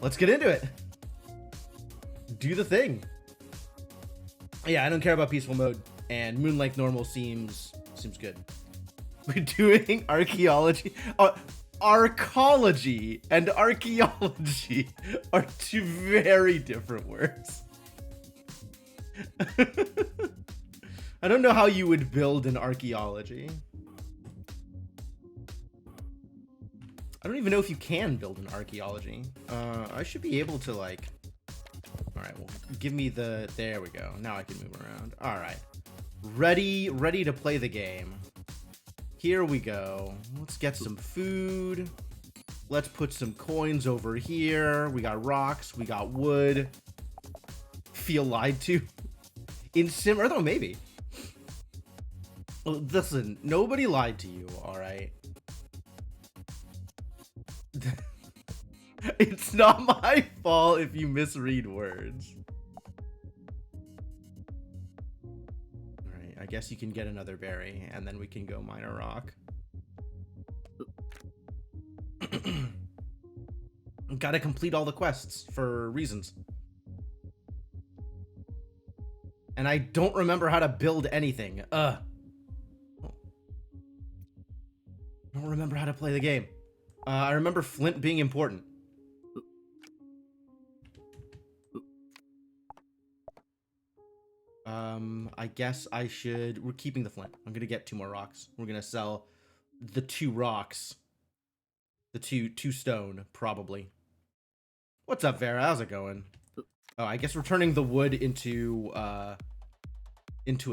let's get into it. Do the thing. Yeah, I don't care about peaceful mode, and Moonlight normal seems good. We're doing archaeology. Arcology and archaeology are two very different words. I don't know how you would build an archaeology. I don't even know if you can build an archaeology. I should be able to, like... Alright, well, give me the... There we go. Now I can move around. Alright. Ready to play the game. Here we go. Let's get some food. Let's put some coins over here. We got rocks. We got wood. Feel lied to. In sim... Or though, maybe. Listen, nobody lied to you, alright? It's not my fault if you misread words. Alright, I guess you can get another berry, and then we can go mine a rock. Gotta complete all the quests for reasons. And I don't remember how to build anything. I don't remember how to play the game. I remember flint being important. I guess I should... We're keeping the flint. I'm gonna get 2 more rocks. We're gonna sell the 2 rocks. The two stone, probably. What's up, Vera? How's it going? Oh, I guess we're turning the wood into a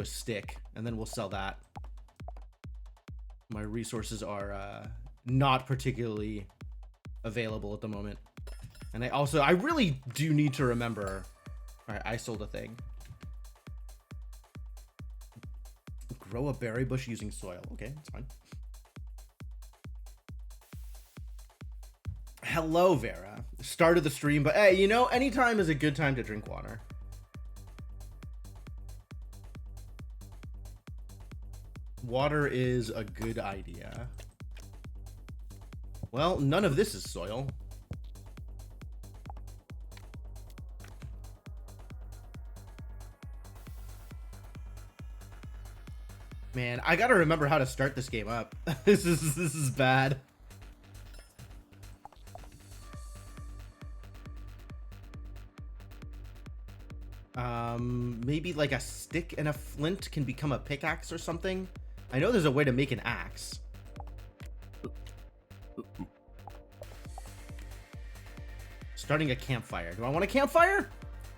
stick, and then we'll sell that. My resources are not particularly available at the moment. And I really do need to remember... Alright, I sold a thing. Grow a berry bush using soil. Okay, that's fine. Hello, Vera. Started the stream, but hey, you know, anytime is a good time to drink water. Water is a good idea. Well, none of this is soil. Man, I gotta remember how to start this game up. This is bad. Maybe like a stick and a flint can become a pickaxe or something. I know there's a way to make an axe. Starting a campfire. Do I want a campfire?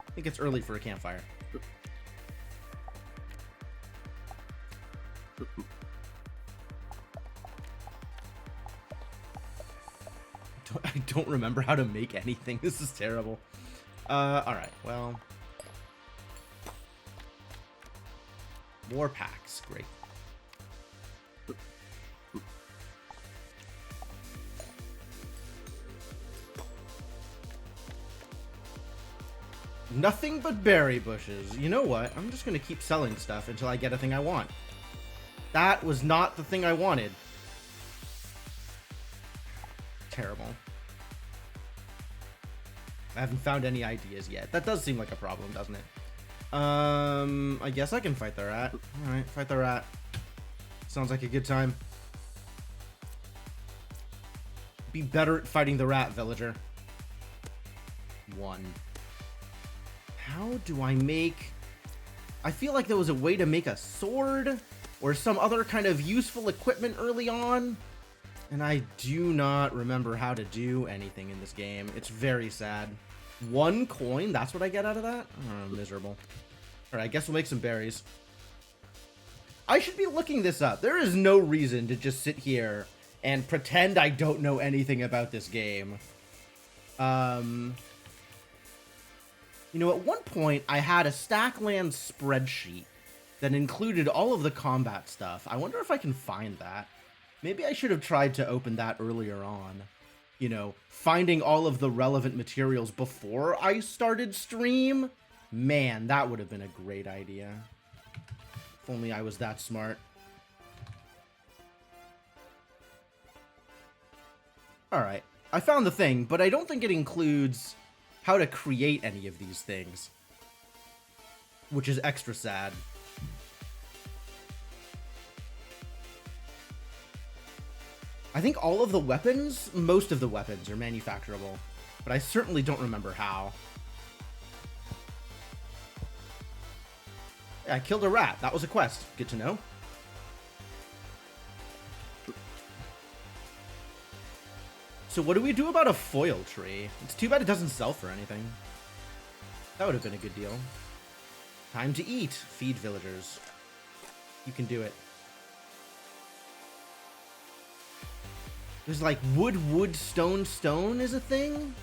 I think it's early for a campfire. I don't remember how to make anything. This is terrible. Alright, well. More packs. Great. Nothing but berry bushes. You know what? I'm just gonna keep selling stuff until I get a thing I want. That was not the thing I wanted. Terrible. I haven't found any ideas yet. That does seem like a problem, doesn't it? I guess I can fight the rat. Alright, fight the rat. Sounds like a good time. Be better at fighting the rat, villager. 1. How do I make... I feel like there was a way to make a sword or some other kind of useful equipment early on, and I do not remember how to do anything in this game. It's very sad. 1 coin? That's what I get out of that? Oh, miserable. Alright, I guess we'll make some berries. I should be looking this up. There is no reason to just sit here and pretend I don't know anything about this game. You know, at one point, I had a Stacklands spreadsheet that included all of the combat stuff. I wonder if I can find that. Maybe I should have tried to open that earlier on. You know, finding all of the relevant materials before I started stream. Man, that would have been a great idea. If only I was that smart. Alright. I found the thing, but I don't think it includes how to create any of these things, which is extra sad. I think all of the weapons, most of the weapons are manufacturable, but I certainly don't remember how. Yeah, I killed a rat. That was a quest. Good to know. So what do we do about a foil tree? It's too bad it doesn't sell for anything. That would have been a good deal. Time to eat. Feed villagers. You can do it. There's like wood, stone is a thing?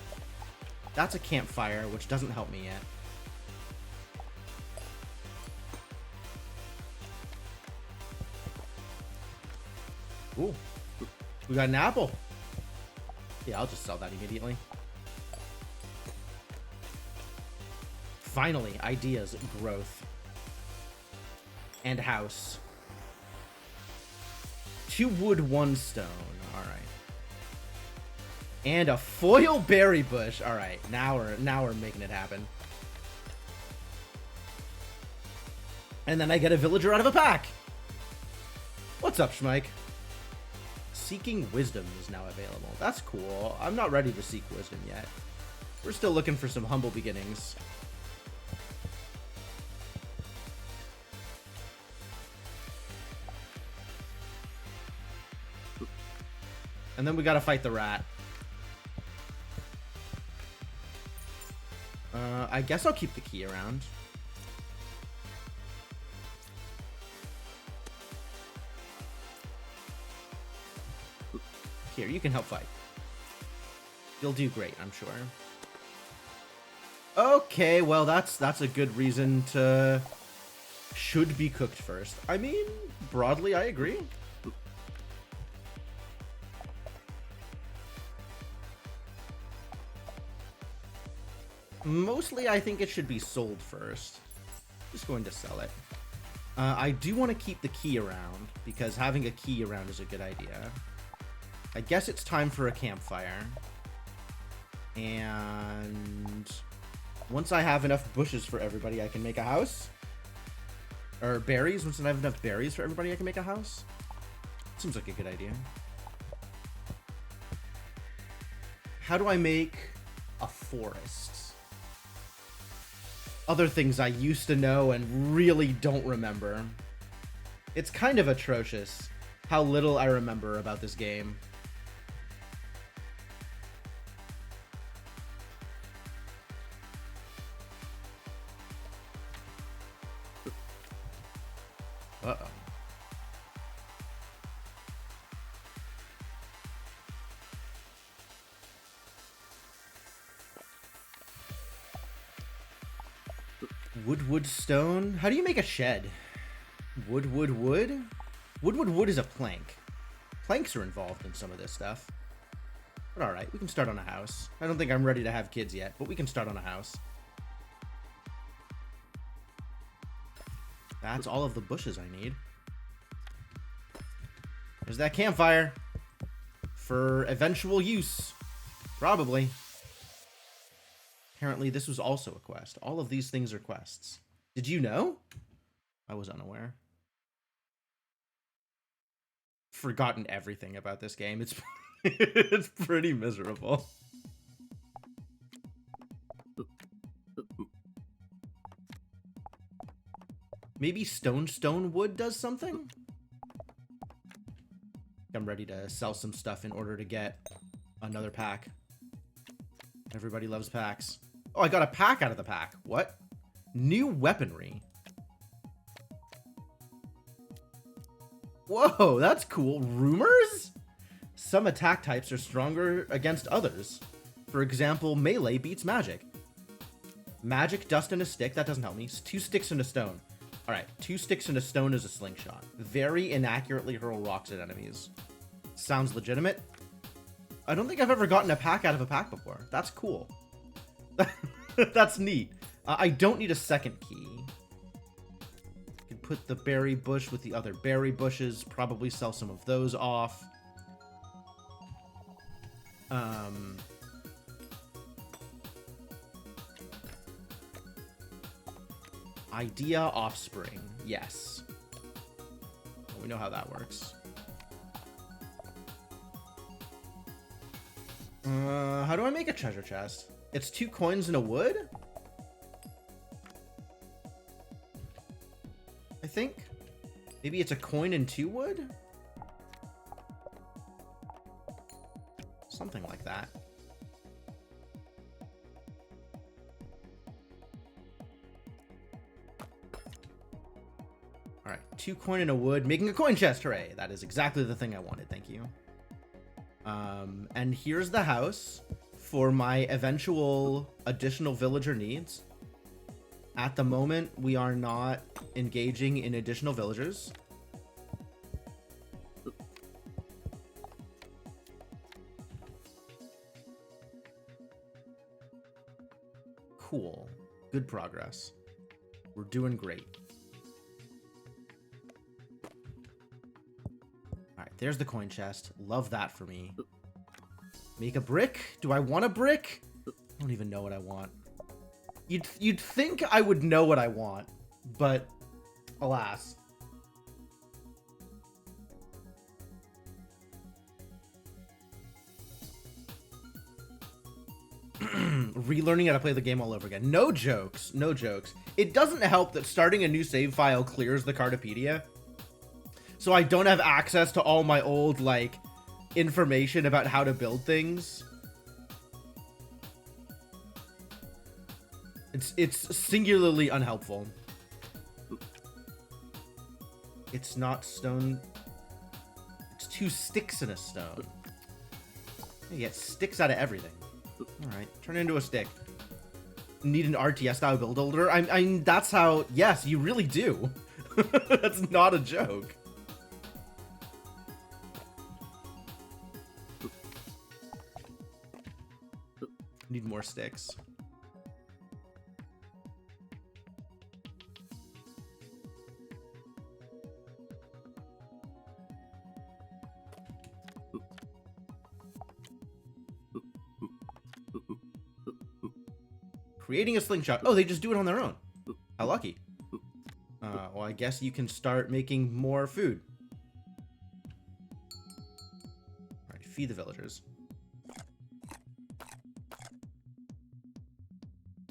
That's a campfire, which doesn't help me yet. Ooh. We got an apple. Yeah, I'll just sell that immediately. Finally, ideas, growth. And house. 2 wood, 1 stone. Alright. And a foil berry bush. Alright, now we're making it happen. And then I get a villager out of a pack. What's up, Schmike? Seeking wisdom is now available. That's cool. I'm not ready to seek wisdom yet. We're still looking for some humble beginnings. And then we gotta fight the rat. I guess I'll keep the key around. Here, you can help fight. You'll do great, I'm sure. Okay, well, that's a good reason to... Should be cooked first. I mean, broadly, I agree. Mostly, I think it should be sold first. Just going to sell it. I do want to keep the key around, because having a key around is a good idea. I guess it's time for a campfire. And once I have enough bushes for everybody, I can make a house. Or berries. Once I have enough berries for everybody, I can make a house. Seems like a good idea. How do I make a forest? Other things I used to know and really don't remember. It's kind of atrocious how little I remember about this game. Uh-oh. Wood, stone. How do you make a shed? Wood. Wood is a plank. Planks are involved in some of this stuff. But alright, we can start on a house. I don't think I'm ready to have kids yet, but we can start on a house. That's all of the bushes I need. There's that campfire. For eventual use. Probably. Apparently this was also a quest. All of these things are quests. Did you know? I was unaware. Forgotten everything about this game. It's it's pretty miserable. Maybe stone wood does something? I'm ready to sell some stuff in order to get another pack. Everybody loves packs. Oh, I got a pack out of the pack. What? New weaponry. Whoa, that's cool. Rumors? Some attack types are stronger against others. For example, melee beats magic. Magic, dust, and a stick. That doesn't help me. 2 sticks and a stone. Alright, 2 sticks and a stone is a slingshot. Very inaccurately hurl rocks at enemies. Sounds legitimate. I don't think I've ever gotten a pack out of a pack before. That's cool. That's neat. I don't need a second key. I can put the berry bush with the other berry bushes. Probably sell some of those off. Um, idea offspring. Yes. Well, we know how that works. How do I make a treasure chest? It's 2 coins and a wood? I think. Maybe it's a coin and 2 wood? Something like that. Alright, 2 coin and a wood, making a coin chest, hooray! That is exactly the thing I wanted, thank you. And here's the house for my eventual additional villager needs. At the moment, we are not engaging in additional villagers. Cool. Good progress. We're doing great. Alright, there's the coin chest. Love that for me. Make a brick? Do I want a brick? I don't even know what I want. You'd think I would know what I want, but alas. Relearning how to play the game all over again. No jokes. No jokes. It doesn't help that starting a new save file clears the Cardopedia. So I don't have access to all my old, like, information about how to build things. It's singularly unhelpful. It's not stone. It's 2 sticks in a stone. You get sticks out of everything. Alright, turn it into a stick. Need an RTS style build builder? I that's how, yes, you really do. That's not a joke. Need more sticks. Creating a slingshot. Oh, they just do it on their own. How lucky. Well, I guess you can start making more food. Alright, feed the villagers.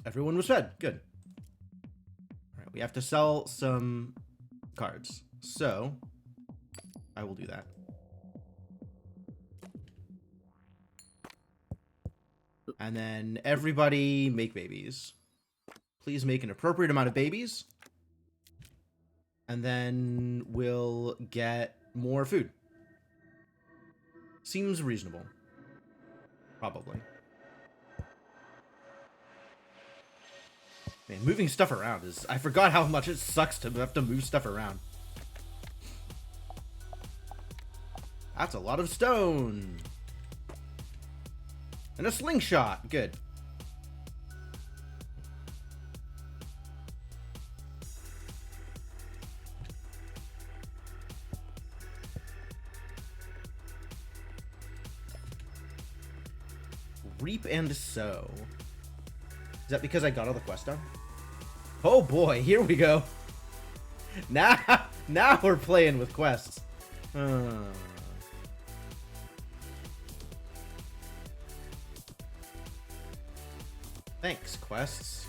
Everyone was fed. Good. Alright, we have to sell some cards. So, I will do that. And then everybody make babies. Please make an appropriate amount of babies. And then we'll get more food. Seems reasonable. Probably. Man, moving stuff around is... I forgot how much it sucks to have to move stuff around. That's a lot of stone. And a slingshot. Good. Reap and sow. Is that because I got all the quests done? Oh boy, here we go. Now we're playing with quests. Thanks, quests.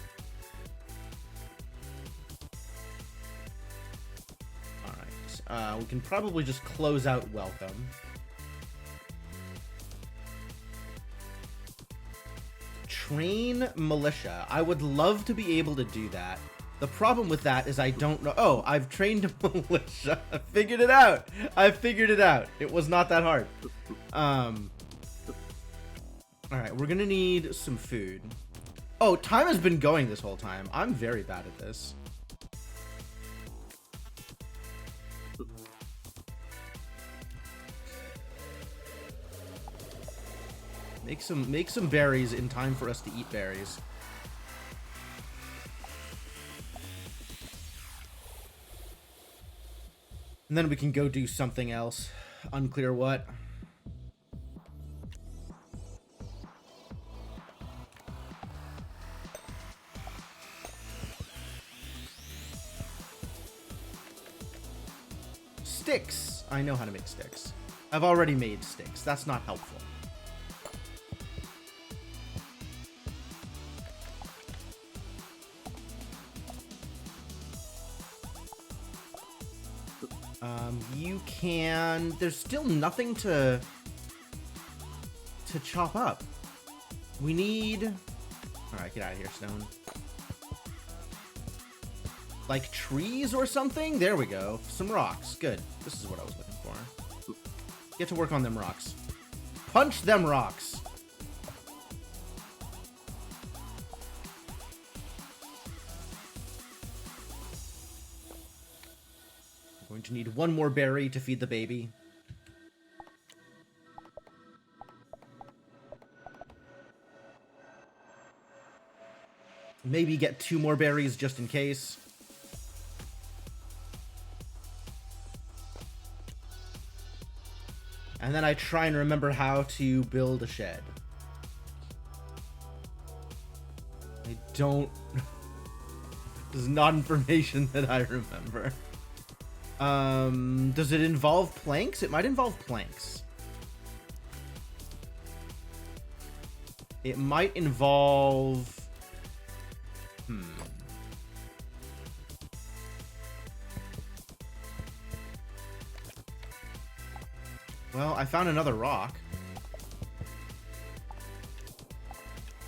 Alright. We can probably just close out welcome. Train militia. I would love to be able to do that. The problem with that is I don't know. Oh, I've trained militia. I figured it out. I figured it out. It was not that hard. Alright, we're gonna need some food. Oh, time has been going this whole time. I'm very bad at this. Make some berries in time for us to eat berries. And then we can go do something else. Unclear what. sticks. I know how to make sticks. I've already made sticks. That's not helpful. You can... There's still nothing to chop up. We need... Alright, get out of here, stone. Like trees or something? There we go. Some rocks. Good. This is what I was looking for. Get to work on them rocks. Punch them rocks. I'm going to need one more berry to feed the baby. Maybe get 2 more berries just in case. And then I try and remember how to build a shed. I don't... This is not information that I remember. Does it involve planks? It might involve planks. It might involve... Well, I found another rock.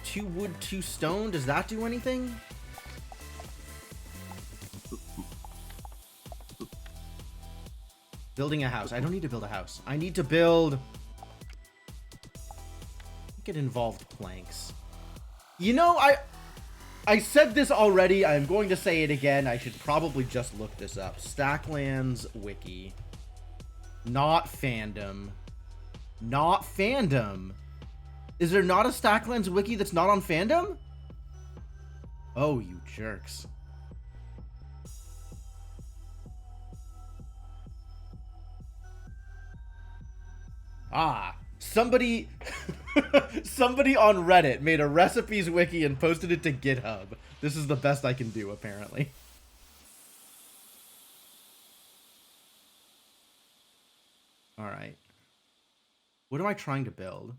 2 wood, 2 stone. Does that do anything? Building a house. I don't need to build a house. I need to build... I think it involved planks. You know, I said this already. I'm going to say it again. I should probably just look this up. Stacklands wiki. Not fandom. Not fandom. Is there not a Stacklands wiki that's not on fandom? Oh, you jerks. Ah, somebody somebody on Reddit made a recipes wiki and posted it to GitHub. This is the best I can do, apparently. All right. What am I trying to build?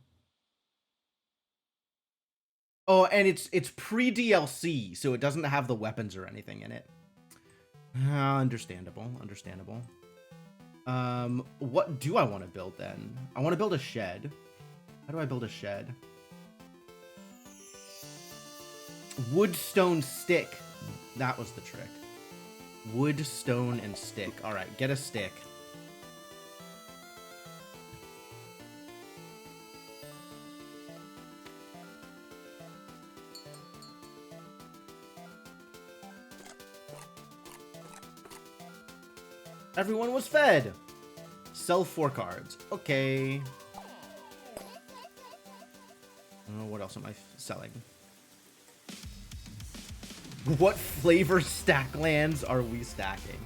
Oh, and it's pre-DLC, so it doesn't have the weapons or anything in it. Understandable, understandable. What do I want to build then? I want to build a shed. How do I build a shed? Wood, stone, stick. That was the trick. Wood, stone, and stick. All right, get a stick. Everyone was fed. Sell 4 cards. Okay. What else am I selling? What flavor Stacklands are we stacking?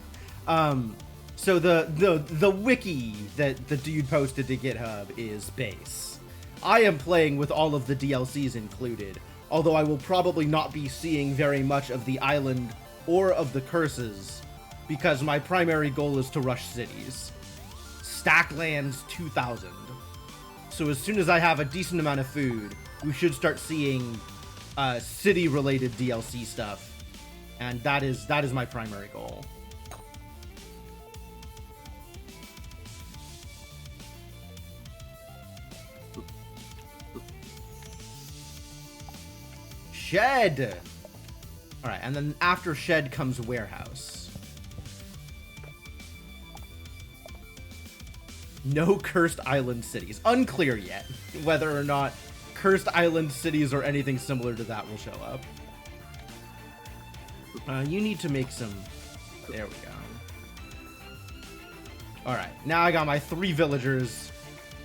So the wiki that the dude posted to GitHub is base. I am playing with all of the DLCs included, although I will probably not be seeing very much of the island or of the curses, because my primary goal is to rush cities. Stacklands 2000. So as soon as I have a decent amount of food, we should start seeing city-related DLC stuff. And that is my primary goal. Shed! Alright, and then after shed comes warehouse. No cursed island cities. Unclear yet whether or not cursed island cities or anything similar to that will show up. You need to make some... There we go. Alright, now I got my 3 villagers.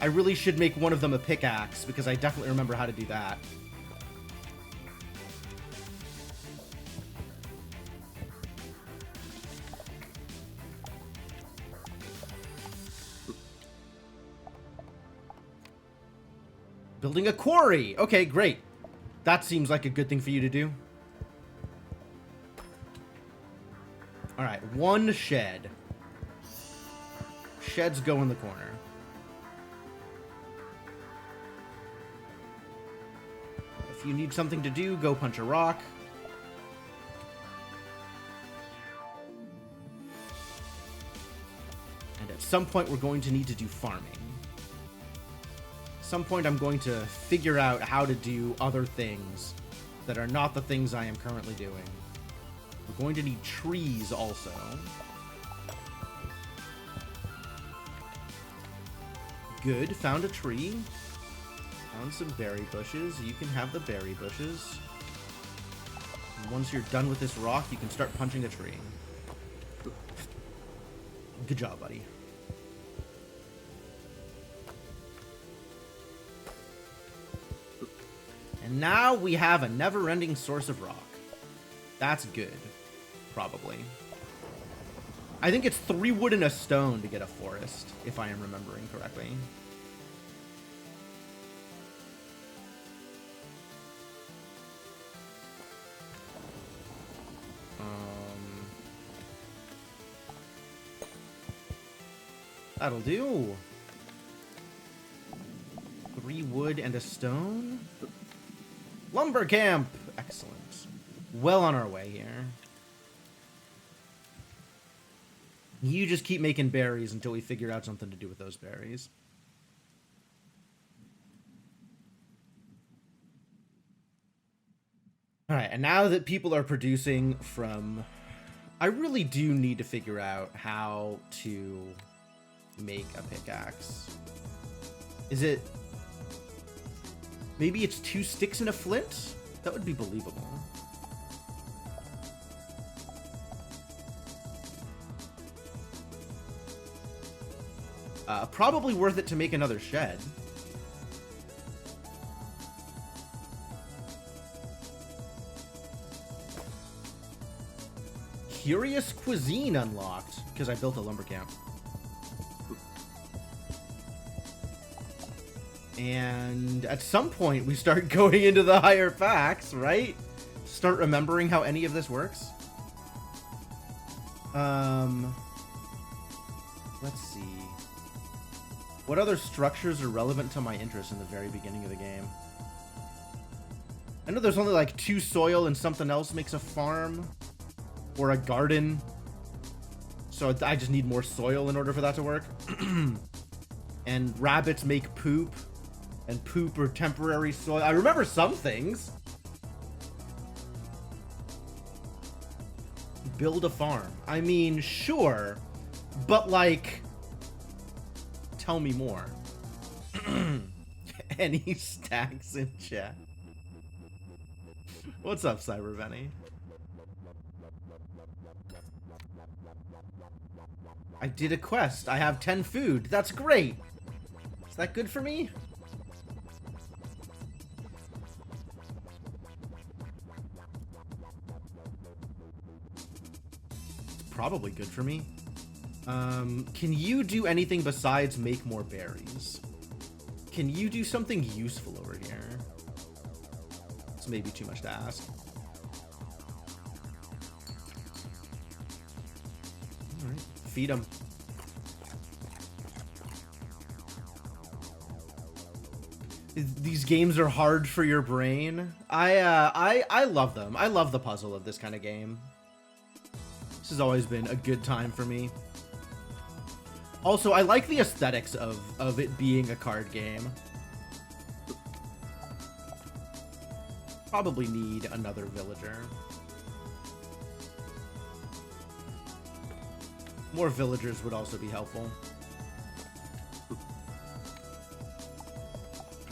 I really should make one of them a pickaxe, because I definitely remember how to do that. Building a quarry. Okay, great. That seems like a good thing for you to do. All right, 1 shed. Sheds go in the corner. If you need something to do, go punch a rock. And at some point, we're going to need to do farming. At some point, I'm going to figure out how to do other things that are not the things I am currently doing. We're going to need trees also. Good, found a tree. Found some berry bushes. You can have the berry bushes. And once you're done with this rock, you can start punching a tree. Good job, buddy. And now we have a never-ending source of rock. That's good. Probably. I think it's 3 wood and a stone to get a forest, if I am remembering correctly. That'll do. 3 wood and a stone. Lumber camp! Excellent. Well on our way here. You just keep making berries until we figure out something to do with those berries. Alright, and now that people are producing from... I really do need to figure out how to make a pickaxe. Is it... Maybe it's 2 sticks and a flint? That would be believable. Probably worth it to make another shed. Curious cuisine unlocked, because I built a lumber camp. And at some point, we start going into the higher facts, right? Start remembering how any of this works. Let's see. What other structures are relevant to my interest in the very beginning of the game? I know there's only like 2 soil and something else makes a farm. Or a garden. So I just need more soil in order for that to work. And rabbits make poop. And poop or temporary soil. I remember some things. Build a farm. I mean, sure. But like... Tell me more. Any stacks in chat? What's up, Cybervenny? I did a quest. I have 10 food. That's great. Is that good for me? It's probably good for me. Can you do anything besides make more berries? Can you do something useful over here? It's maybe too much to ask. Alright, feed them. These games are hard for your brain. I love them. I love the puzzle of this kind of game. This has always been a good time for me. Also, I like the aesthetics of it being a card game. Probably need another villager. More villagers would also be helpful.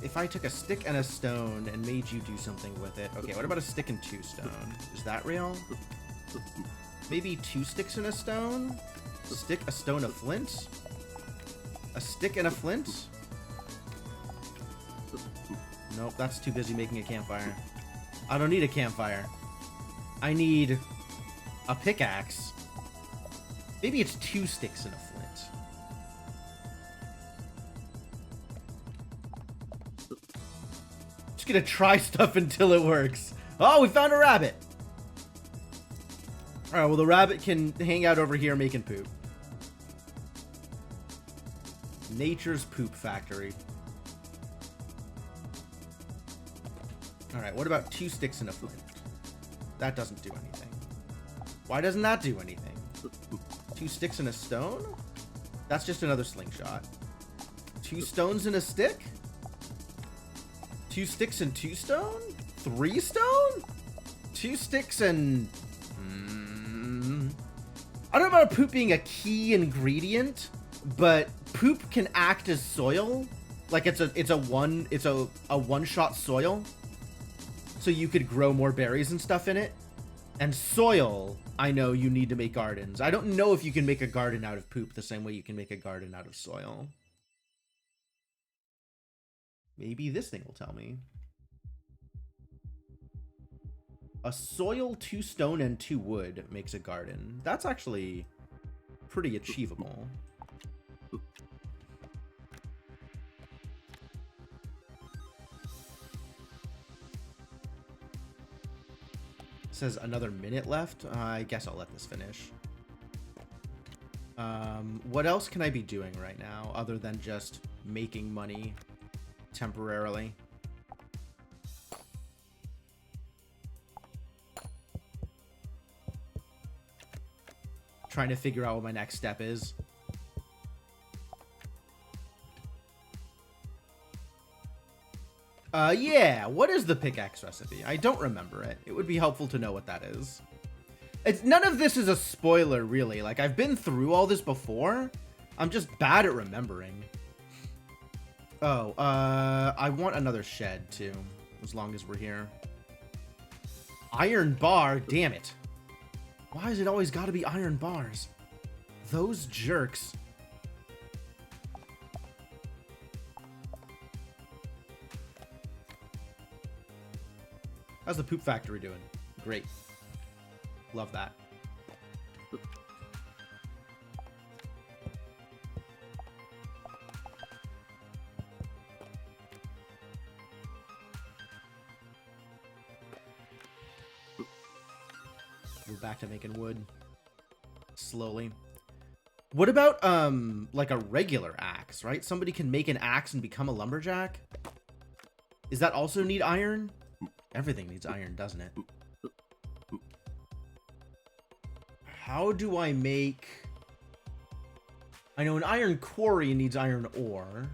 If I took a stick and a stone and made you do something with it... Okay, what about a stick and 2 stone? Is that real? Maybe 2 sticks and a stone? Stick, a stone, a flint? A stick and a flint? Nope, that's too busy making a campfire. I don't need a campfire. I need a pickaxe. Maybe it's 2 sticks and a flint. Just gonna try stuff until it works. Oh, we found a rabbit! Alright, well the rabbit can hang out over here making poop. Nature's poop factory. Alright, what about 2 sticks and a flint? That doesn't do anything. Why doesn't that do anything? 2 sticks and a stone? That's just another slingshot. 2 stones and a stick? 2 sticks and 2 stone? 3 stone? 2 sticks and... I don't know about poop being a key ingredient, but poop can act as soil. Like it's a one-shot soil. So you could grow more berries and stuff in it. And soil, I know you need to make gardens. I don't know if you can make a garden out of poop the same way you can make a garden out of soil. Maybe this thing will tell me. A soil, 2 stone, and 2 wood makes a garden. That's actually pretty achievable. Says another minute left. I guess I'll let this finish. What else can I be doing right now other than just making money temporarily? Trying to figure out what my next step is. Yeah, what is the pickaxe recipe? I don't remember it. It would be helpful to know what that is. None of this is a spoiler, really. Like, I've been through all this before. I'm just bad at remembering. Oh, I want another shed, too, as long as we're here. Iron bar? Damn it. Why has it always got to be iron bars? Those jerks. How's the poop factory doing? Great. Love that. We're back to making wood. Slowly. What about, like a regular axe, right? Somebody can make an axe and become a lumberjack? Does that also need iron? Everything needs iron, doesn't it? How do I make... I know an iron quarry needs iron ore.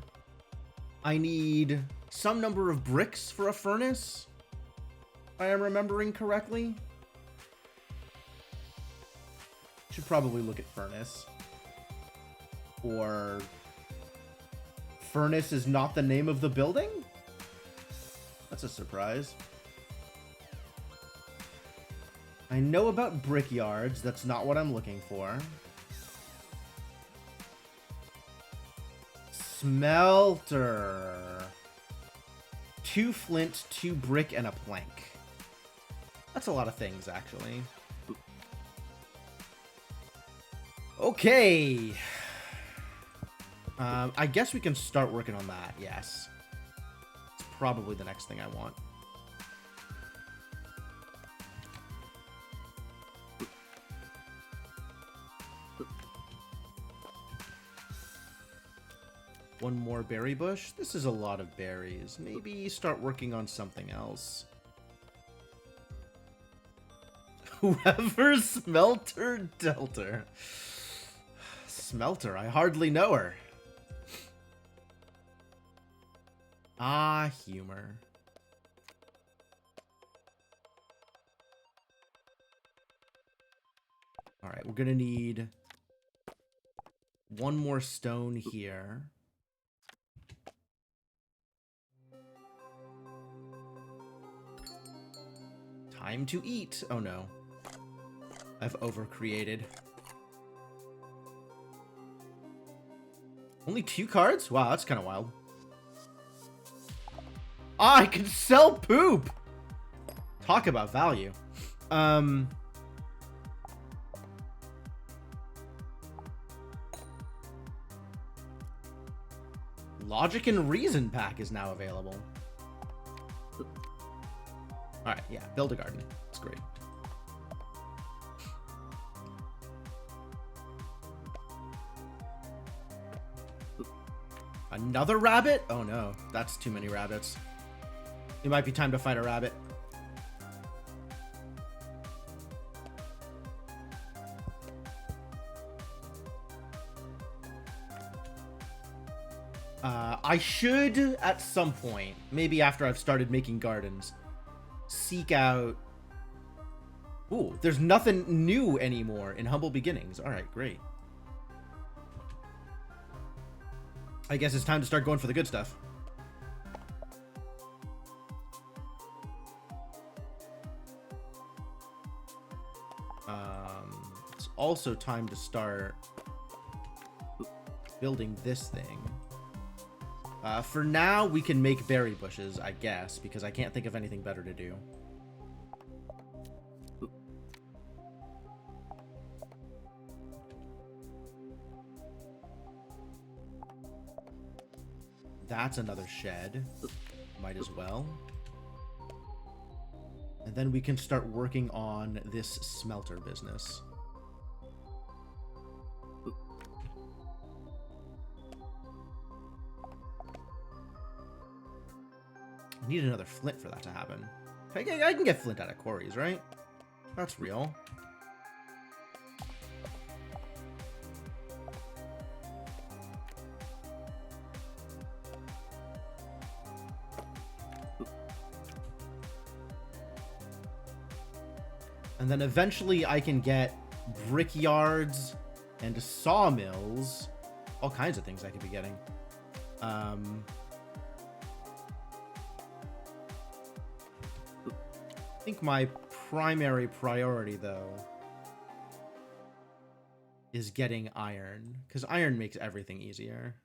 I need some number of bricks for a furnace, if I am remembering correctly. Should probably look at furnace. Or... furnace is not the name of the building? That's a surprise. I know about brickyards. That's not what I'm looking for. Smelter. 2 flint, 2 brick, and a plank. That's a lot of things, actually. Okay. I guess we can start working on that, yes. It's probably the next thing I want. One more berry bush. This is a lot of berries. Maybe start working on something else. Whoever Smelter Delter. Smelter, I hardly know her. Ah, humor. Alright, we're gonna need 1 more stone here. Time to eat. Oh no. I've overcreated. Only 2 cards? Wow, that's kind of wild. Ah, I can sell poop! Talk about value. Logic and Reason pack is now available. Alright, yeah, build a garden. It's great. Another rabbit? Oh no, that's too many rabbits. It might be time to fight a rabbit. I should, at some point, maybe after I've started making gardens, seek out... Ooh, there's nothing new anymore in Humble Beginnings. Alright, great. I guess it's time to start going for the good stuff. It's also time to start building this thing. For now, we can make berry bushes, I guess, because I can't think of anything better to do. That's another shed. Might as well. And then we can start working on this smelter business. I need another flint for that to happen. I can get flint out of quarries, right? That's real. And then eventually I can get brickyards and sawmills. All kinds of things I could be getting. I think my primary priority, though, is getting iron. Because iron makes everything easier.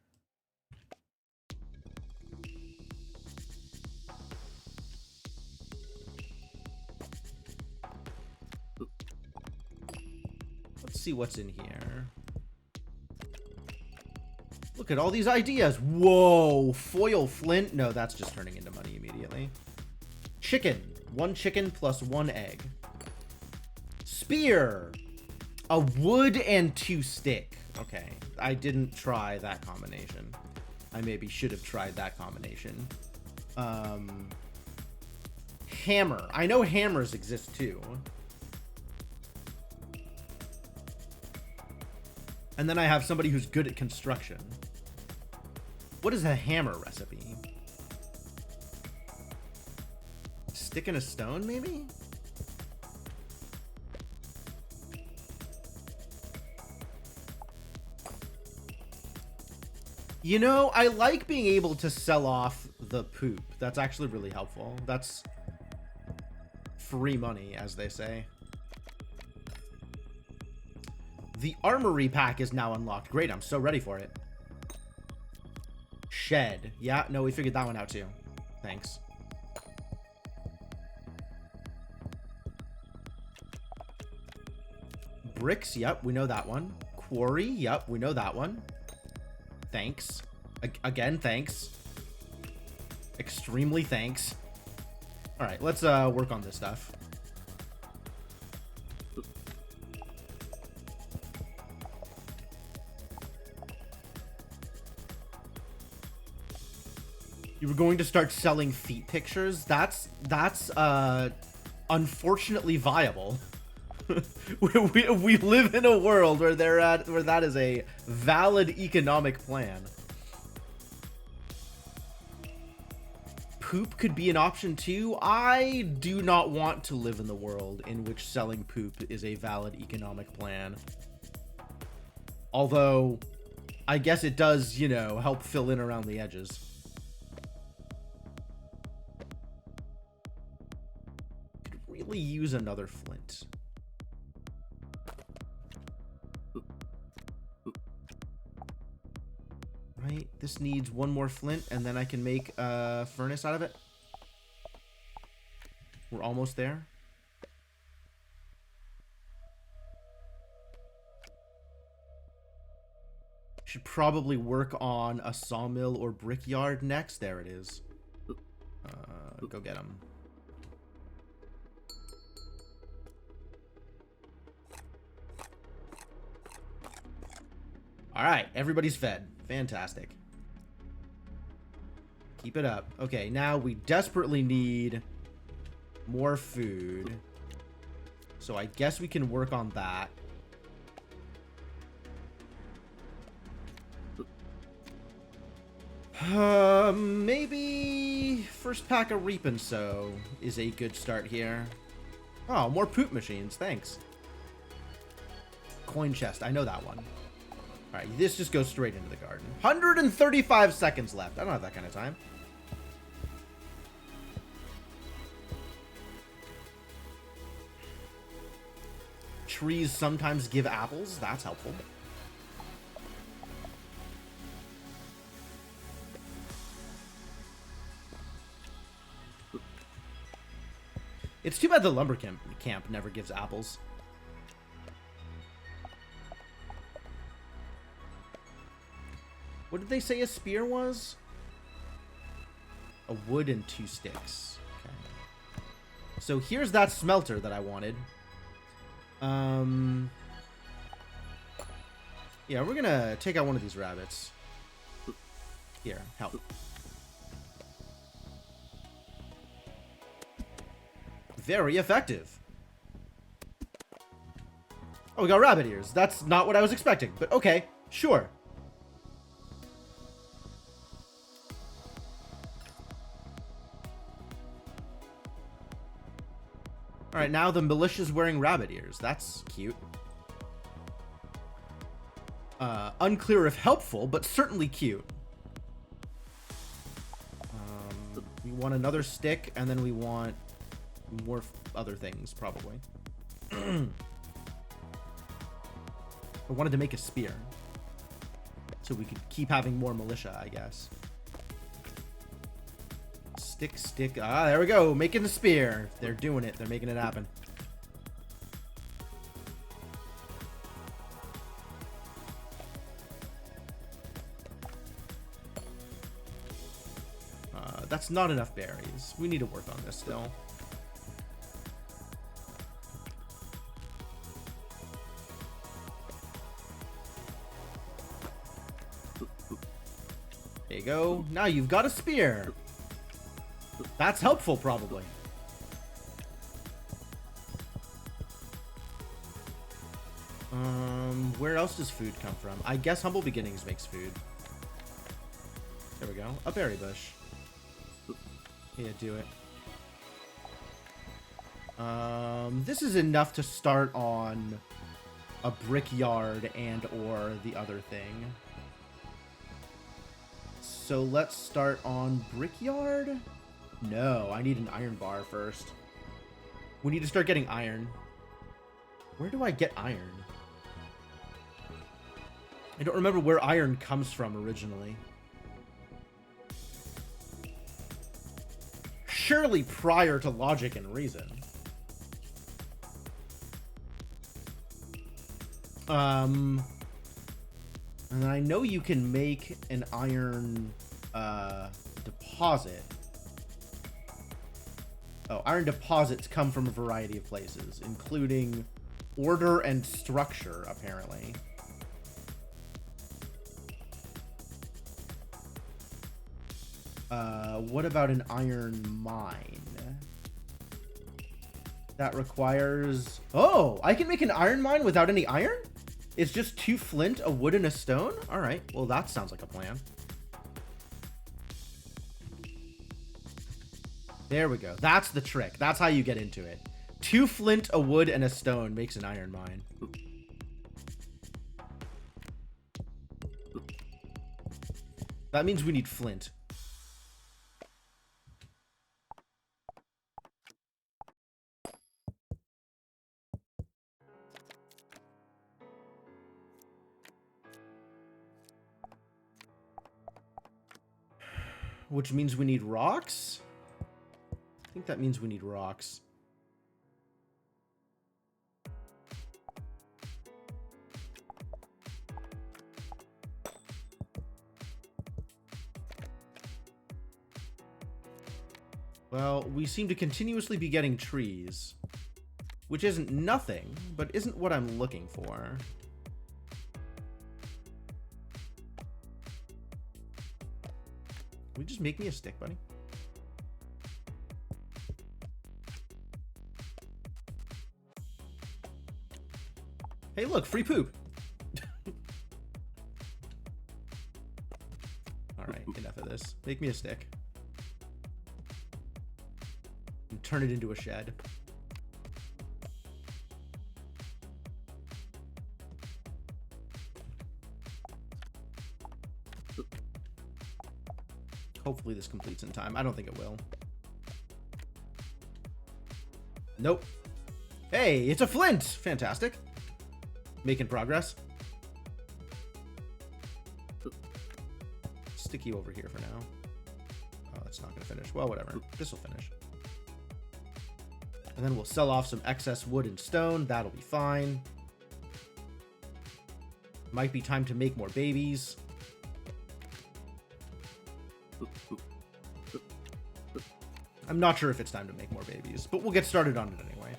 Let's see what's in here. Look at all these ideas. Whoa, foil flint. No, that's just turning into money immediately. Chicken. 1 chicken plus 1 egg. Spear. A wood and 2 stick. Okay, I didn't try that combination. I maybe should have tried that combination. Hammer. I know hammers exist too. And then I have somebody who's good at construction. What is a hammer recipe? Stick in a stone, maybe? You know, I like being able to sell off the poop. That's actually really helpful. That's free money, as they say. The armory pack is now unlocked. Great, I'm so ready for it. Shed. Yeah, no, we figured that one out too. Thanks. Bricks, yep, we know that one. Quarry, yep, we know that one. Thanks. Again, thanks. Extremely thanks. Alright, let's work on this stuff. You were going to start selling feet pictures? That's unfortunately viable. we live in a world where that is a valid economic plan. Poop could be an option too. I do not want to live in the world in which selling poop is a valid economic plan. Although, I guess it does, you know, help fill in around the edges. Could really use another flint. Right, this needs 1 more flint, and then I can make a furnace out of it. We're almost there. Should probably work on a sawmill or brickyard next. There it is. Go get them. All right, everybody's fed. Fantastic. Keep it up. Okay, now we desperately need more food. So I guess we can work on that. Maybe first pack of Reap and Sow is a good start here. Oh, more poop machines. Thanks. Coin chest. I know that one. All right, this just goes straight into the garden. 135 seconds left. I don't have that kind of time. Trees sometimes give apples. That's helpful. It's too bad the lumber camp never gives apples. What did they say a spear was? A wood and 2 sticks. Okay. So here's that smelter that I wanted. Yeah, we're gonna take out one of these rabbits. Here, help. Very effective. Oh, we got rabbit ears. That's not what I was expecting, but okay, sure. All right, now the militia's wearing rabbit ears. That's cute. Unclear if helpful, but certainly cute. We want another stick, and then we want more other things, probably. I wanted to make a spear, so we could keep having more militia, I guess. Stick. Ah, there we go. Making the spear. They're doing it. They're making it happen. That's not enough berries. We need to work on this still. There you go. Now you've got a spear. That's helpful, probably. Where else does food come from? I guess Humble Beginnings makes food. There we go. A berry bush. Yeah, do it. This is enough to start on a brickyard and or the other thing. So let's start on brickyard. No, I need an iron bar first. We need to start getting iron. Where do I get iron? I don't remember where iron comes from originally. Surely prior to logic and reason. And I know you can make an iron deposit. Oh, iron deposits come from a variety of places, including order and structure, apparently. What about an iron mine? That requires... Oh, I can make an iron mine without any iron? It's just 2 flint, a wood, and a stone? Alright, well that sounds like a plan. There we go. That's the trick. That's how you get into it. 2 flint, a wood, and a stone makes an iron mine. That means we need flint. Which means we need rocks? I think that means we need rocks. Well, we seem to continuously be getting trees, which isn't nothing, but isn't what I'm looking for. Will you just make me a stick, buddy? Hey, look, free poop. All right, enough of this. Make me a stick. And turn it into a shed. Hopefully this completes in time. I don't think it will. Nope. Hey, it's a flint! Fantastic. Making progress. Stick you over here for now. Oh, that's not going to finish. Well, whatever. This will finish. And then we'll sell off some excess wood and stone. That'll be fine. Might be time to make more babies. I'm not sure if it's time to make more babies, but we'll get started on it anyway.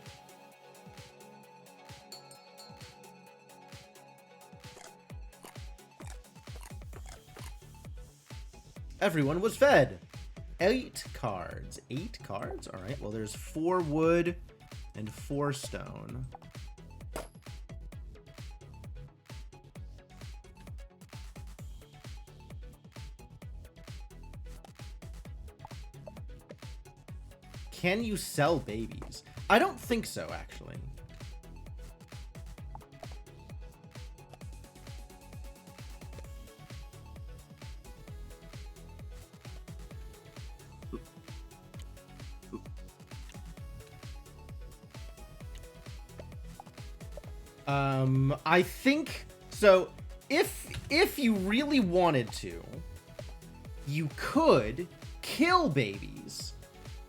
Everyone was fed. 8 cards. 8 cards? All right. Well, there's 4 wood and 4 stone. Can you sell babies? I don't think so, actually. I think so. If you really wanted to, you could kill babies,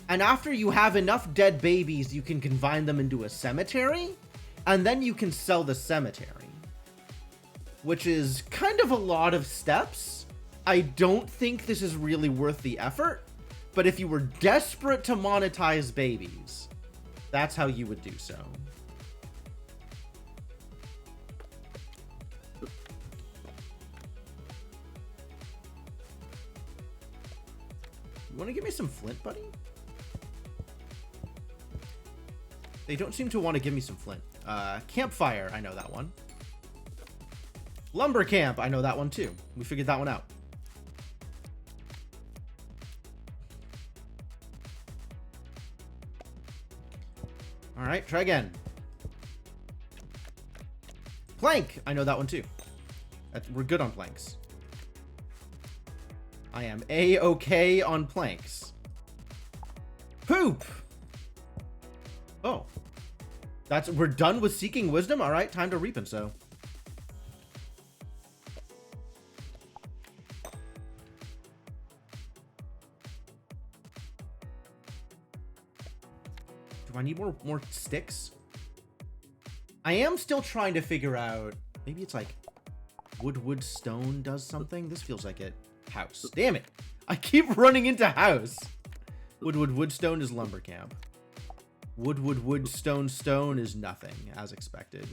and after you have enough dead babies, you can combine them into a cemetery, and then you can sell the cemetery, which is kind of a lot of steps. I don't think this is really worth the effort, but if you were desperate to monetize babies, that's how you would do so. You want to give me some flint, buddy? They don't seem to want to give me some flint. Campfire, I know that one. Lumber camp, I know that one too. We figured that one out. All right, try again. Plank, I know that one too. We're good on planks. I am A-okay on planks. Poop! Oh. We're done with seeking wisdom? Alright, time to reap and sow. Do I need more sticks? I am still trying to figure out... Maybe it's like... Wood, stone does something? This feels like it. House. Damn it. I keep running into house. Wood, stone is lumber camp. Wood, stone is nothing, as expected.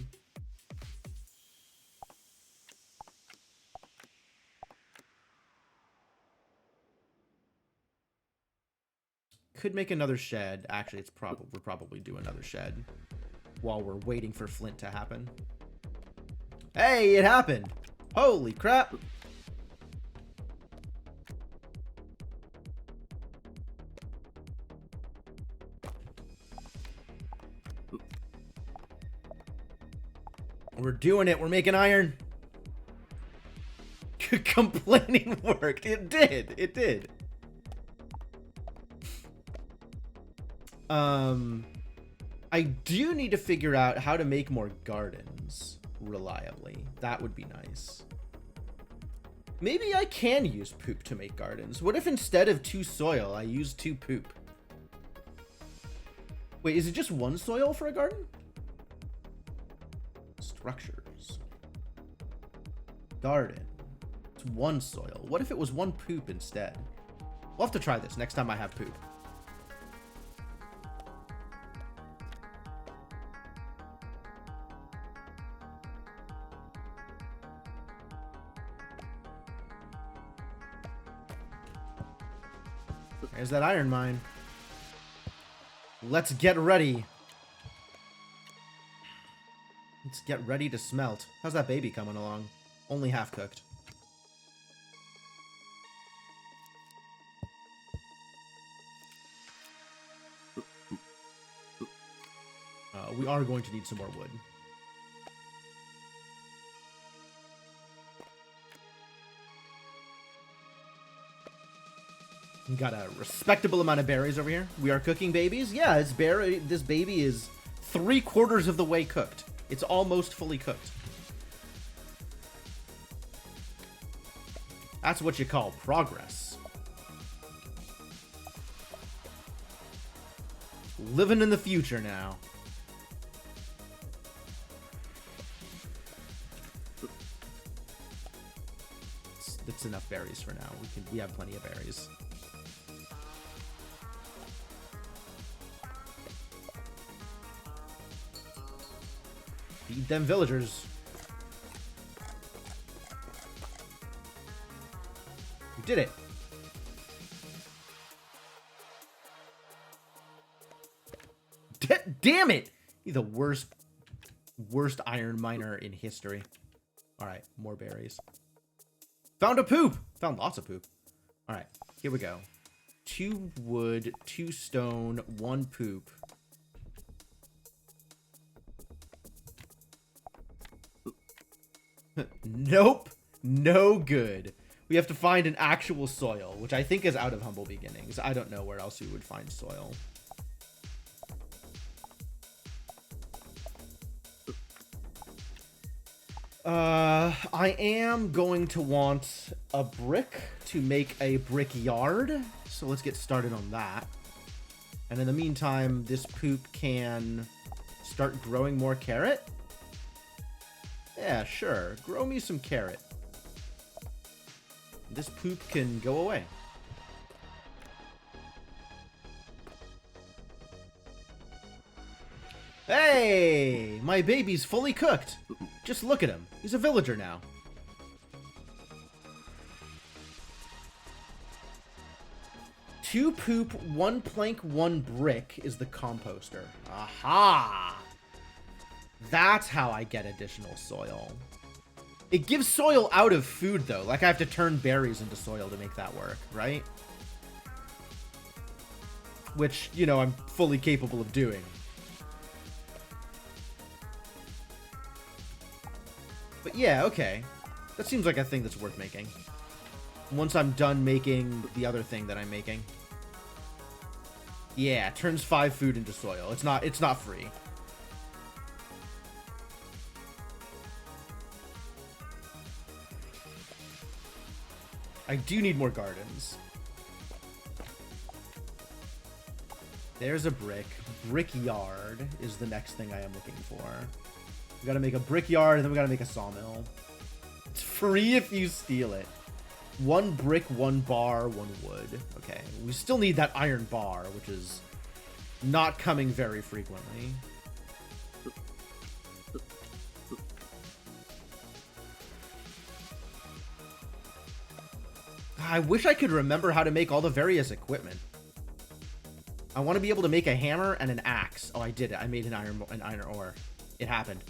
Could make another shed. Actually, we'll probably do another shed while we're waiting for flint to happen. Hey, it happened. Holy crap. We're doing it. We're making iron. Complaining worked. It did. It did. I do need to figure out how to make more gardens reliably. That would be nice. Maybe I can use poop to make gardens. What if instead of 2 soil, I use 2 poop? Wait, is it just 1 soil for a garden? Structures. Garden. It's 1 soil. What if it was 1 poop instead? We'll have to try this next time I have poop. There's that iron mine. Let's get ready. Let's get ready to smelt. How's that baby coming along? Only half cooked. We are going to need some more wood. We got a respectable amount of berries over here. We are cooking babies. Yeah, this baby is 3/4 of the way cooked. It's almost fully cooked. That's what you call progress. Living in the future now. That's enough berries for now. We have plenty of berries. Feed them villagers. We did it. Damn it! He's the worst iron miner in history. Alright, more berries. Found a poop! Found lots of poop. Alright, here we go. 2 wood, 2 stone, 1 poop. Nope. No good. We have to find an actual soil, which I think is out of Humble Beginnings. I don't know where else we would find soil. I am going to want a brick to make a brick yard. So let's get started on that. And in the meantime, this poop can start growing more carrot. Yeah, sure. Grow me some carrot. This poop can go away. Hey! My baby's fully cooked. Just look at him. He's a villager now. Two poop, 1 plank, 1 brick is the composter. Aha! That's how I get additional soil. It gives soil out of food, though. Like, I have to turn berries into soil to make that work, right? Which, you know, I'm fully capable of doing. But yeah, okay. That seems like a thing that's worth making. Once I'm done making the other thing that I'm making. Yeah, turns 5 food into soil. It's not free. I do need more gardens. There's a brick. Brickyard is the next thing I am looking for. We gotta make a brickyard, and then we gotta make a sawmill. It's free if you steal it. 1 brick, 1 bar, 1 wood. Okay, we still need that iron bar, which is not coming very frequently. I wish I could remember how to make all the various equipment. I want to be able to make a hammer and an axe. Oh, I did it. I made an iron ore. It happened.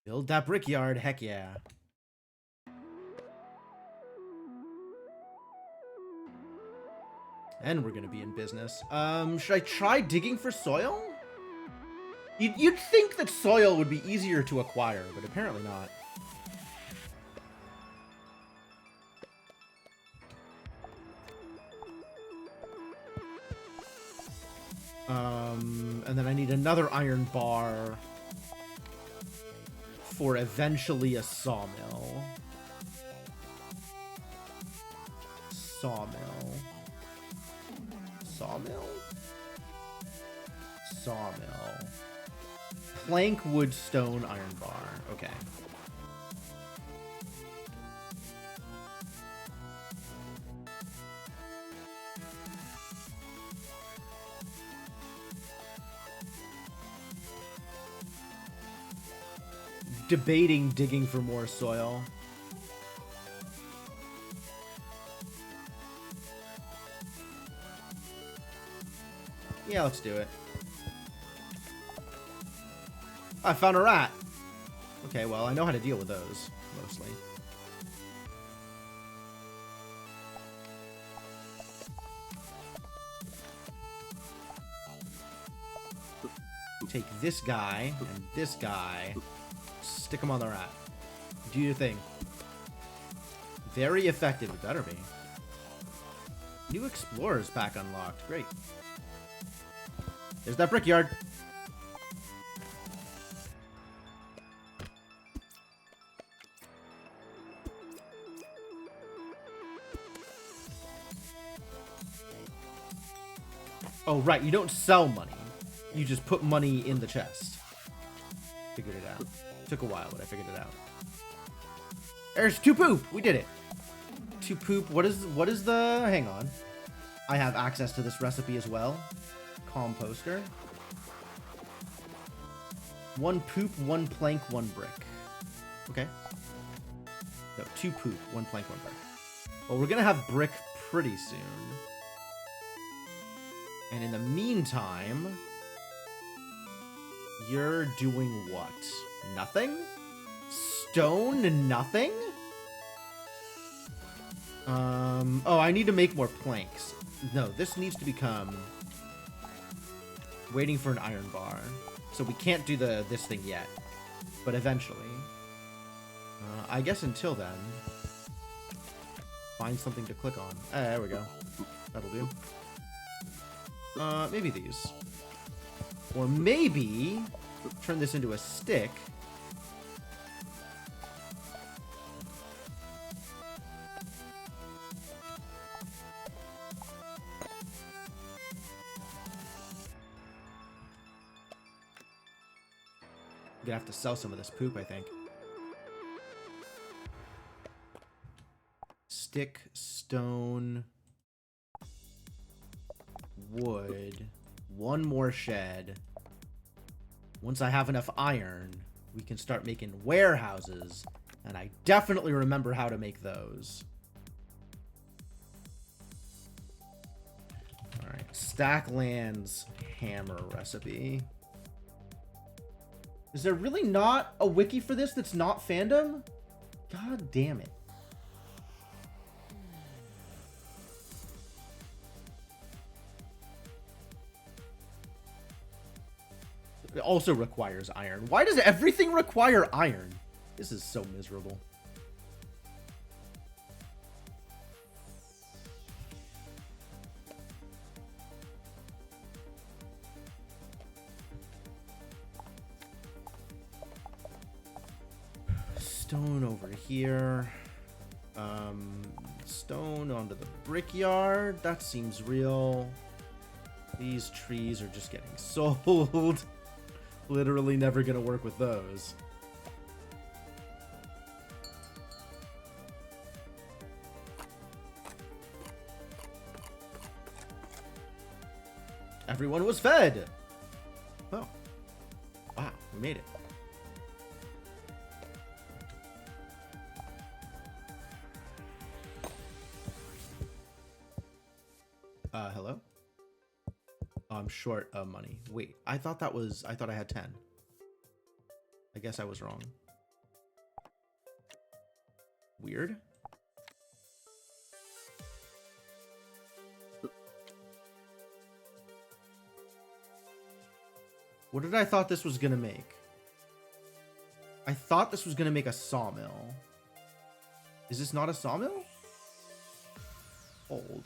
Build that brickyard, heck yeah. And we're gonna be in business. Should I try digging for soil? You'd think that soil would be easier to acquire, but apparently not. And then I need another iron bar for eventually a sawmill. Sawmill. Plank, wood, stone, iron bar. Okay. debating digging for more soil. Yeah, let's do it. I found a rat. Okay, well, I know how to deal with those, mostly. Take this guy and this guy. Stick them on the rat. Do your thing. Very effective. It better be. New explorers pack unlocked. Great. There's that brickyard. Oh, right. You don't sell money. You just put money in the chest. Figured it out. Took a while, but I figured it out. There's 2 poop. We did it. 2 poop. What is the... Hang on. I have access to this recipe as well. Composter. 1 poop, 1 plank, 1 brick. Okay. No, 2 poop, 1 plank, 1 brick. Well, we're gonna have brick pretty soon. And in the meantime, you're doing what? Nothing? Stone, nothing? Oh, I need to make more planks. No, this needs to become waiting for an iron bar. So we can't do this thing yet, but eventually. I guess until then, find something to click on. There we go. That'll do. Maybe these. Or maybe turn this into a stick. I'm gonna have to sell some of this poop, I think. Stick, stone, wood, 1 more shed. Once I have enough iron, we can start making warehouses, and I definitely remember how to make those. Alright, Stacklands hammer recipe. Is there really not a wiki for this that's not fandom? God damn it. It also requires iron. Why does everything require iron? This is so miserable. Stone over here. Stone onto the brickyard. That seems real. These trees are just getting sold. Literally never gonna work with those. Everyone was fed. Oh. Wow, we made it. Hello? Oh, I'm short of money. Wait, I thought I had 10. I guess I was wrong. Weird. What did I thought this was gonna make? I thought this was gonna make a sawmill. Is this not a sawmill? Old.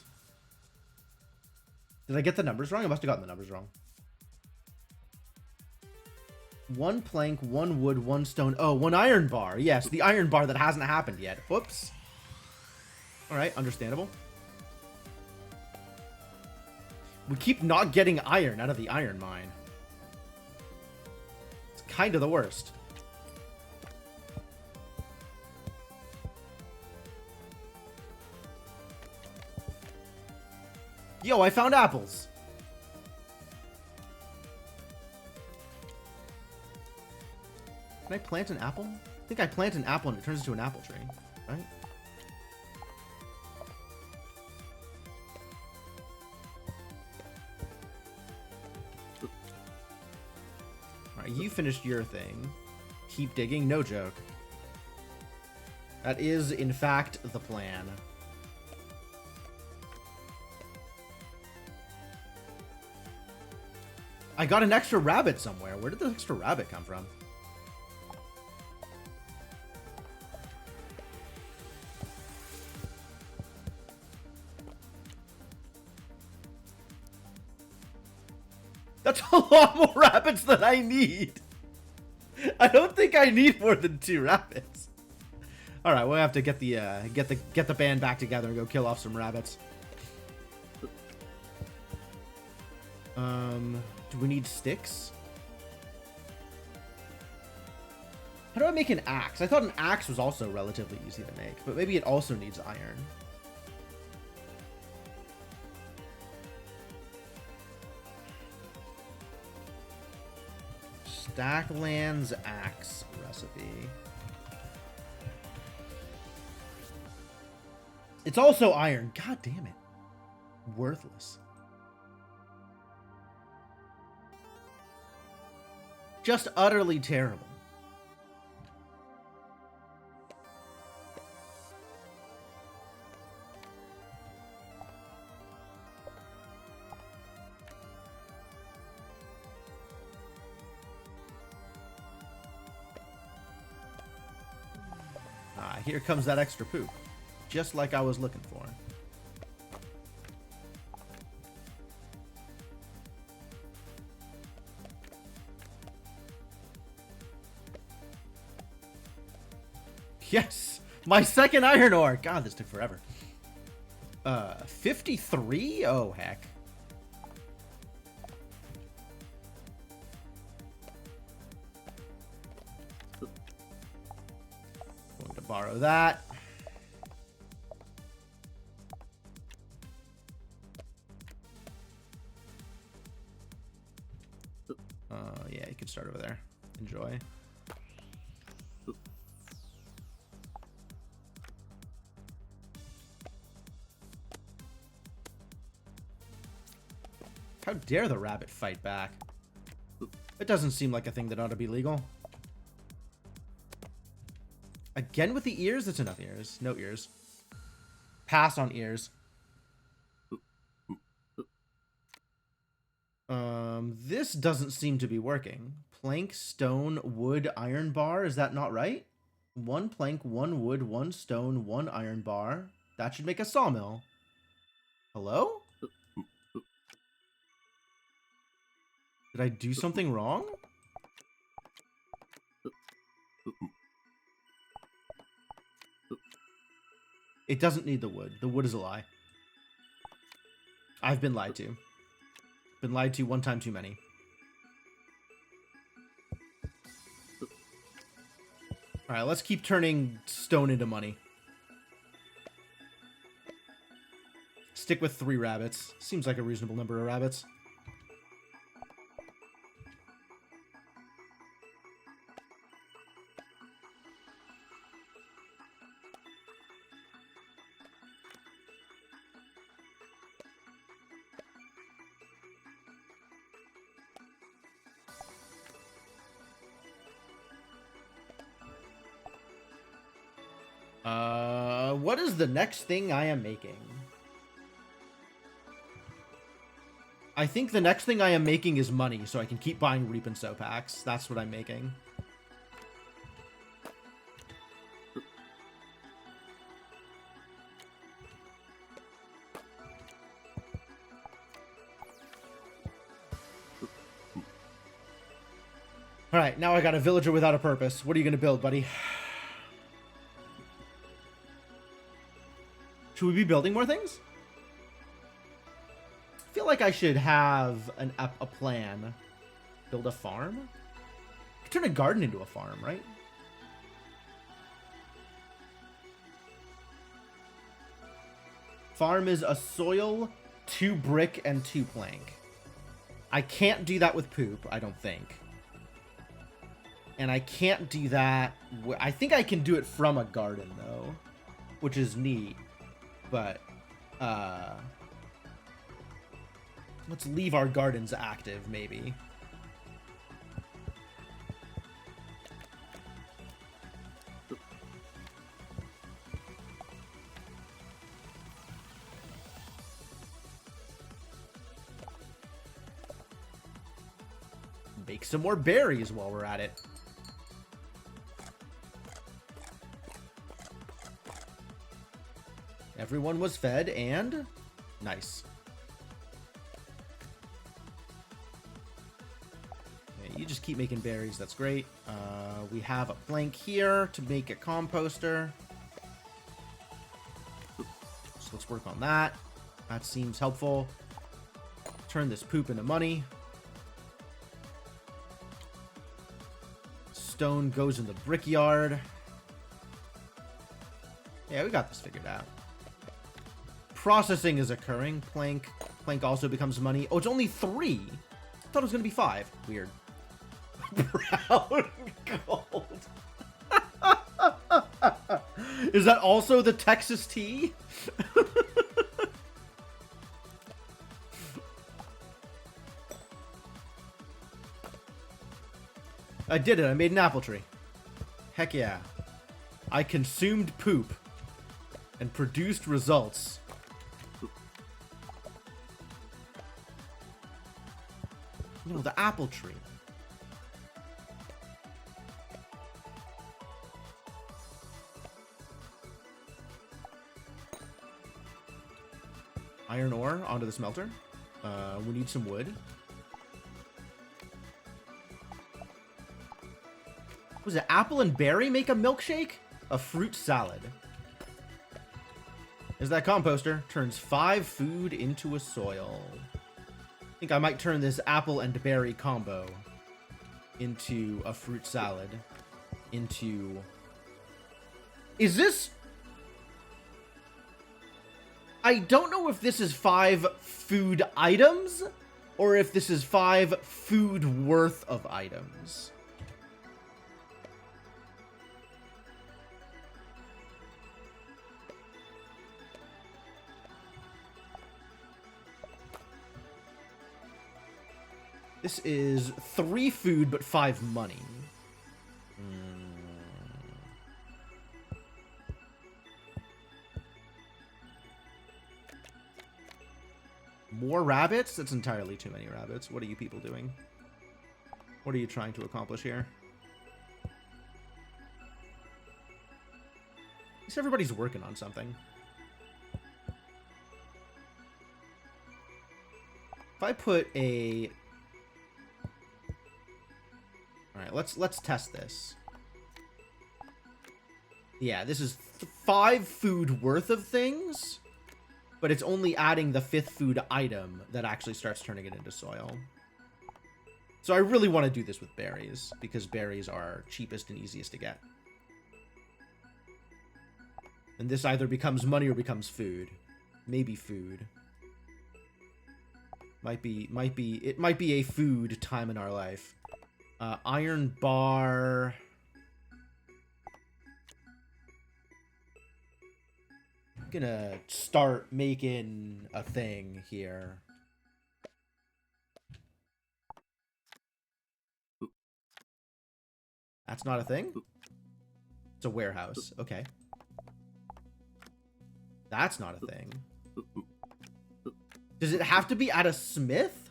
Did I get the numbers wrong? I must have gotten the numbers wrong. 1 plank, 1 wood, 1 stone. Oh, 1 iron bar. Yes, the iron bar that hasn't happened yet. Whoops. Alright, understandable. We keep not getting iron out of the iron mine. It's kind of the worst. Yo, I found apples. Can I plant an apple? I think I plant an apple and it turns into an apple tree, right? Alright, you finished your thing. Keep digging, no joke. That is, in fact, the plan. I got an extra rabbit somewhere. Where did the extra rabbit come from? That's a lot more rabbits than I need. I don't think I need more than 2 rabbits. All right, we'll have to get the band back together and go kill off some rabbits. Do we need sticks? How do I make an axe? I thought an axe was also relatively easy to make, but maybe it also needs iron. Stacklands axe recipe. It's also iron. God damn it. Worthless. Just utterly terrible. Ah, here comes that extra poop. Just like I was looking for. Yes! My second iron ore! God, this took forever. 53? Oh, heck. Going to borrow that. Yeah, you can start over there. Enjoy. How dare the rabbit fight back? It doesn't seem like a thing that ought to be legal. Again with the ears? That's enough ears. No ears. Pass on ears. This doesn't seem to be working. Plank, stone, wood, iron bar. Is that not right? 1 plank, 1 wood, 1 stone, 1 iron bar. That should make a sawmill. Hello? Did I do something wrong? It doesn't need the wood. The wood is a lie. I've been lied to. Been lied to 1 time too many. Alright, let's keep turning stone into money. Stick with 3 rabbits. Seems like a reasonable number of rabbits. What is the next thing I am making? I think the next thing I am making is money, so I can keep buying Reap and Sow packs. That's what I'm making. Alright, now I got a villager without a purpose. What are you going to build, buddy? Should we be building more things? I feel like I should have a plan. Build a farm? I could turn a garden into a farm, right? Farm is a soil, 2 brick, and 2 plank. I can't do that with poop, I don't think. And I can't do that. I think I can do it from a garden, though, which is neat. But, let's leave our gardens active, maybe. Make some more berries while we're at it. Everyone was fed and nice. Okay, you just keep making berries. That's great. We have a plank here to make a composter. So let's work on that. That seems helpful. Turn this poop into money. Stone goes in the brickyard. Yeah, we got this figured out. Processing is occurring. Plank also becomes money. Oh, it's only 3. I thought it was gonna be 5. Weird. Brown gold. Is that also the Texas tea? I did it. I made an apple tree. Heck yeah. I consumed poop and produced results. No, the apple tree. Iron ore onto the smelter. We need some wood. Was it apple and berry make a milkshake? A fruit salad. Is that composter? Turns 5 food into a soil. I think I might turn this apple and berry combo into a fruit salad. Into... Is this... I don't know if this is 5 food items or if this is 5 food worth of items. This is 3 food, but 5 money. More rabbits? That's entirely too many rabbits. What are you people doing? What are you trying to accomplish here? At least everybody's working on something. If I put a... Alright, let's test this. Yeah, this is 5 food worth of things, but it's only adding the 5th food item that actually starts turning it into soil. So I really want to do this with berries, because berries are cheapest and easiest to get. And this either becomes money or becomes food. Maybe food. It might be a food time in our life. Iron bar. I'm gonna start making a thing here. That's not a thing? It's a warehouse. Okay. That's not a thing. Does it have to be at a smith?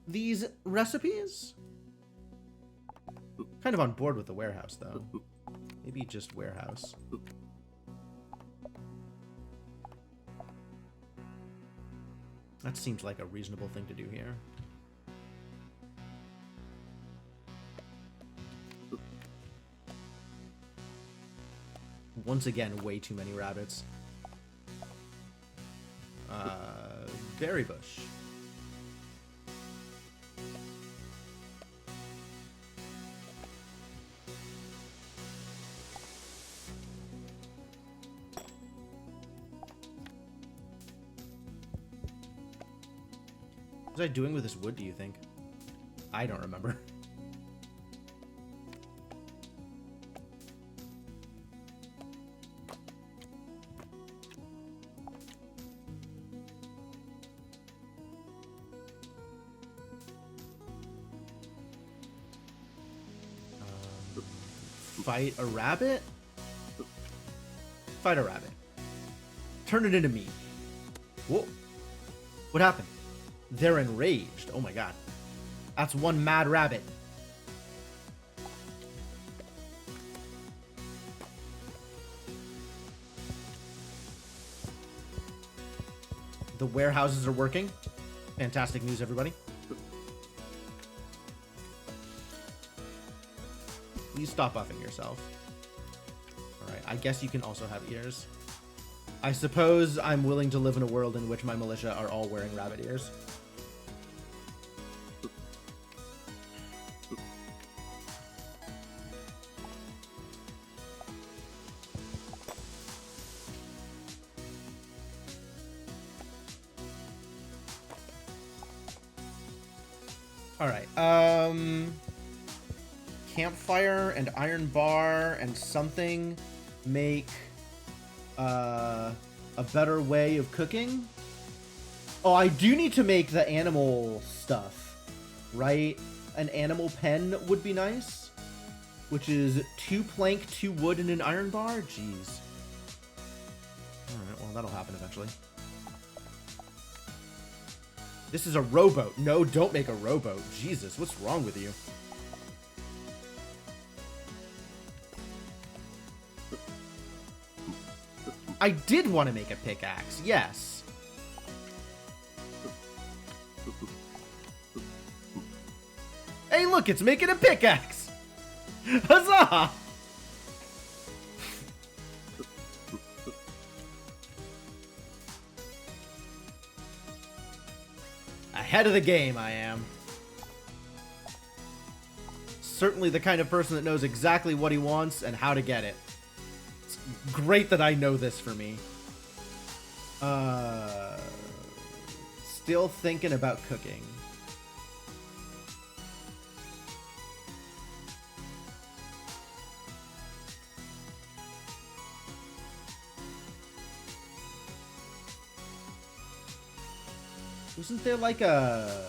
These recipes? Kind of on board with the warehouse, though. Maybe just warehouse. That seems like a reasonable thing to do here. Once again, way too many rabbits. Berry bush. What was I doing with this wood, do you think? I don't remember. Fight a rabbit? Fight a rabbit. Turn it into meat. Whoa. What happened? They're enraged. Oh my god. That's one mad rabbit. The warehouses are working. Fantastic news, everybody. Please stop buffing yourself. Alright, I guess you can also have ears. I suppose I'm willing to live in a world in which my militia are all wearing rabbit ears. Alright, campfire and iron bar and something make a better way of cooking. Oh, I do need to make the animal stuff, right? An animal pen would be nice, which is 2 plank, 2 wood, and an iron bar. Jeez. Alright, well, that'll happen eventually. This is a rowboat. No, don't make a rowboat. Jesus, what's wrong with you? I did want to make a pickaxe, yes. Hey, look, it's making a pickaxe! Huzzah! Ahead of the game, I am. Certainly the kind of person that knows exactly what he wants and how to get it. It's great that I know this for me. Still thinking about cooking. Wasn't there like a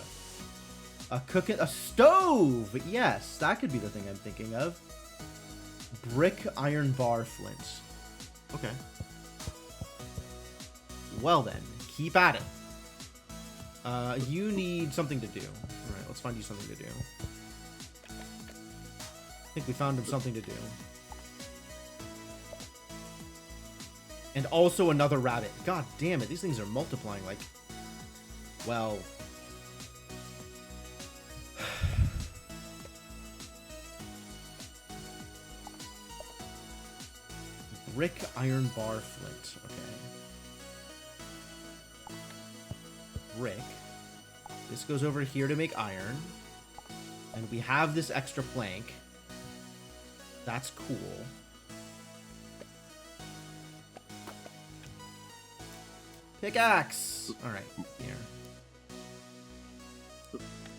stove? Yes, that could be the thing I'm thinking of. Brick, iron bar, flint. Okay. Well then, keep at it. You need something to do. All right, let's find you something to do. I think we found him something to do. And also another rabbit. God damn it, these things are multiplying like... Well... Brick, iron bar, flint. Okay. Brick. This goes over here to make iron. And we have this extra plank. That's cool. Pickaxe! Alright, here.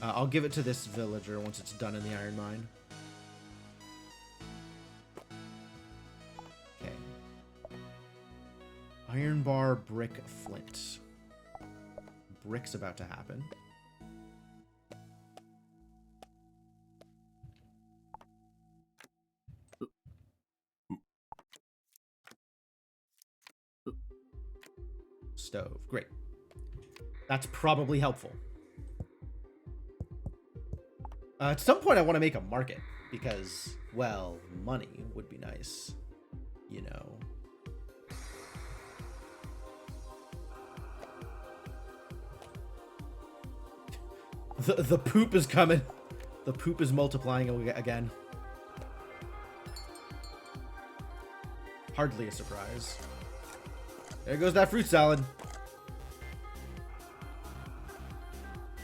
I'll give it to this villager once it's done in the iron mine. Okay. Iron bar, brick, flint. Brick's about to happen. Stove. Great. That's probably helpful. At some point, I want to make a market because, well, money would be nice, you know. The poop is coming. The poop is multiplying again. Hardly a surprise. There goes that fruit salad.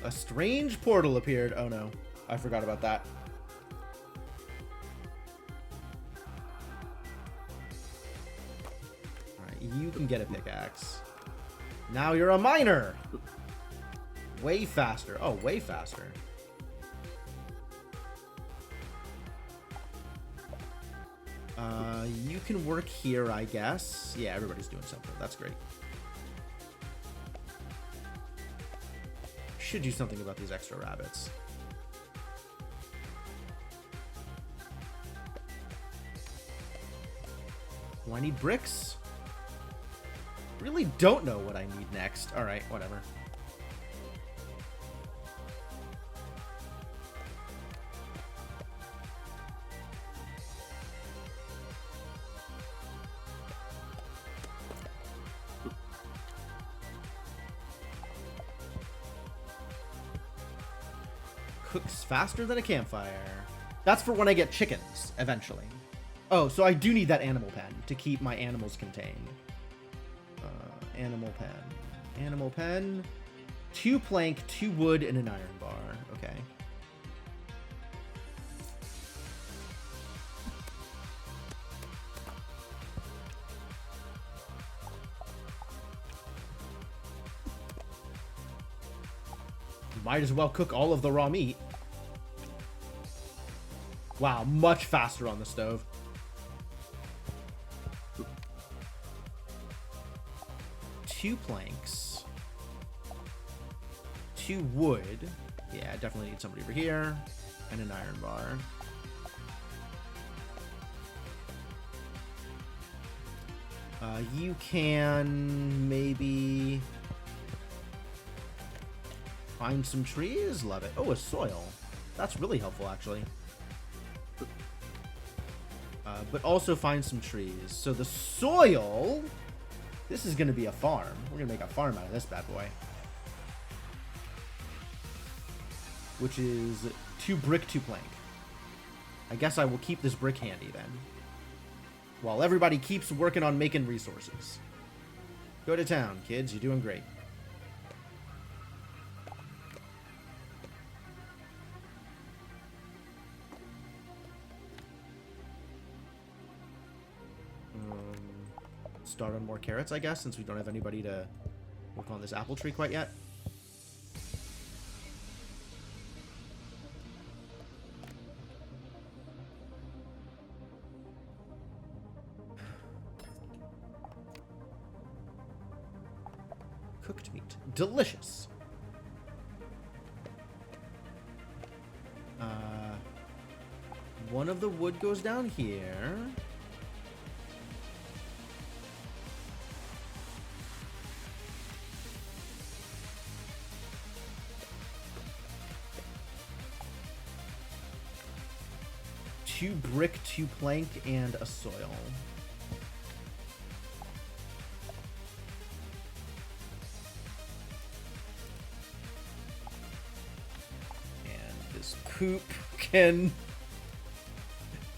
A strange portal appeared. Oh no. I forgot about that. Alright, you can get a pickaxe. Now you're a miner! Way faster. Oh, way faster. You can work here, I guess. Yeah, everybody's doing something. That's great. Should do something about these extra rabbits. Do I need bricks? Really don't know what I need next. Alright, whatever. Cooks faster than a campfire. That's for when I get chickens, eventually. Oh, so I do need that animal pen to keep my animals contained. Animal pen. Animal pen. 2 plank, 2 wood, and an iron bar. Okay. Might as well cook all of the raw meat. Wow, much faster on the stove. Two planks. 2 wood. Yeah, definitely need somebody over here. And an iron bar. You can maybe find some trees. Love it. Oh, a soil. That's really helpful, actually. But also find some trees. So the soil... This is going to be a farm. We're going to make a farm out of this bad boy. Which is 2 brick, 2 plank. I guess I will keep this brick handy then. While everybody keeps working on making resources. Go to town, kids. You're doing great. Start on more carrots, I guess, since we don't have anybody to work on this apple tree quite yet. Cooked meat. Delicious. One of the wood goes down here. Two brick, 2 plank, and a soil. And this poop can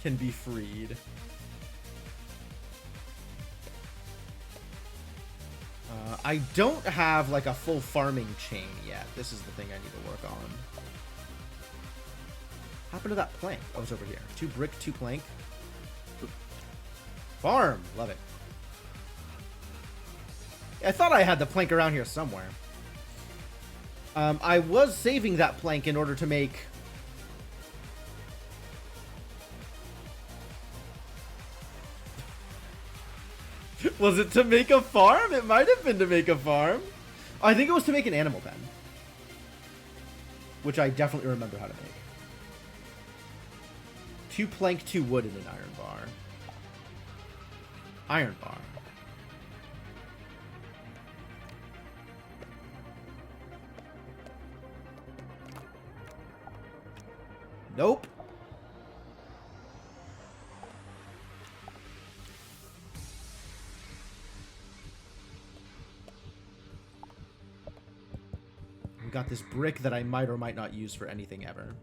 be freed. I don't have like a full farming chain yet. This is the thing I need to work on. What happened to that plank? Oh, it's over here. 2 brick, 2 plank. Farm! Love it. I thought I had the plank around here somewhere. I was saving that plank in order to make... Was it to make a farm? It might have been to make a farm. I think it was to make an animal pen. Which I definitely remember how to make. 2 plank, 2 wood, and an iron bar. Iron bar. Nope. We got this brick that I might or might not use for anything ever.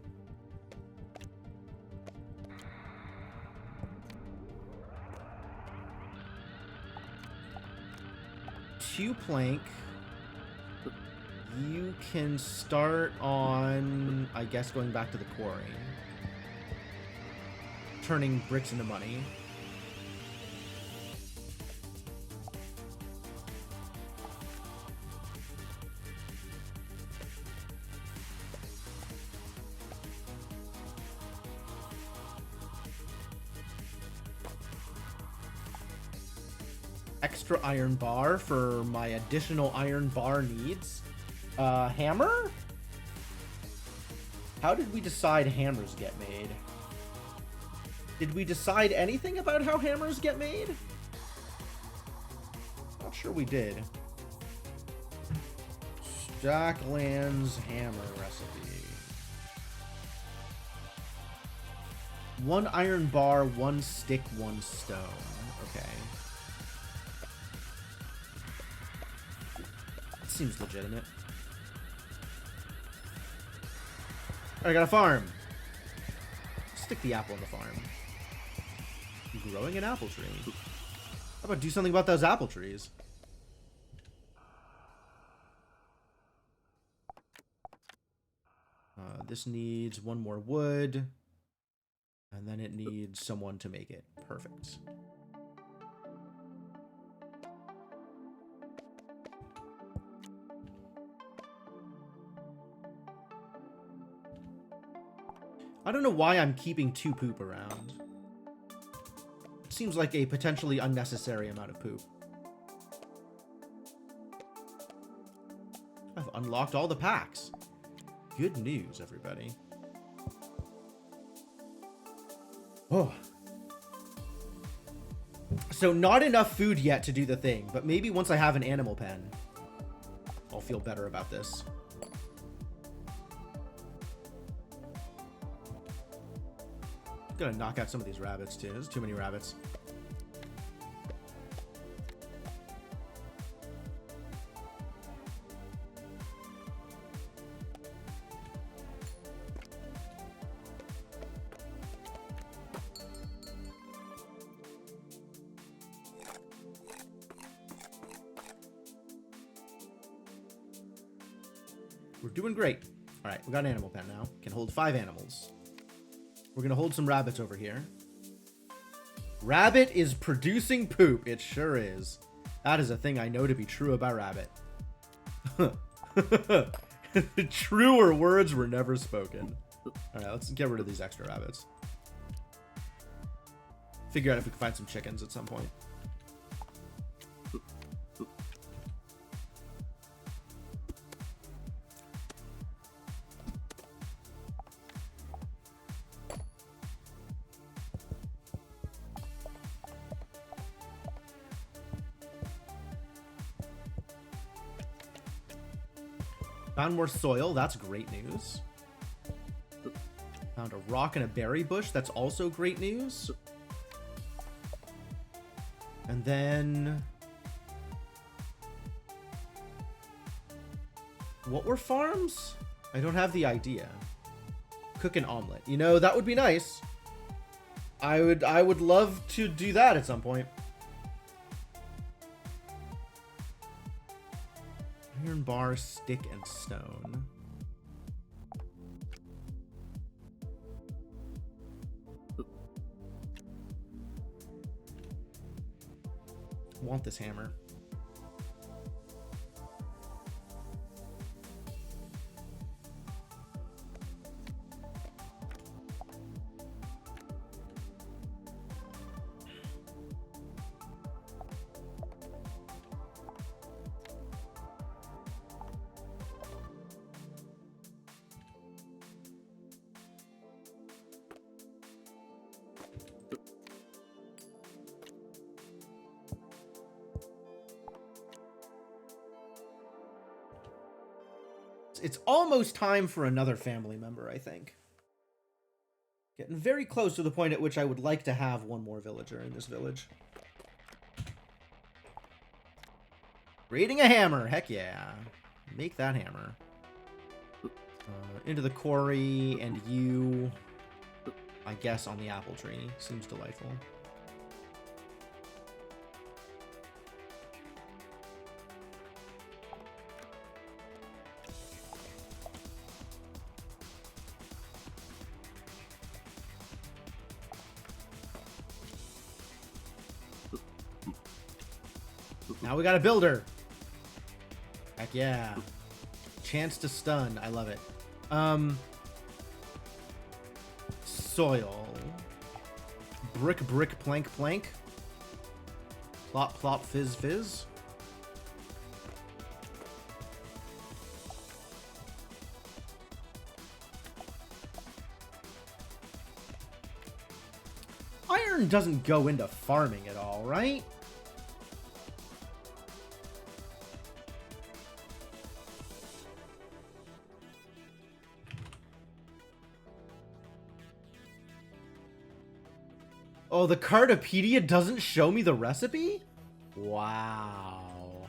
Two plank. You can start on, I guess, going back to the quarry. Turning bricks into money. Extra iron bar for my additional iron bar needs. Hammer? How did we decide hammers get made? Did we decide anything about how hammers get made? Not sure we did. Stacklands hammer recipe. 1 iron bar, 1 stick, 1 stone. Okay. That seems legitimate. I got a farm. Stick the apple in the farm. Growing an apple tree. How about do something about those apple trees? This needs 1 more wood. And then it needs someone to make it. Perfect. I don't know why I'm keeping 2 poop around. It seems like a potentially unnecessary amount of poop. I've unlocked all the packs. Good news, everybody. Oh. So not enough food yet to do the thing, but maybe once I have an animal pen, I'll feel better about this. Gonna knock out some of these rabbits too. There's too many rabbits. We're doing great. All right, we got an animal pen now. Can hold 5 animals. We're going to hold some rabbits over here. Rabbit is producing poop. It sure is. That is a thing I know to be true about rabbit. Truer words were never spoken. All right, let's get rid of these extra rabbits. Figure out if we can find some chickens at some point. Found more soil. That's great news. Found a rock and a berry bush. That's also great news. And then... what were farms? I don't have the idea. Cook an omelet. You know, that would be nice. I would love to do that at some point. Iron bar, stick, and stone. I want this hammer. It's almost time for another family member, I think. Getting very close to the point at which I would like to have one more villager in this village. Creating a hammer. Heck yeah. Make that hammer. Into the quarry, and you, I guess, on the apple tree. Seems delightful. Now we got a builder. Heck yeah. Chance to stun. I love it. Soil. Brick, brick, plank, plank. Plop, plop, fizz, fizz. Iron doesn't go into farming at all, right? Oh, the Cardopedia doesn't show me the recipe? Wow.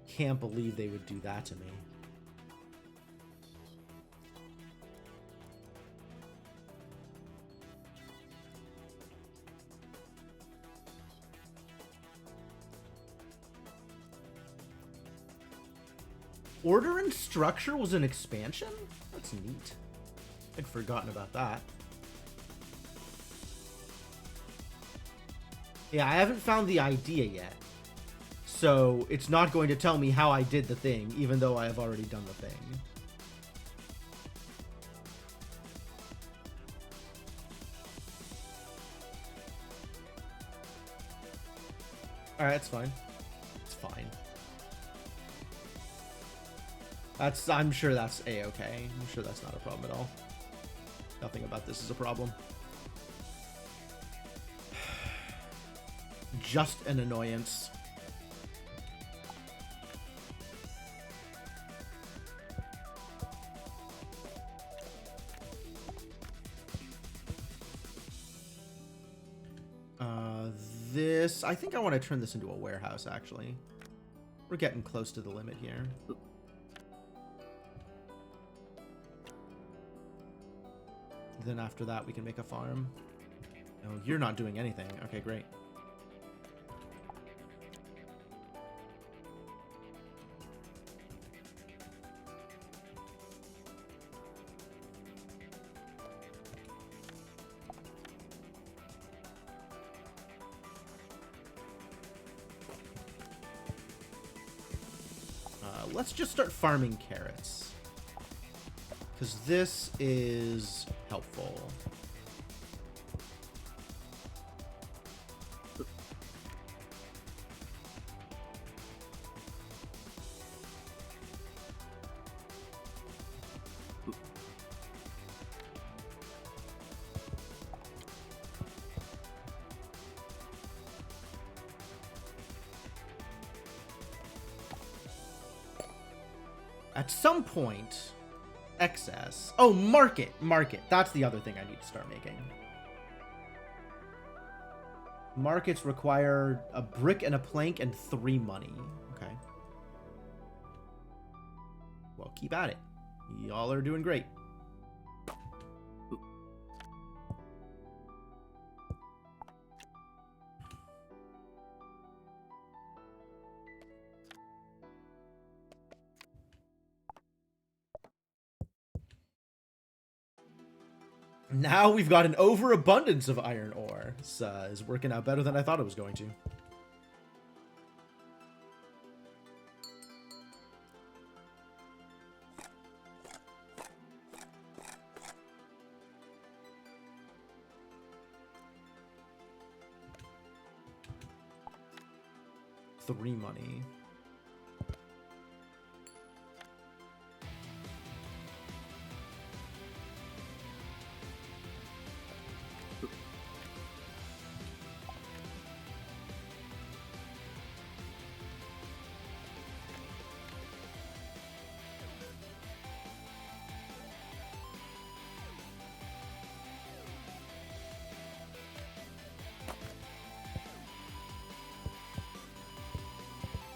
Can't believe they would do that to me. Order and Structure was an expansion? That's neat. I'd forgotten about that. Yeah, I haven't found the idea yet. So it's not going to tell me how I did the thing, even though I have already done the thing. Alright, it's fine. It's fine. I'm sure that's A-okay. I'm sure that's not a problem at all. Nothing about this is a problem. Just an annoyance. This... I think I want to turn this into a warehouse, actually. We're getting close to the limit here. Then after that, we can make a farm. Oh, you're not doing anything. Okay, great. Let's just start farming carrots. Because this is helpful. At some point, excess. Oh, market. That's the other thing I need to start making. Markets require a brick and a plank and 3 money. Okay. Well, keep at it. Y'all are doing great. Now we've got an overabundance of iron ore. This is working out better than I thought it was going to. Three money.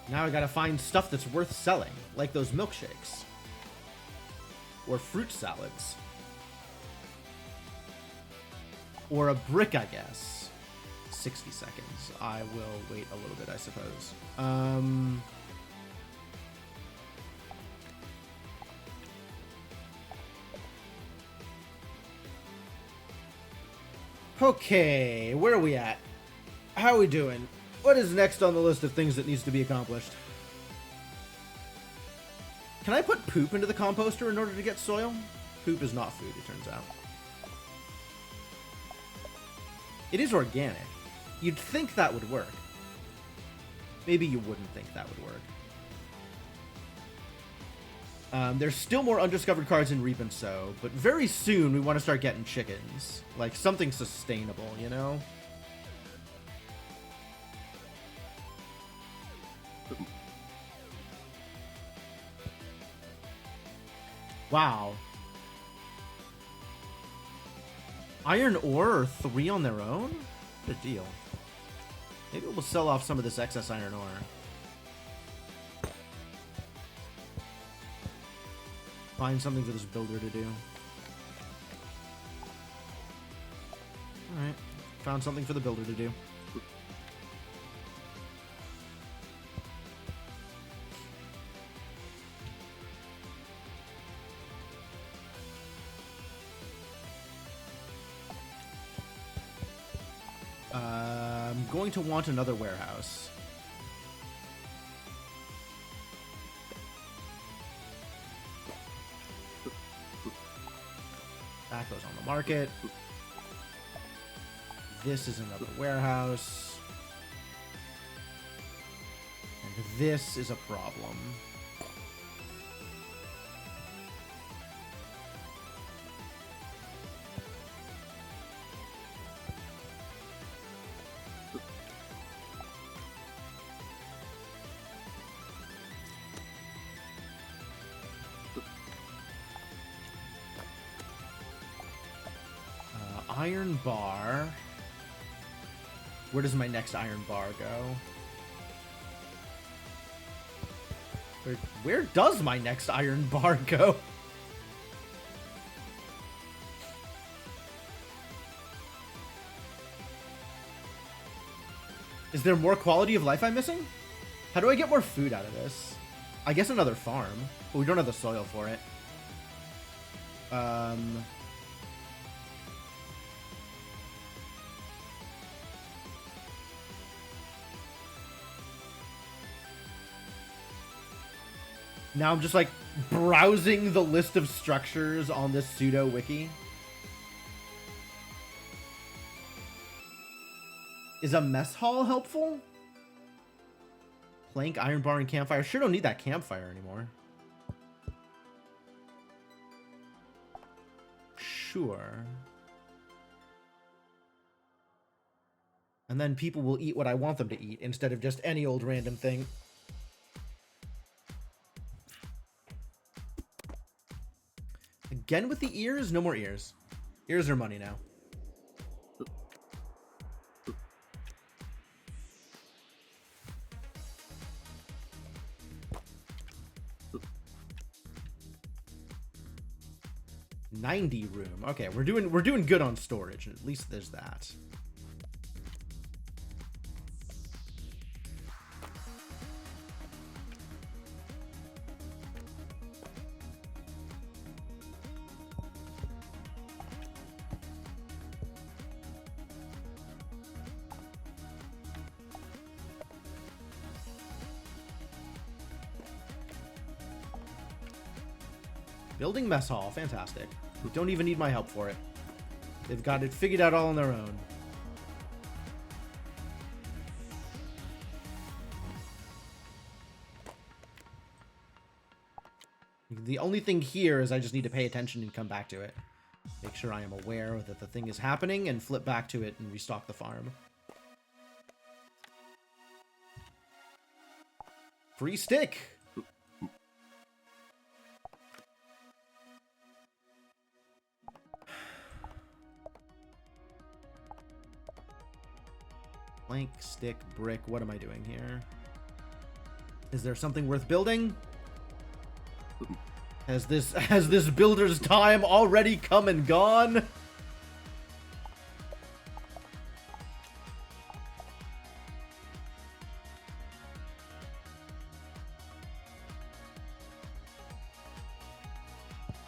Now I gotta find stuff that's worth selling, like those milkshakes. Or fruit salads. Or a brick, I guess. 60 seconds. I will wait a little bit, I suppose. Okay, where are we at? How are we doing? What is next on the list of things that needs to be accomplished? Can I put poop into the composter in order to get soil? Poop is not food, it turns out. It is organic. You'd think that would work. Maybe you wouldn't think that would work. There's still more undiscovered cards in Reap and Sow, but very soon we want to start getting chickens. Like something sustainable, you know? Wow. Iron ore or 3 on their own? What a deal. Maybe we'll sell off some of this excess iron ore. Find something for this builder to do. Alright. Found something for the builder to do. I'm going to want another warehouse. That goes on the market. This is another warehouse. And this is a problem. Iron bar. Where does my next iron bar go? Where does my next iron bar go? Is there more quality of life I'm missing? How do I get more food out of this? I guess another farm, but we don't have the soil for it. Now I'm just like browsing the list of structures on this pseudo wiki. Is a mess hall helpful? Plank, iron bar, and campfire. Sure don't need that campfire anymore. Sure. And then people will eat what I want them to eat instead of just any old random thing. Again with the ears? No more ears. Ears are money now. $90 room. Okay, we're doing good on storage. At least there's that. Building mess hall, fantastic. We don't even need my help for it. They've got it figured out all on their own. The only thing here is I just need to pay attention and come back to it. Make sure I am aware that the thing is happening and flip back to it and restock the farm. Free stick! Plank, stick, brick. What am I doing here? Is there something worth building? Has this builder's time already come and gone?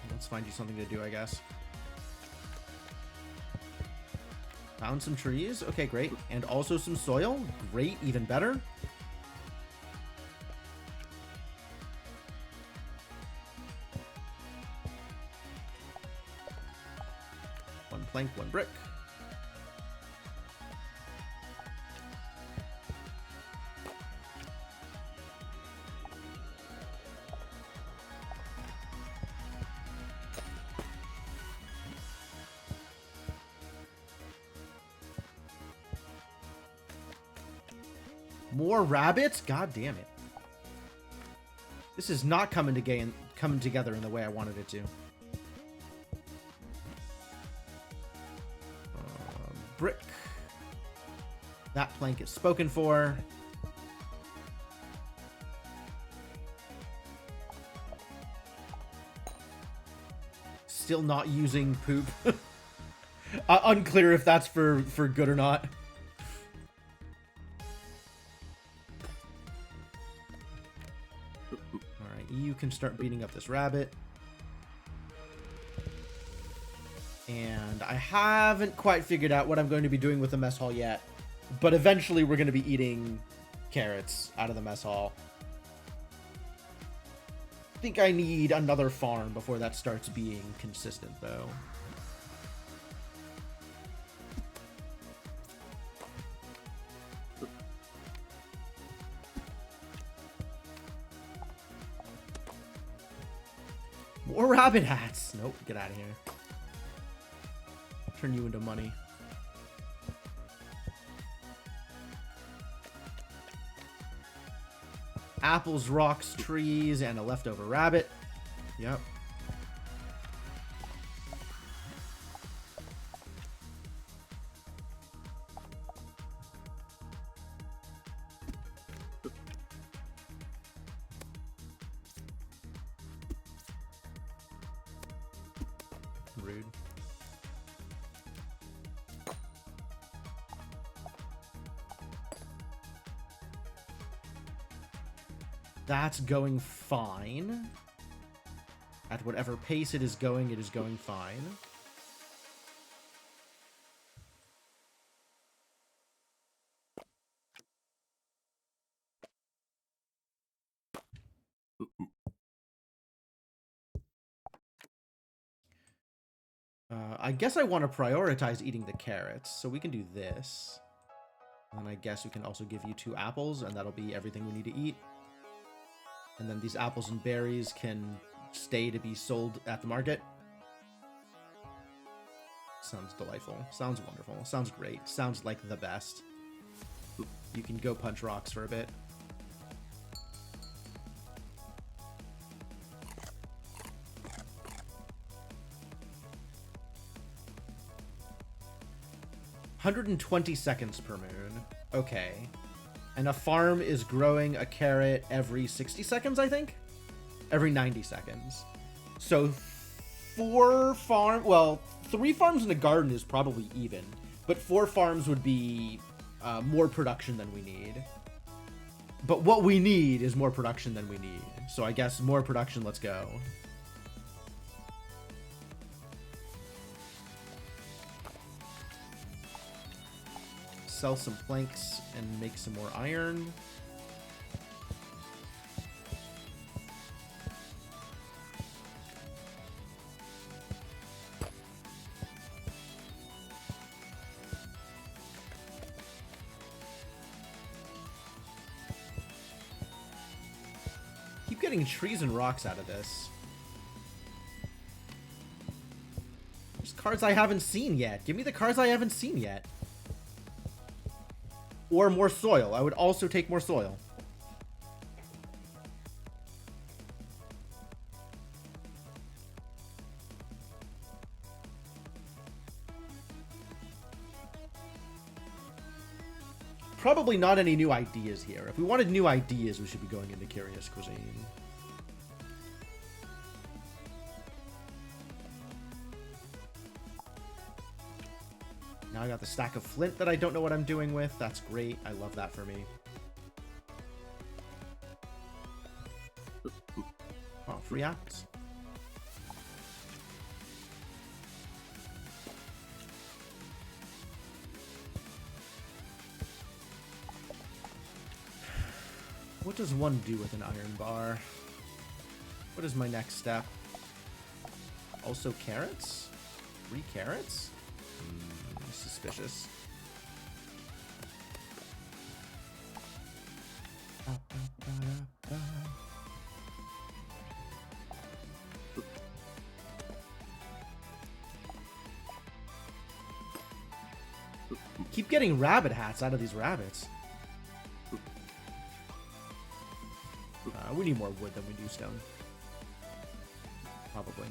Let's find you something to do, I guess. Found some trees. Okay, great. And also some soil. Great, even better. One plank, one brick. More rabbits? God damn it. This is not coming together in the way I wanted it to. brick. That plank is spoken for. Still not using poop. Unclear if that's for good or not. Alright, you can start beating up this rabbit. And I haven't quite figured out what I'm going to be doing with the mess hall yet. But eventually we're going to be eating carrots out of the mess hall. I think I need another farm before that starts being consistent, though. More rabbit hats. Nope, get out of here. Turn you into money. Apples, rocks, trees, and a leftover rabbit. Yep. Rude. That's going fine. At whatever pace it is going fine. I guess I want to prioritize eating the carrots, so we can do this. And I guess we can also give you 2 apples, and that'll be everything we need to eat. And then these apples and berries can stay to be sold at the market. Sounds delightful. Sounds wonderful. Sounds great. Sounds like the best. You can go punch rocks for a bit. $120 seconds per moon. Okay. And a farm is growing a carrot every 60 seconds, I think? Every 90 seconds. So 3 farms in a garden is probably even. But 4 farms would be more production than we need. But what we need is more production than we need. So I guess more production, let's go. Sell some planks and make some more iron. Keep getting trees and rocks out of this. There's cards I haven't seen yet. Give me the cards I haven't seen yet. Or more soil. I would also take more soil. Probably not any new ideas here. If we wanted new ideas, we should be going into Curious Cuisine. Now I got the stack of flint that I don't know what I'm doing with. That's great. I love that for me. Oh, free apples. What does one do with an iron bar? What is my next step? Also carrots? 3 carrots? Suspicious. Keep getting rabbit hats out of these rabbits. We need more wood than we do stone. Probably.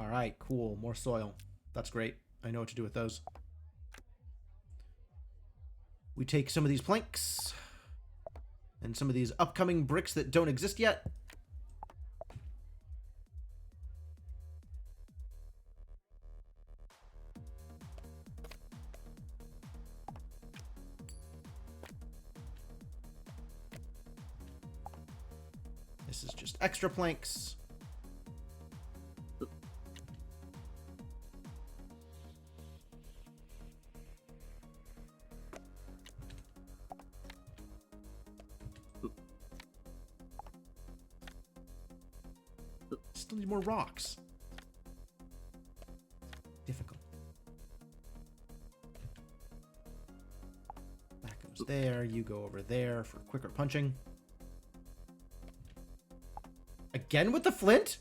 All right, cool. More soil. That's great. I know what to do with those. We take some of these planks and some of these upcoming bricks that don't exist yet. This is just extra planks. Still need more rocks. Difficult. That goes there. You go over there for quicker punching. Again with the flint?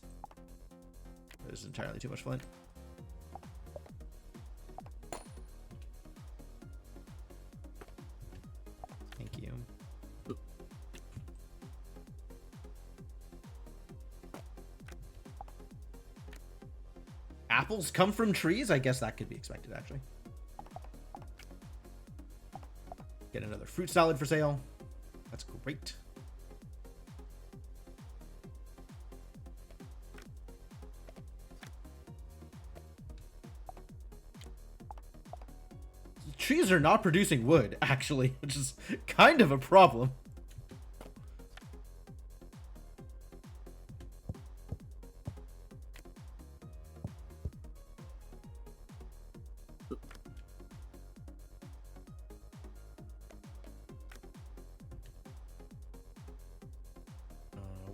This is entirely too much flint. Thank you. Apples come from trees? I guess that could be expected, actually. Get another fruit salad for sale. That's great. Trees are not producing wood, actually, which is kind of a problem.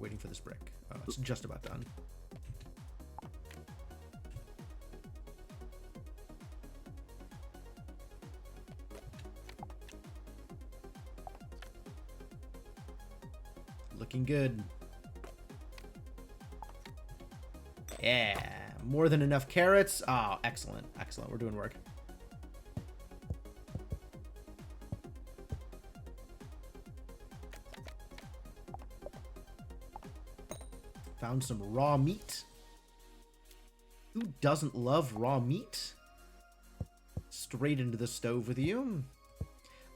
Waiting for this brick. Oh, it's just about done. Looking good. Yeah, more than enough carrots. Oh, excellent. Excellent. We're doing work. Found some raw meat. Who doesn't love raw meat? Straight into the stove with you.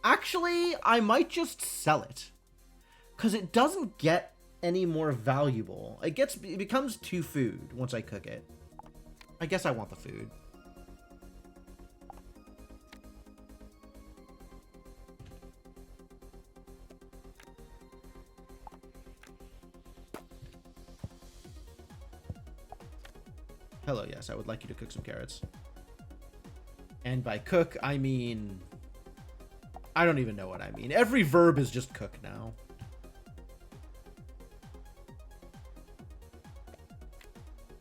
Actually, I might just sell it. Because it doesn't get any more valuable. It becomes 2 food once I cook it. I guess I want the food. Hello, yes, I would like you to cook some carrots. And by cook, I mean... I don't even know what I mean. Every verb is just cook now.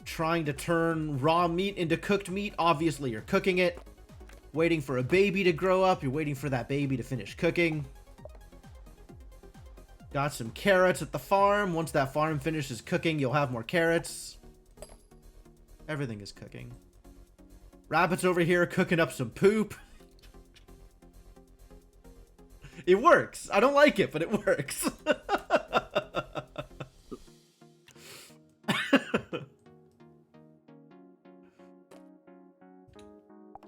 Trying to turn raw meat into cooked meat. Obviously, you're cooking it. Waiting for a baby to grow up. You're waiting for that baby to finish cooking. Got some carrots at the farm. Once that farm finishes cooking, you'll have more carrots. Everything is cooking. Rabbit's over here cooking up some poop. It works. I don't like it, but it works.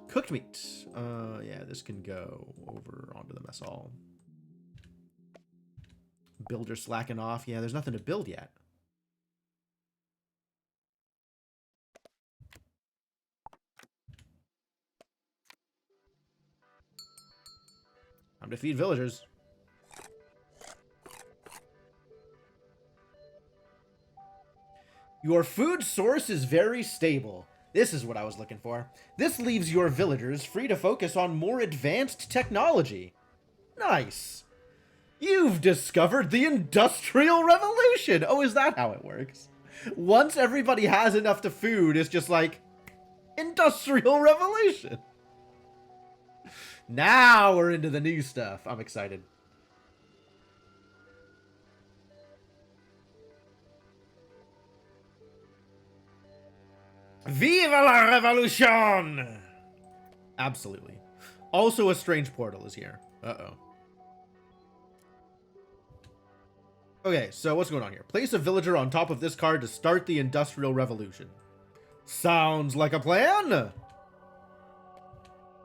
Cooked meat. Yeah, this can go over onto the mess hall. Builder slacking off. Yeah, there's nothing to build yet. Time to feed villagers. Your food source is very stable. This is what I was looking for. This leaves your villagers free to focus on more advanced technology. Nice. You've discovered the Industrial Revolution. Oh, is that how it works? Once everybody has enough to food, it's just like, Industrial Revolution. Now we're into the new stuff. I'm excited. Viva la Revolution! Absolutely. Also, a strange portal is here. Uh-oh. Okay, so what's going on here? Place a villager on top of this card to start the Industrial Revolution. Sounds like a plan.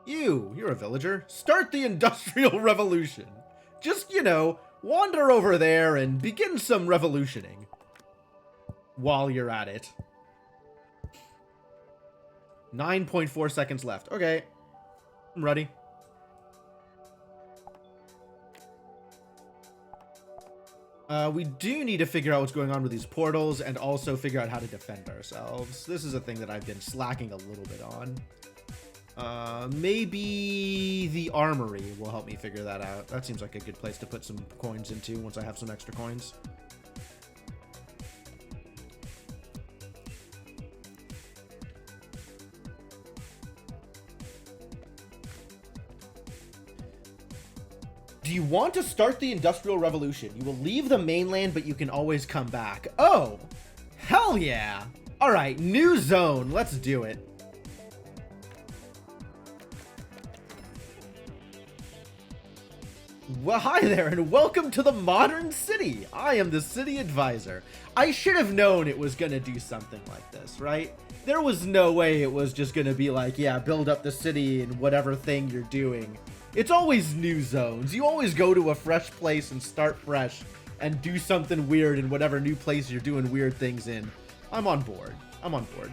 You're a villager. Start the Industrial Revolution. Just, you know, wander over there and begin some revolutioning while you're at it. 9.4 seconds left. Okay. I'm ready. We do need to figure out what's going on with these portals and also figure out how to defend ourselves. This is a thing that I've been slacking a little bit on. Maybe the armory will help me figure that out. That seems like a good place to put some coins into once I have some extra coins. Do you want to start the Industrial Revolution? You will leave the mainland, but you can always come back. Oh, hell yeah. All right, new zone. Let's do it. Well, hi there, and welcome to the modern city. I am the city advisor. I should have known it was gonna do something like this, right? There was no way it was just gonna be like, yeah, build up the city and whatever thing you're doing. It's always new zones. You always go to a fresh place and start fresh and do something weird in whatever new place you're doing weird things in. I'm on board. I'm on board.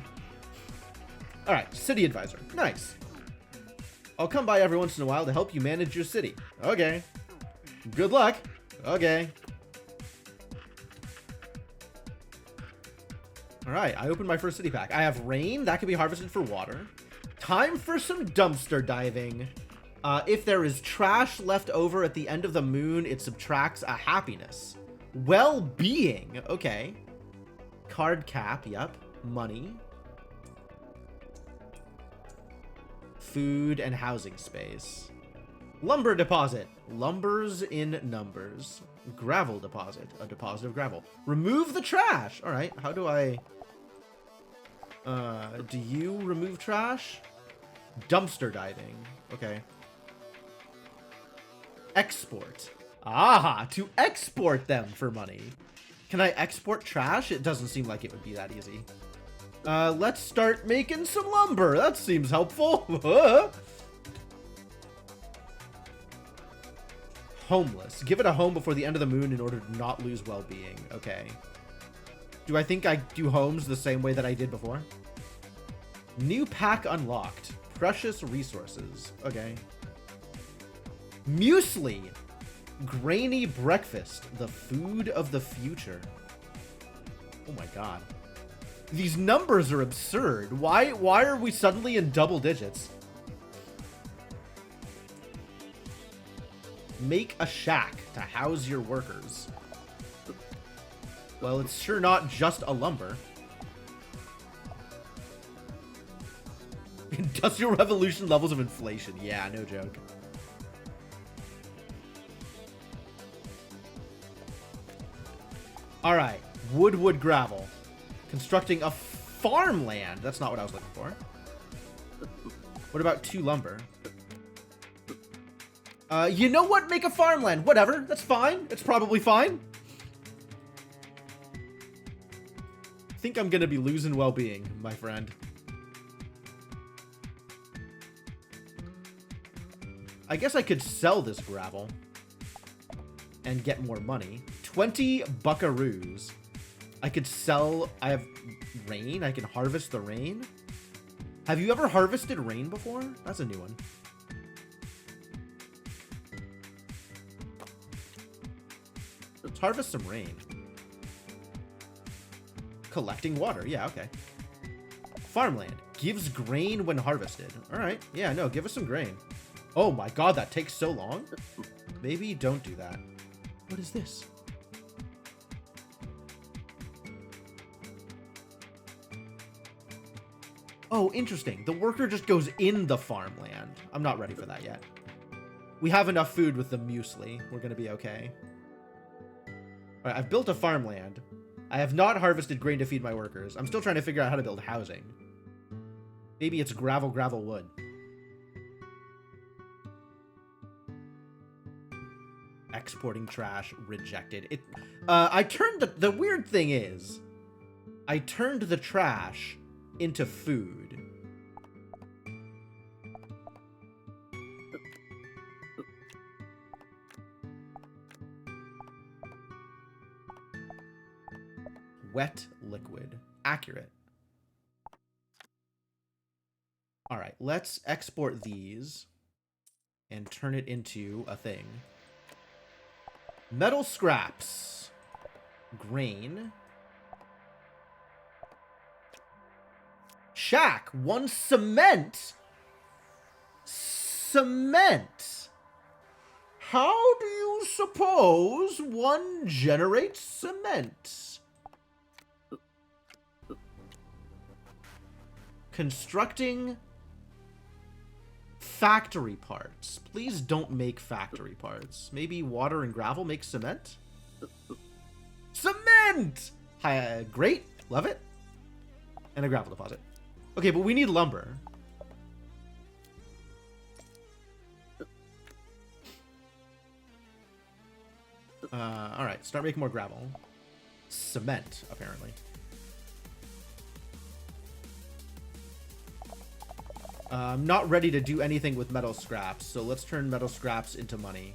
All right, city advisor. Nice. I'll come by every once in a while to help you manage your city. Okay. Good luck. Okay. All right, I opened my first city pack. I have rain. That can be harvested for water. Time for some dumpster diving. If there is trash left over at the end of the moon, it subtracts a happiness. Well-being. Okay. Card cap. Yep. Money. Food and housing space. Lumber deposit. Lumbers in numbers. Gravel deposit. A deposit of gravel. Remove the trash. All right. How do I... do you remove trash? Dumpster diving. Okay. Export. Ah, to export them for money. Can I export trash? It doesn't seem like it would be that easy. Let's start making some lumber. That seems helpful. Homeless. Give it a home before the end of the moon in order to not lose well-being. Okay. Do I think I do homes the same way that I did before? New pack unlocked. Precious resources. Okay. Muesli. Grainy breakfast. The food of the future. Oh my god. These numbers are absurd. Why are we suddenly in double digits? Make a shack to house your workers. Well, it's sure not just a lumber. Industrial Revolution levels of inflation. Yeah, no joke. All right. Wood, gravel. Constructing a farmland. That's not what I was looking for. What about 2 lumber? You know what? Make a farmland. Whatever. That's fine. It's probably fine. I think I'm gonna be losing well-being, my friend. I guess I could sell this gravel and get more money. 20 buckaroos. I could sell... I have rain. I can harvest the rain. Have you ever harvested rain before? That's a new one. Let's harvest some rain. Collecting water. Yeah, okay. Farmland. Gives grain when harvested. All right. Yeah, no, give us some grain. Oh my god, that takes so long. Maybe don't do that. What is this? Oh, interesting. The worker just goes in the farmland. I'm not ready for that yet. We have enough food with the muesli. We're going to be okay. All right, I've built a farmland. I have not harvested grain to feed my workers. I'm still trying to figure out how to build housing. Maybe it's gravel, wood. Exporting trash, rejected. I turned the weird thing is, I turned the trash into food. Wet liquid. Accurate. All right, let's export these and turn it into a thing. Metal scraps. Grain. Shack. 1 cement. Cement. How do you suppose one generates cement? Constructing factory parts. Please don't make factory parts. Maybe water and gravel make cement? Cement! Hi, great. Love it. And a gravel deposit. Okay, but we need lumber. Alright, start making more gravel. Cement, apparently. I'm not ready to do anything with metal scraps, so let's turn metal scraps into money.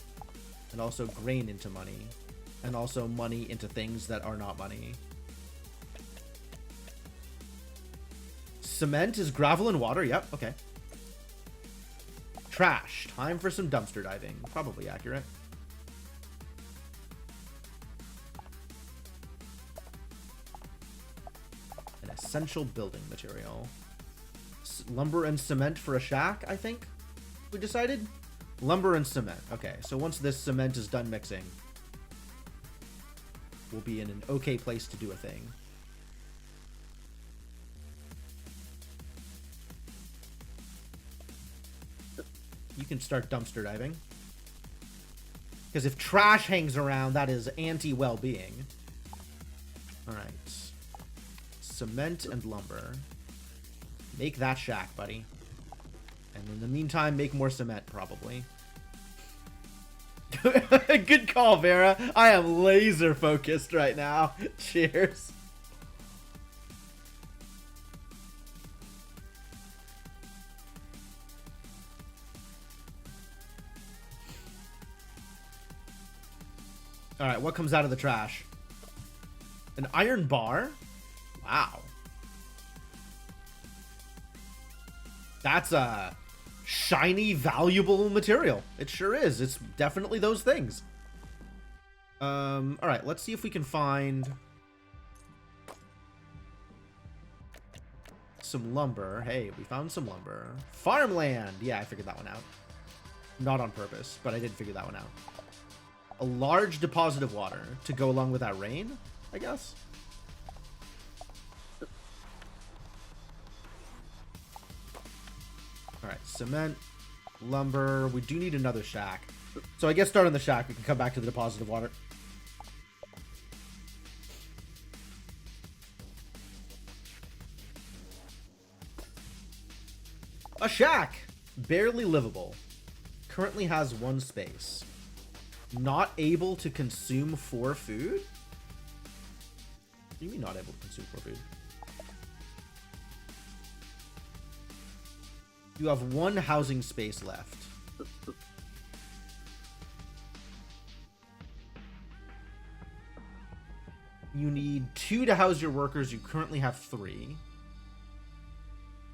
And also grain into money. And also money into things that are not money. Cement is gravel and water, yep, okay. Trash, time for some dumpster diving. Probably accurate. An essential building material. Lumber and cement for a shack, I think we decided. Lumber and cement. Okay, so once this cement is done mixing, we'll be in an okay place to do a thing. You can start dumpster diving. Because if trash hangs around, that is anti-well-being. Alright. Cement and lumber. Make that shack, buddy. And in the meantime, make more cement, probably. Good call, Vera. I am laser focused right now. Cheers. Alright, what comes out of the trash? An iron bar? Wow. That's a shiny, valuable material. It sure is. It's definitely those things. Alright, let's see if we can find some lumber. Hey, we found some lumber. Farmland! Yeah, I figured that one out. Not on purpose, but I did figure that one out. A large deposit of water to go along with that rain, I guess. Alright, cement, lumber. We do need another shack. So I guess start on the shack. We can come back to the deposit of water. A shack! Barely livable. Currently has 1 space. Not able to consume 4 food? What do you mean not able to consume 4 food? You have 1 housing space left. You need 2 to house your workers. You currently have 3. You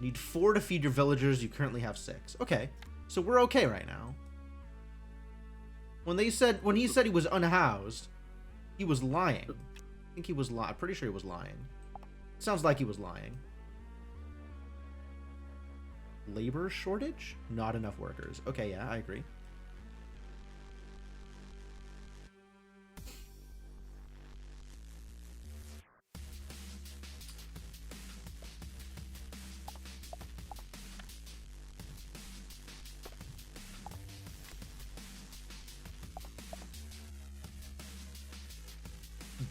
need 4 to feed your villagers. You currently have 6. Okay, so we're okay right now. When he said he was unhoused, he was lying. I think he was lying. I'm pretty sure he was lying. Sounds like he was lying. Labor shortage? Not enough workers. Okay, yeah, I agree.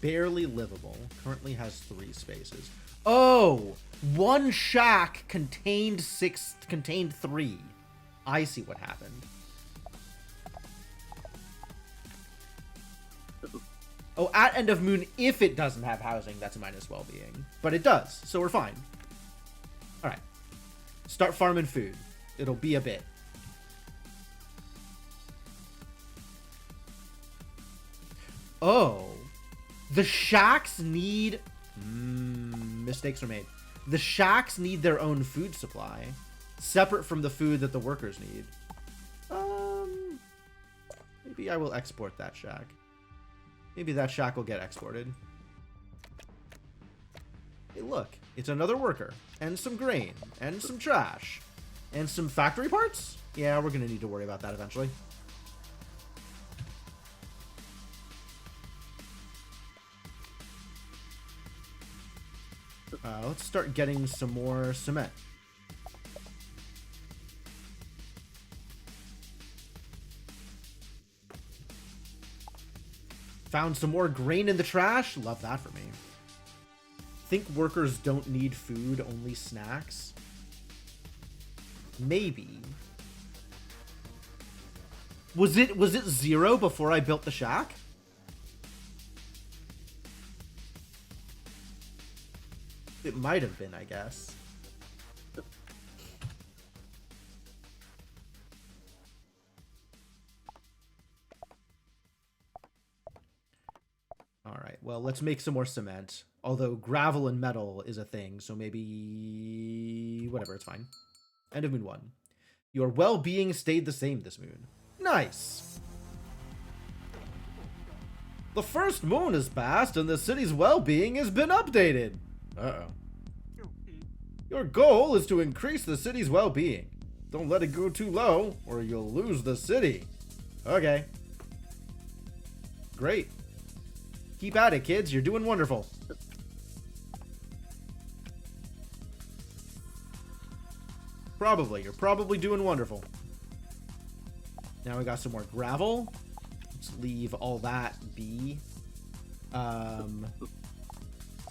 Barely livable. Currently has 3 spaces. Oh, 1 shack contained 3. I see what happened. Oh, at end of moon, if it doesn't have housing, that's a minus well-being. But it does, so we're fine. All right. Start farming food. It'll be a bit. Oh. The shacks need... mistakes are made. The shacks need their own food supply, separate from the food that the workers need. Maybe I will export that shack. Maybe that shack will get exported. Hey, look. It's another worker. And some grain. And some trash. And some factory parts? Yeah, we're going to need to worry about that eventually. Let's start getting some more cement. Found some more grain in the trash. Love that for me. Think workers don't need food, only snacks? Maybe. Was it 0 before I built the shack? It might have been, I guess. Alright, well, let's make some more cement. Although gravel and metal is a thing, so maybe... whatever, it's fine. End of moon 1. Your well-being stayed the same this moon. Nice! The first moon has passed and the city's well-being has been updated. Uh-oh. Your goal is to increase the city's well-being. Don't let it go too low, or you'll lose the city. Okay. Great. Keep at it, kids. You're doing wonderful. Probably. You're probably doing wonderful. Now we got some more gravel. Let's leave all that be.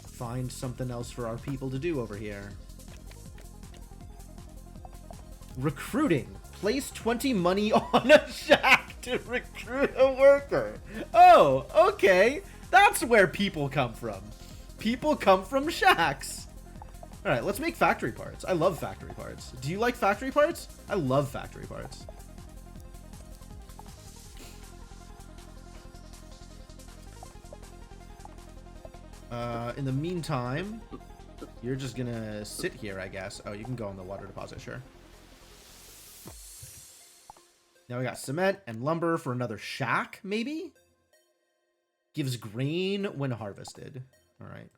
Find something else for our people to do over here. Recruiting. Place 20 money on a shack to recruit a worker. Oh, okay. That's where people come from. People come from shacks. All right, let's make factory parts. I love factory parts. Do you like factory parts? I love factory parts. In the meantime, you're just gonna sit here, I guess. Oh, you can go on the water deposit, sure. Now we got cement and lumber for another shack, maybe? Gives grain when harvested. All right.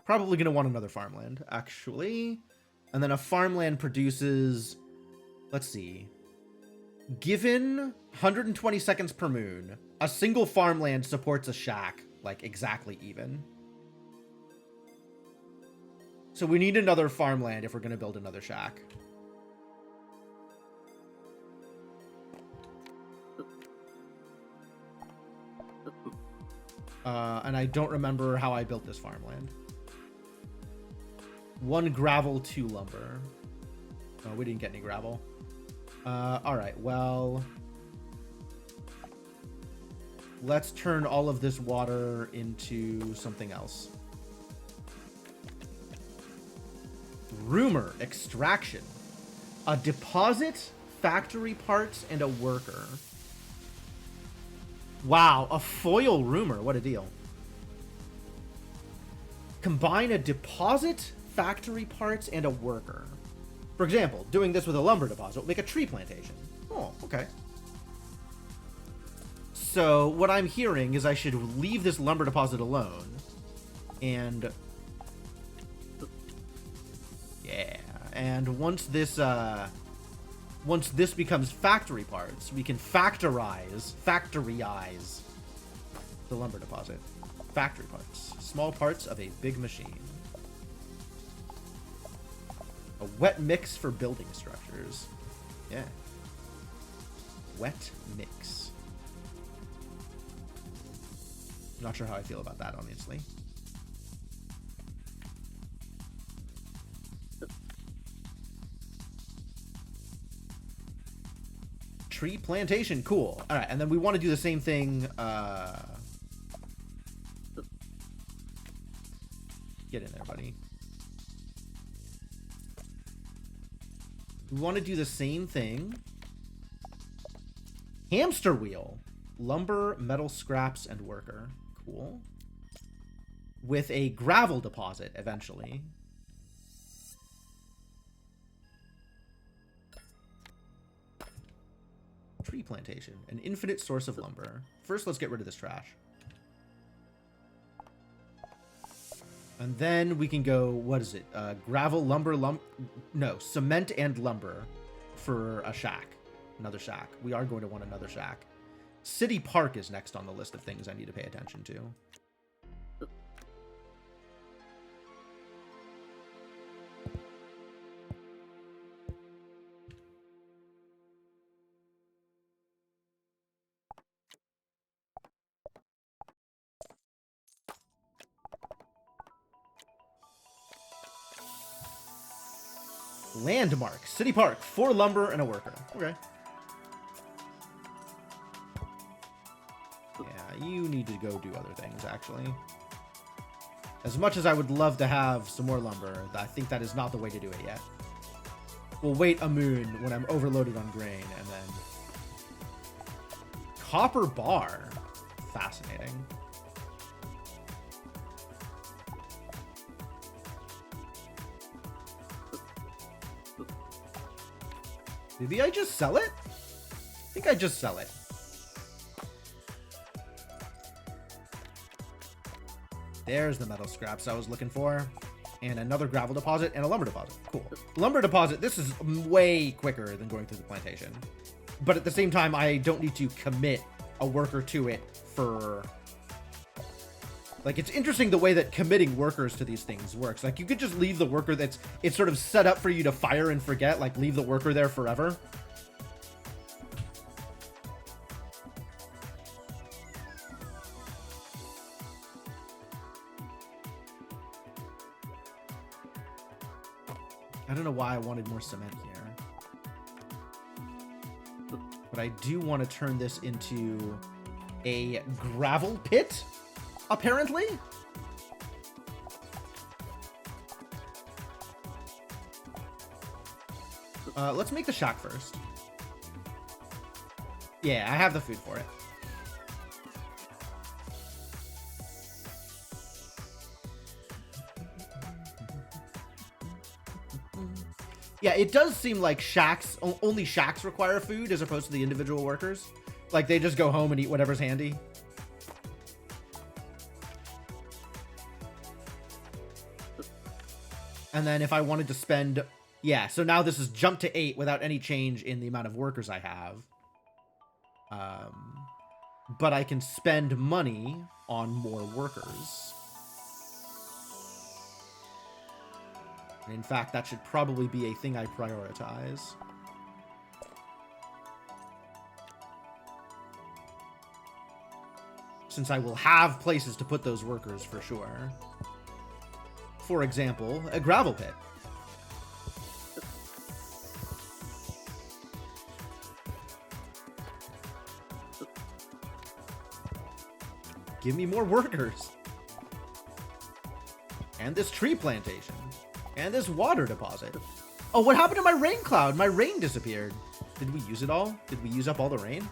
Probably going to want another farmland, actually. And then a farmland produces... Let's see. Given 120 seconds per moon, a single farmland supports a shack, like, exactly even. So we need another farmland if we're going to build another shack. And I don't remember how I built this farmland. 1 gravel, 2 lumber. Oh, we didn't get any gravel. Alright, well... Let's turn all of this water into something else. Rumor extraction. A deposit, factory parts, and a worker. Wow, a foil rumor. What a deal. Combine a deposit, factory parts, and a worker. For example, doing this with a lumber deposit will make a tree plantation. Oh, okay. So what I'm hearing is I should leave this lumber deposit alone. And... yeah. And once this becomes factory parts, we can factorize the lumber deposit. Factory parts. Small parts of a big machine. A wet mix for building structures. Yeah. Wet mix. Not sure how I feel about that, honestly. Tree plantation, cool. All right, and then we want to do the same thing. Get in there, buddy. We want to do the same thing. Hamster wheel. Lumber, metal scraps, and worker. Cool. With a gravel deposit, eventually. Tree plantation. An infinite source of lumber. First, let's get rid of this trash. And then we can go, what is it? Gravel, lumber, no, cement and lumber for a shack. Another shack. We are going to want another shack. City Park is next on the list of things I need to pay attention to. Landmark. City Park. 4 lumber and a worker. Okay. Yeah, you need to go do other things, actually. As much as I would love to have some more lumber, I think that is not the way to do it yet. We'll wait a moon when I'm overloaded on grain, and then... Copper bar. Fascinating. Maybe I just sell it? I think I just sell it. There's the metal scraps I was looking for. And another gravel deposit and a lumber deposit. Cool. Lumber deposit, this is way quicker than going through the plantation. But at the same time, I don't need to commit a worker to it for... Like, it's interesting the way that committing workers to these things works. Like, you could just leave the worker it's sort of set up for you to fire and forget. Like, leave the worker there forever. I don't know why I wanted more cement here. But I do want to turn this into a gravel pit, apparently. Let's make the shack first. Yeah, I have the food for it. Yeah, it does seem like shacks, only shacks require food as opposed to the individual workers. Like, they just go home and eat whatever's handy. And then if I wanted to spend... Yeah, so now this is jump to 8 without any change in the amount of workers I have. But I can spend money on more workers. And in fact, that should probably be a thing I prioritize. Since I will have places to put those workers for sure. For example, a gravel pit. Give me more workers. And this tree plantation. And this water deposit. Oh, what happened to my rain cloud? My rain disappeared. Did we use it all? Did we use up all the rain?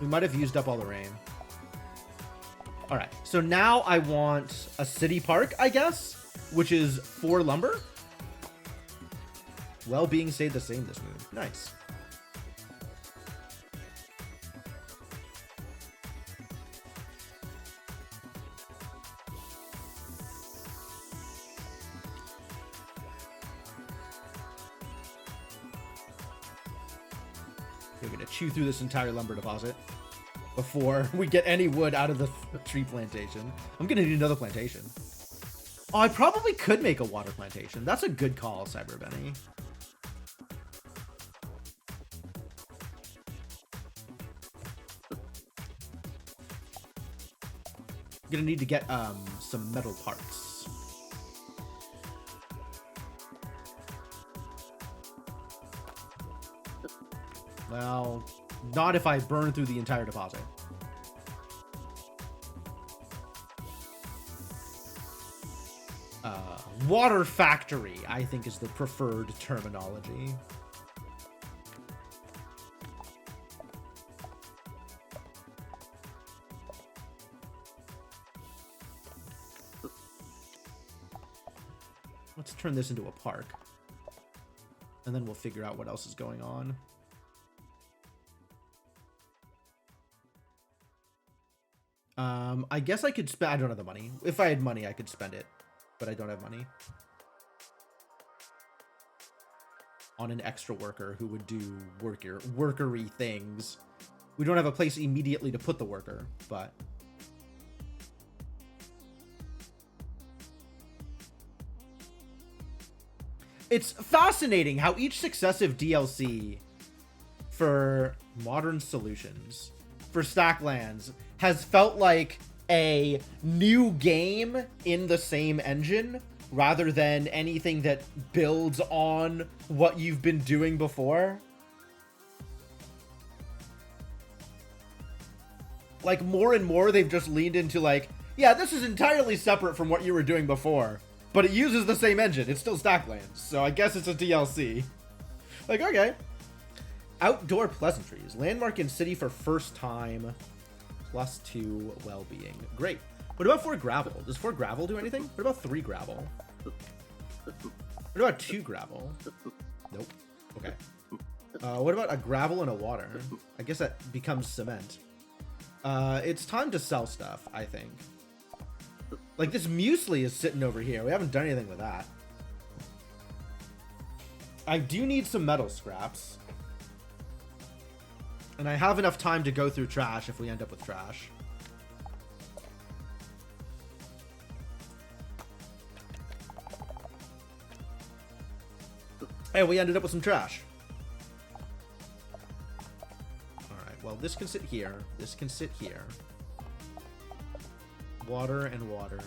We might have used up all the rain. All right, so now I want a city park, I guess, which is 4 lumber. Well-being stayed the same this move. Nice. We're gonna chew through this entire lumber deposit before we get any wood out of the tree plantation. I'm gonna need another plantation. Oh, I probably could make a water plantation. That's a good call, Cyber Benny. I'm gonna need to get some metal parts. Well, not if I burn through the entire deposit. Water factory, I think, is the preferred terminology. Let's turn this into a park. And then we'll figure out what else is going on. I guess I could spend... I don't have the money. If I had money, I could spend it. But I don't have money. On an extra worker who would do workery things. We don't have a place immediately to put the worker, but... It's fascinating how each successive DLC for Modern Solutions, for Stacklands, has felt like a new game in the same engine rather than anything that builds on what you've been doing before. Like, more and more, they've just leaned into, like, yeah, this is entirely separate from what you were doing before, but it uses the same engine. It's still Stacklands, so I guess it's a DLC. Like, okay. Outdoor pleasantries. Landmark in city for first time. +2 well-being. Great. What about 4 gravel? Does 4 gravel do anything? What about 3 gravel? What about 2 gravel? Nope. Okay. What about a gravel and a water? I guess that becomes cement. It's time to sell stuff, I think. Like, this muesli is sitting over here. We haven't done anything with that. I do need some metal scraps. And I have enough time to go through trash if we end up with trash. Hey, we ended up with some trash. Alright, well, this can sit here. This can sit here. Water and water.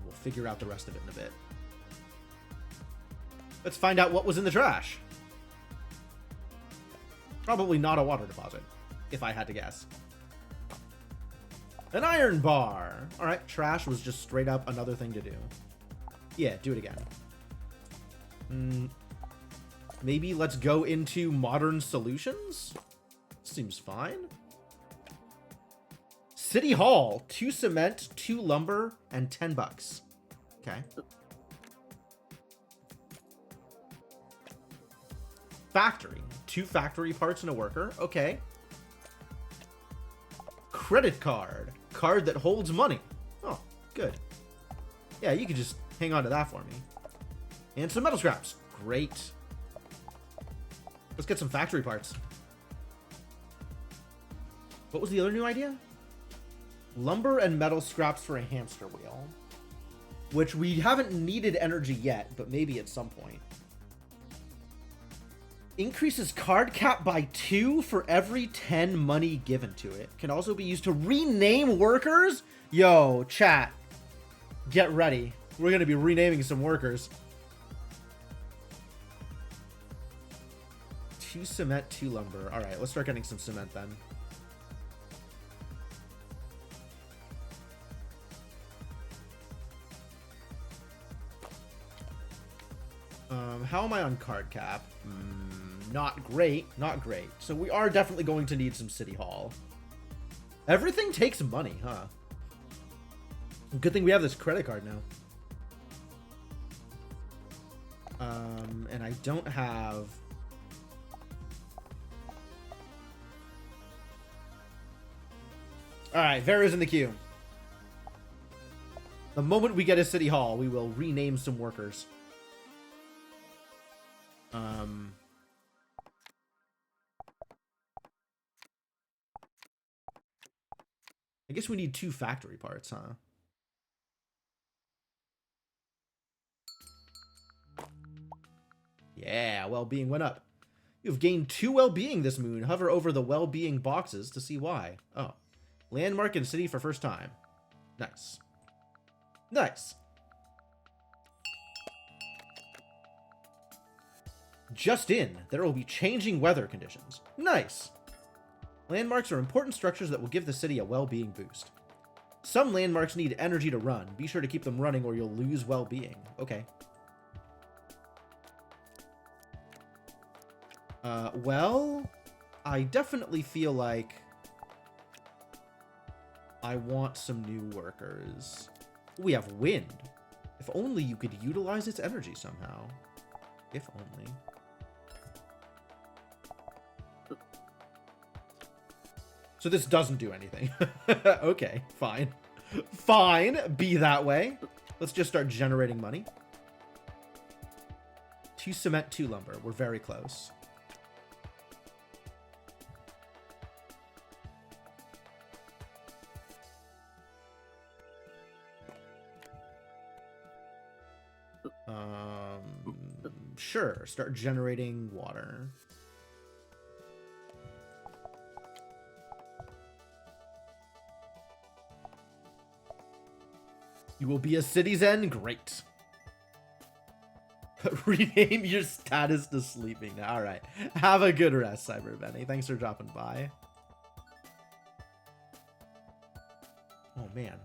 We'll figure out the rest of it in a bit. Let's find out what was in the trash. Probably not a water deposit, if I had to guess. An iron bar. Alright, trash was just straight up another thing to do. Yeah, do it again. Maybe let's go into Modern Solutions? Seems fine. City Hall. 2 cement, 2 lumber, and 10 bucks. Okay. Factory. 2 factory parts and a worker. Okay. Credit card. Card that holds money. Oh, good. Yeah, you can just hang on to that for me. And some metal scraps. Great. Let's get some factory parts. What was the other new idea? Lumber and metal scraps for a hamster wheel. Which we haven't needed energy yet, but maybe at some point. Increases card cap by 2 for every 10 money given to it. Can also be used to rename workers. Yo, chat. Get ready. We're going to be renaming some workers. 2 cement, 2 lumber. All right, let's start getting some cement then. How am I on card cap? Not great. Not great. So we are definitely going to need some City Hall. Everything takes money, huh? Good thing we have this credit card now. And I don't have... Alright, Vera's in the queue. The moment we get a City Hall, we will rename some workers. I guess we need 2 factory parts, huh? Yeah, well-being went up. You've gained 2 well-being this moon. Hover over the well-being boxes to see why. Oh. Landmark in city for first time. Nice. Nice. Just in, there will be changing weather conditions. Nice. Landmarks are important structures that will give the city a well-being boost. Some landmarks need energy to run. Be sure to keep them running or you'll lose well-being. Okay. Well, I definitely feel like I want some new workers. We have wind. If only you could utilize its energy somehow. If only. So this doesn't do anything. Okay, fine. Fine, be that way. Let's just start generating money. 2 cement, 2 lumber. We're very close. Sure, start generating water. You will be a citizen? Great. Rename your status to sleeping now. Alright. Have a good rest, Cyber Benny. Thanks for dropping by. Oh, man.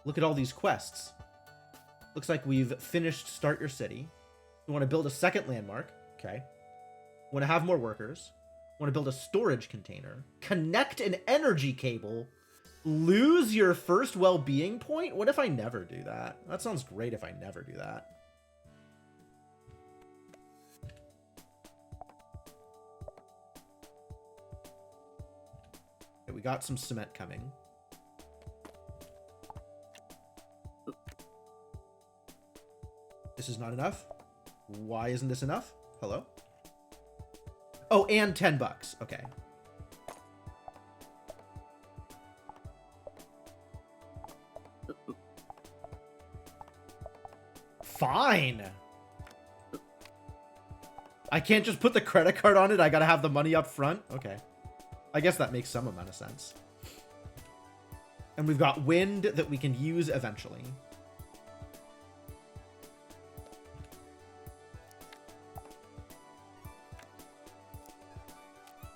Look at all these quests. Looks like we've finished Start Your City. We want to build a second landmark. Okay. Want to have more workers. Want to build a storage container. Connect an energy cable. Lose your first well-being point? What if I never do that? That sounds great if I never do that. Okay, we got some cement coming. This is not enough. Why isn't this enough? Hello? Oh, and 10 bucks. Okay. Fine. I can't just put the credit card on it. I gotta have the money up front. Okay. I guess that makes some amount of sense. And we've got wind that we can use eventually.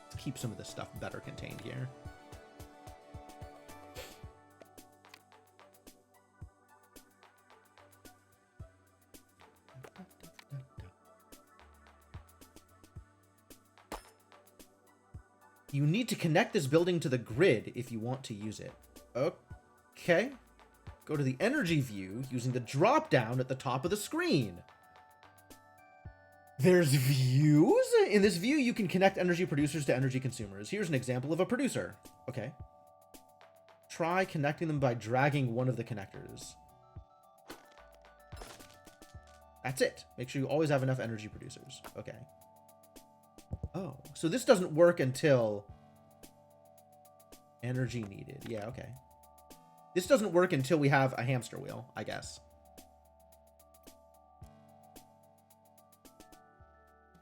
Let's keep some of this stuff better contained here. You need to connect this building to the grid if you want to use it. Okay. Go to the energy view using the drop down at the top of the screen. There's views? In this view, you can connect energy producers to energy consumers. Here's an example of a producer. Okay. Try connecting them by dragging one of the connectors. That's it. Make sure you always have enough energy producers. Okay. Oh, so this doesn't work until energy needed. Yeah, okay. This doesn't work until we have a hamster wheel, I guess.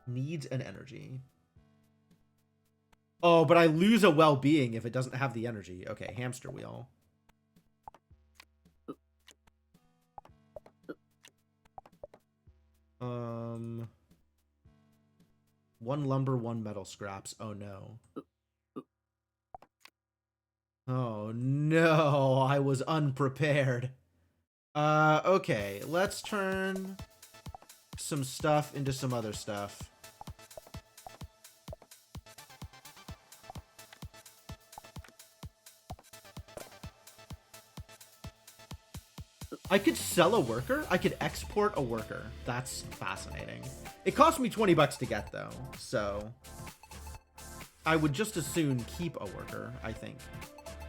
Needs an energy. Oh, but I lose a well-being if it doesn't have the energy. Okay, hamster wheel. One lumber, one metal scraps. Oh, no. Oh, no. I was unprepared. Okay. Let's turn some stuff into some other stuff. I could sell a worker. I could export a worker. That's fascinating. It cost me 20 bucks to get, though, so I would just as soon keep a worker, I think.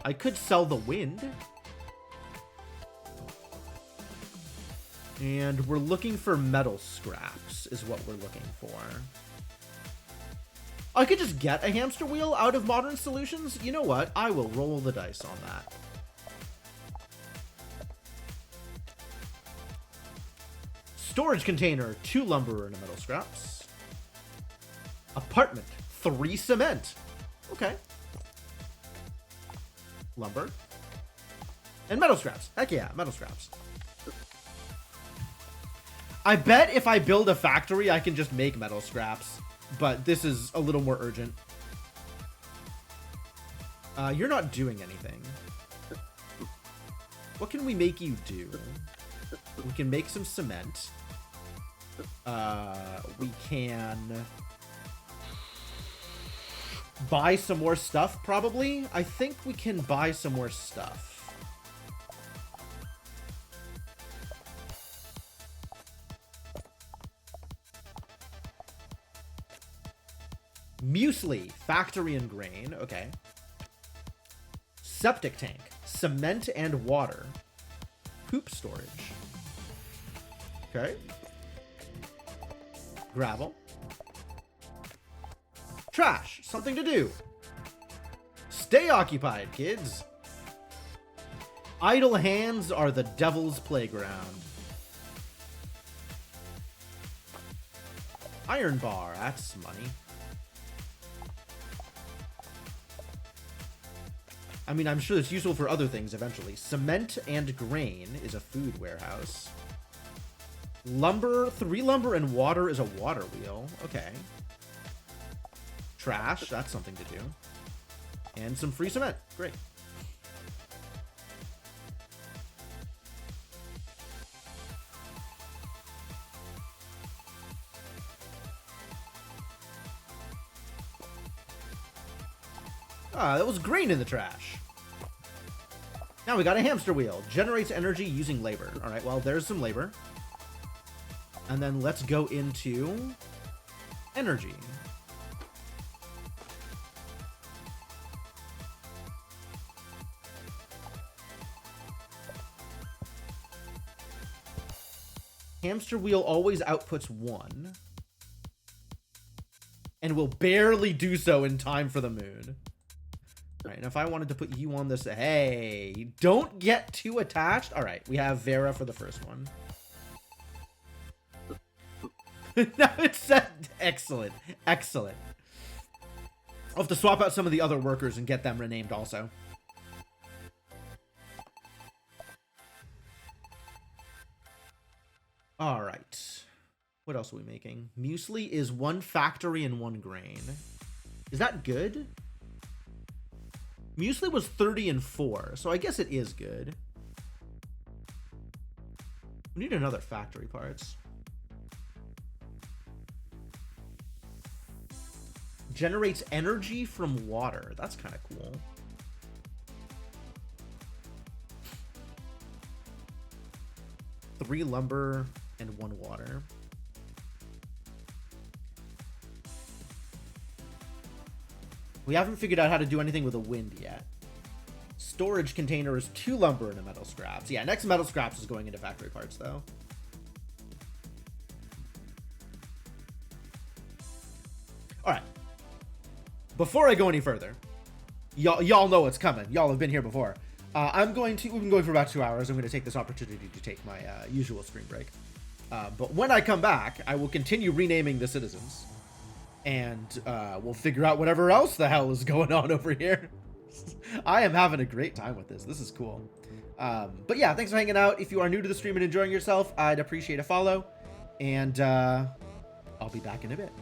I could sell the wind. And we're looking for metal scraps is what we're looking for. I could just get a hamster wheel out of modern solutions. You know what? I will roll the dice on that. Storage container, 2 lumber and a metal scraps. Apartment, 3 cement. Okay. Lumber. And metal scraps. Heck yeah, metal scraps. I bet if I build a factory, I can just make metal scraps. But this is a little more urgent. You're not doing anything. What can we make you do? We can make some cement. We can buy some more stuff, probably. I think we can buy some more stuff. Muesli, factory and grain. Okay. Septic tank, cement and water. Poop storage. Okay. Gravel. Trash, something to do. Stay occupied, kids. Idle hands are the devil's playground. Iron bar, that's money. I mean, I'm sure it's useful for other things eventually. Cement and grain is a food warehouse. Lumber, 3 lumber and water is a water wheel. Okay. Trash, that's something to do. And some free cement. Great. Ah, that was grain in the trash. Now we got a hamster wheel. Generates energy using labor. All right, well, there's some labor. And then let's go into energy. Hamster wheel always outputs 1. And will barely do so in time for the moon. All right, and if I wanted to put you on this, hey, don't get too attached. All right, we have Vera for the first one. Now it said, excellent, excellent. I'll have to swap out some of the other workers and get them renamed also. All right, what else are we making? Muesli is 1 factory and 1 grain. Is that good? Muesli was 30 and 4, so I guess it is good. We need another factory parts. Generates energy from water. That's kind of cool. Three lumber and 1 water. We haven't figured out how to do anything with the wind yet. Storage container is 2 lumber and a metal scraps. Yeah, next metal scraps is going into factory parts, though. All right. Before I go any further, y'all know what's coming. Y'all have been here before. We've been going for about 2 hours. I'm going to take this opportunity to take my usual stream break. But when I come back, I will continue renaming the citizens. And we'll figure out whatever else the hell is going on over here. I am having a great time with this. This is cool. But yeah, thanks for hanging out. If you are new to the stream and enjoying yourself, I'd appreciate a follow. And I'll be back in a bit.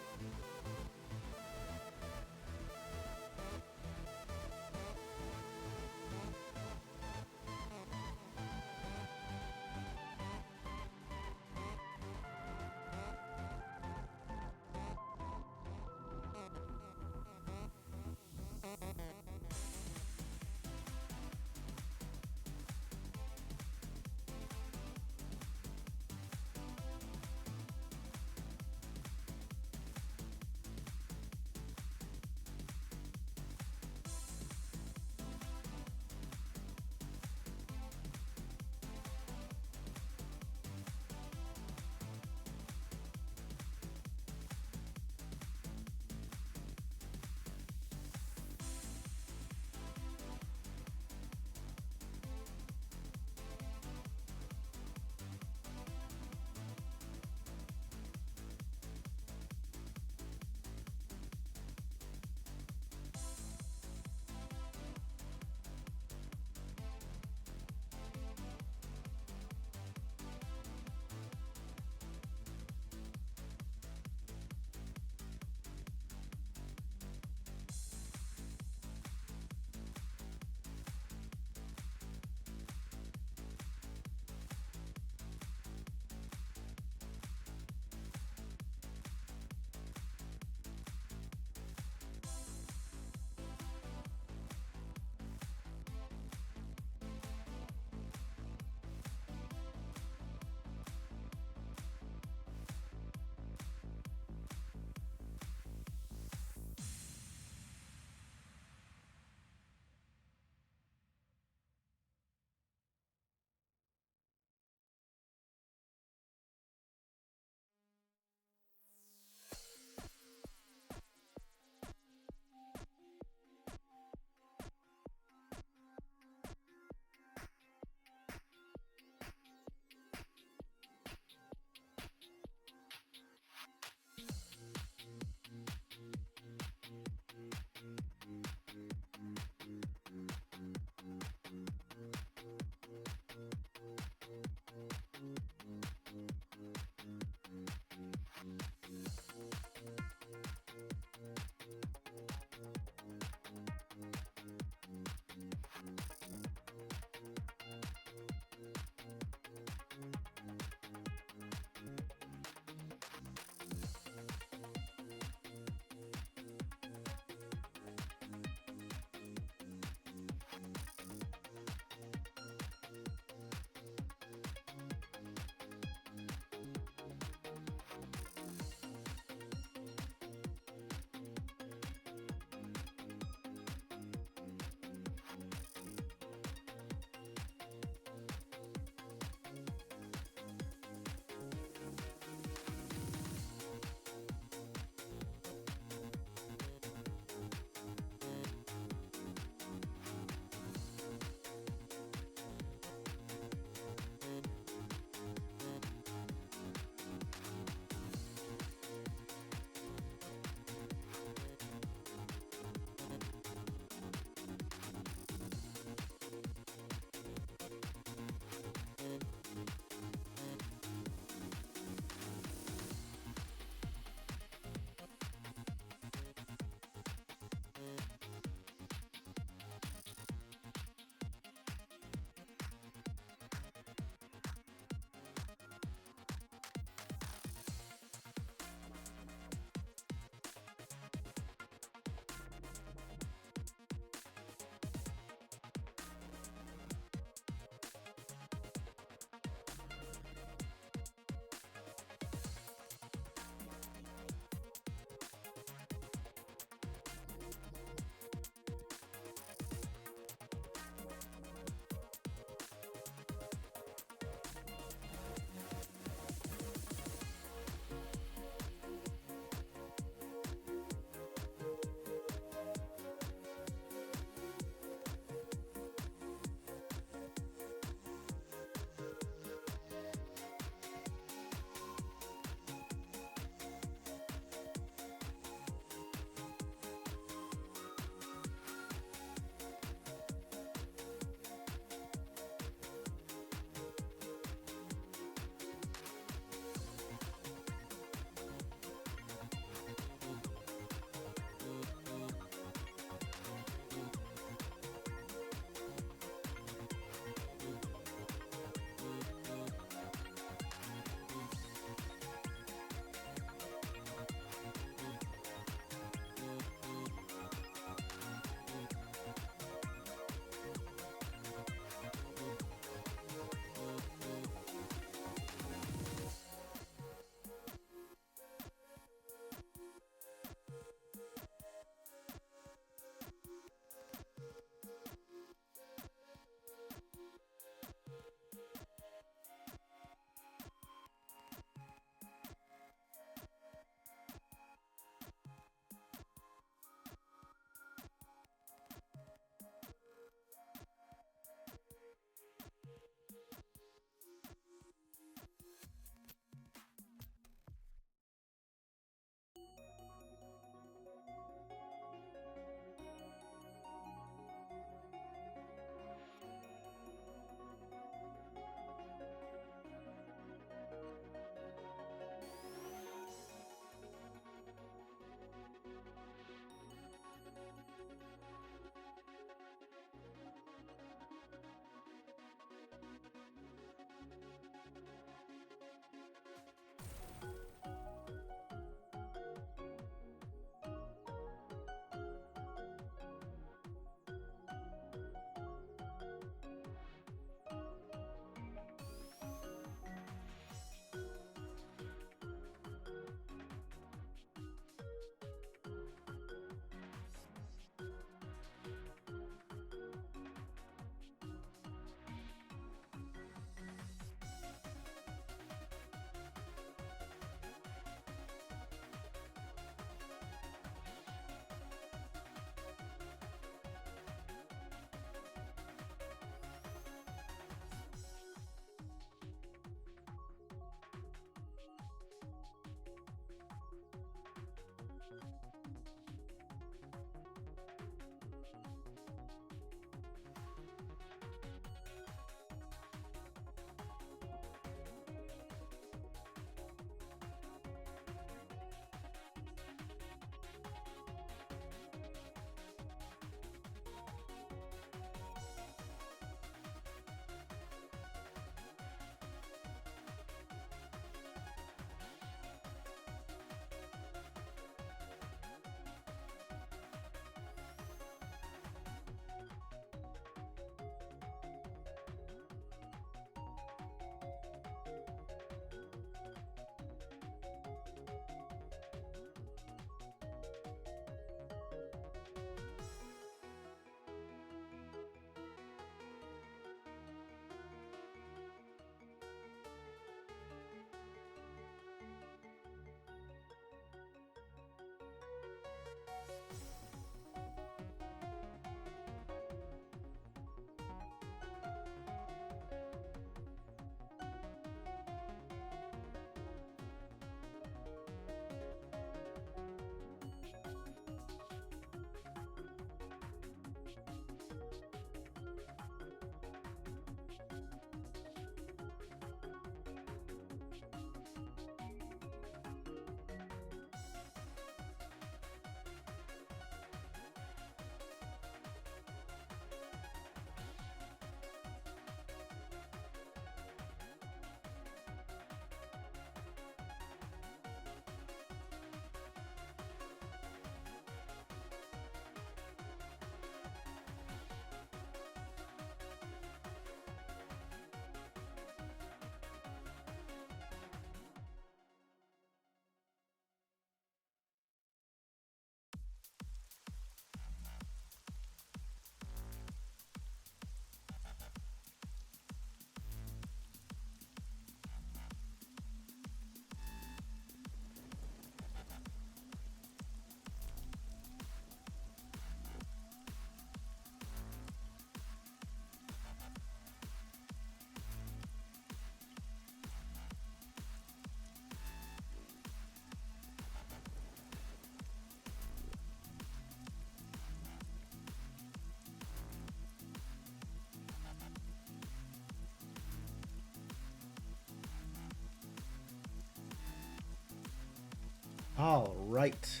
All right.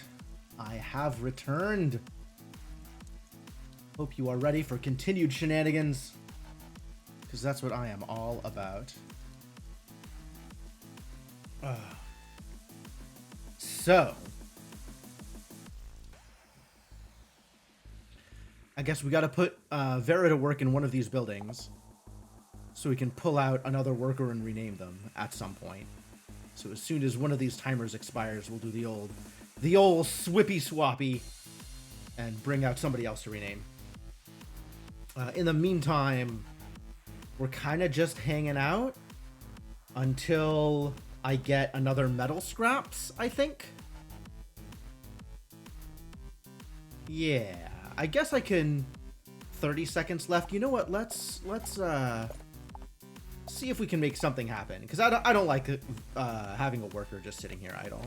I have returned. Hope you are ready for continued shenanigans, because that's what I am all about. So, I guess we got to put Vera to work in one of these buildings so we can pull out another worker and rename them at some point. So as soon as one of these timers expires, we'll do the old swippy swappy and bring out somebody else to rename. In the meantime, we're kind of just hanging out until I get another metal scraps, I think. Yeah, I guess I can. 30 seconds left. You know what? Let's see if we can make something happen, because I don't like having a worker just sitting here idle.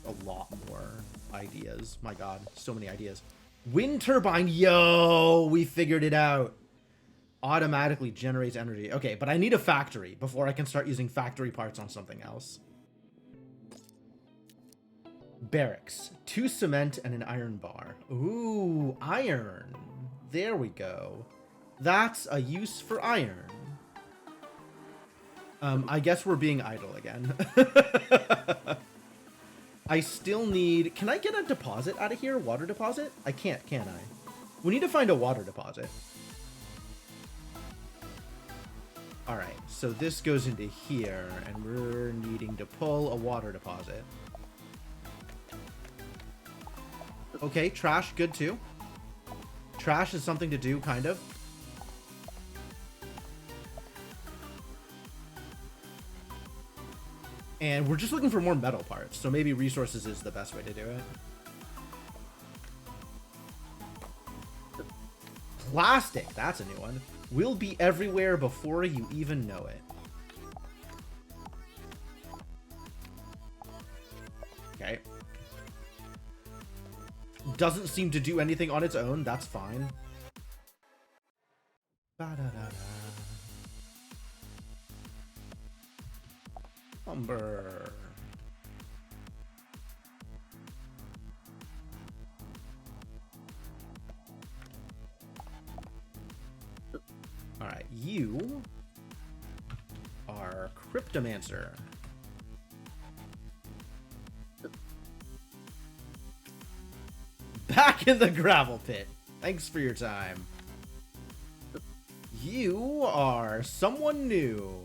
A lot more ideas. My God, so many ideas. Wind turbine. Yo, we figured it out. Automatically generates energy. Okay, but I need a factory before I can start using factory parts on something else. Barracks. 2 cement and an iron bar. Ooh, iron. There we go. That's a use for iron. I guess we're being idle again. I still need... Can I get a deposit out of here? Water deposit? I can't, can I? We need to find a water deposit. Alright, so this goes into here, and we're needing to pull a water deposit. Okay, trash, good too. Trash is something to do, kind of. And we're just looking for more metal parts, so maybe resources is the best way to do it. Plastic, that's a new one. Will be everywhere before you even know it. Okay. Doesn't seem to do anything on its own, that's fine. Ba-da-da-da. Lumber. Alright, you are Cryptomancer. Back in the gravel pit. Thanks for your time. You are someone new.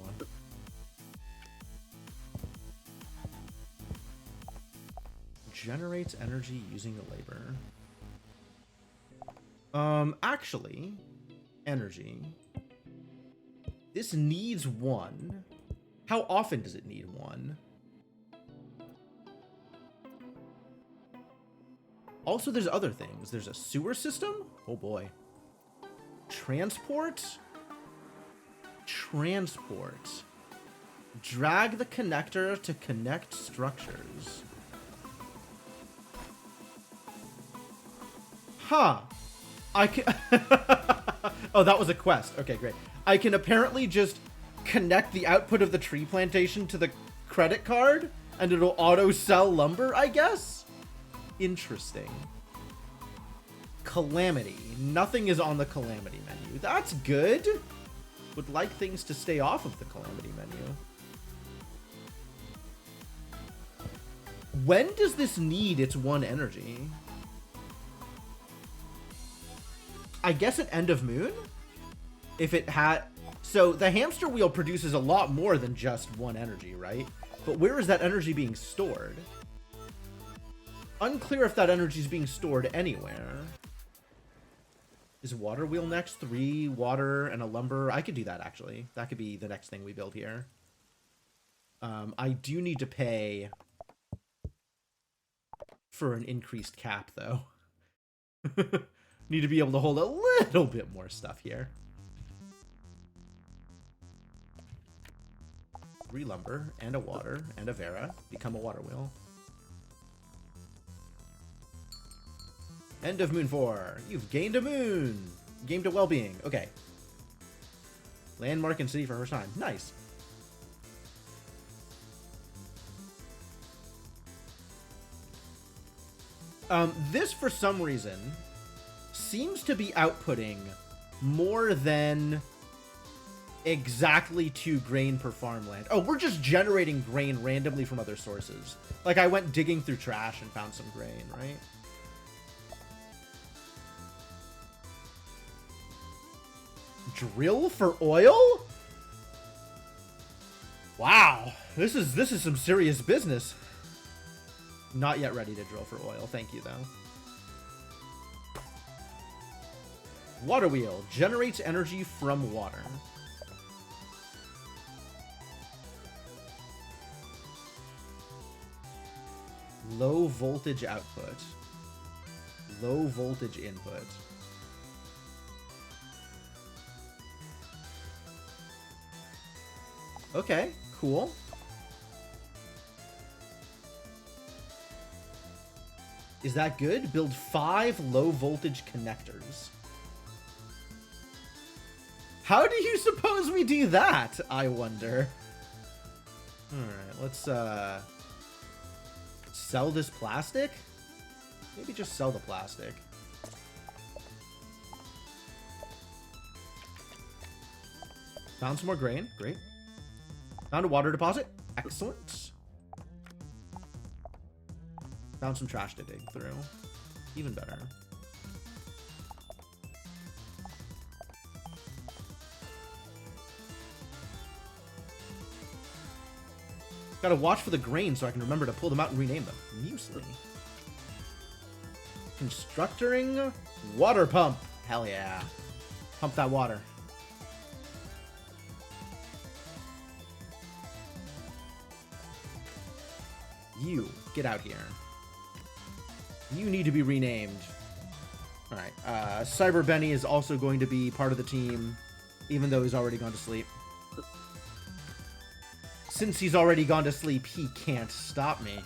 Generates energy using the labor. Actually, energy. This needs one. How often does it need one? Also, there's other things. There's a sewer system? Oh boy. Transport? Transport. Drag the connector to connect structures. Huh. I can... Oh, that was a quest. Okay, great. I can apparently just connect the output of the tree plantation to the credit card, and it'll auto-sell lumber, I guess? Interesting. Calamity. Nothing is on the Calamity menu. That's good. Would like things to stay off of the Calamity menu. When does this need its one energy? I guess at end of moon? If it had... So the hamster wheel produces a lot more than just one energy, right? But where is that energy being stored? Unclear if that energy is being stored anywhere. Is water wheel next? 3 water and a lumber. I could do that, actually. That could be the next thing we build here. I do need to pay for an increased cap, though. Need to be able to hold a little bit more stuff here. 3 lumber and a water and a Vera. Become a water wheel. End of moon 4. You've gained a moon. Gained a well-being. Okay. Landmark and city for first time. Nice. This, for some reason, seems to be outputting more than exactly 2 grain per farmland. Oh, we're just generating grain randomly from other sources. Like, I went digging through trash and found some grain, right? Drill for oil? Wow, this is some serious business. Not yet ready to drill for oil. Thank you, though. Water wheel generates energy from water. Low voltage output. Low voltage input. Okay, cool. Is that good? Build 5 low voltage connectors. How do you suppose we do that, I wonder? Alright, let's sell this plastic? Maybe just sell the plastic. Found some more grain. Great. Found a water deposit. Excellent. Found some trash to dig through. Even better. Gotta watch for the grain so I can remember to pull them out and rename them. Muesli. Constructing water pump. Hell yeah. Pump that water. You, get out here. You need to be renamed. Alright, Cyber Benny is also going to be part of the team, even though he's already gone to sleep. Since he's already gone to sleep, he can't stop me.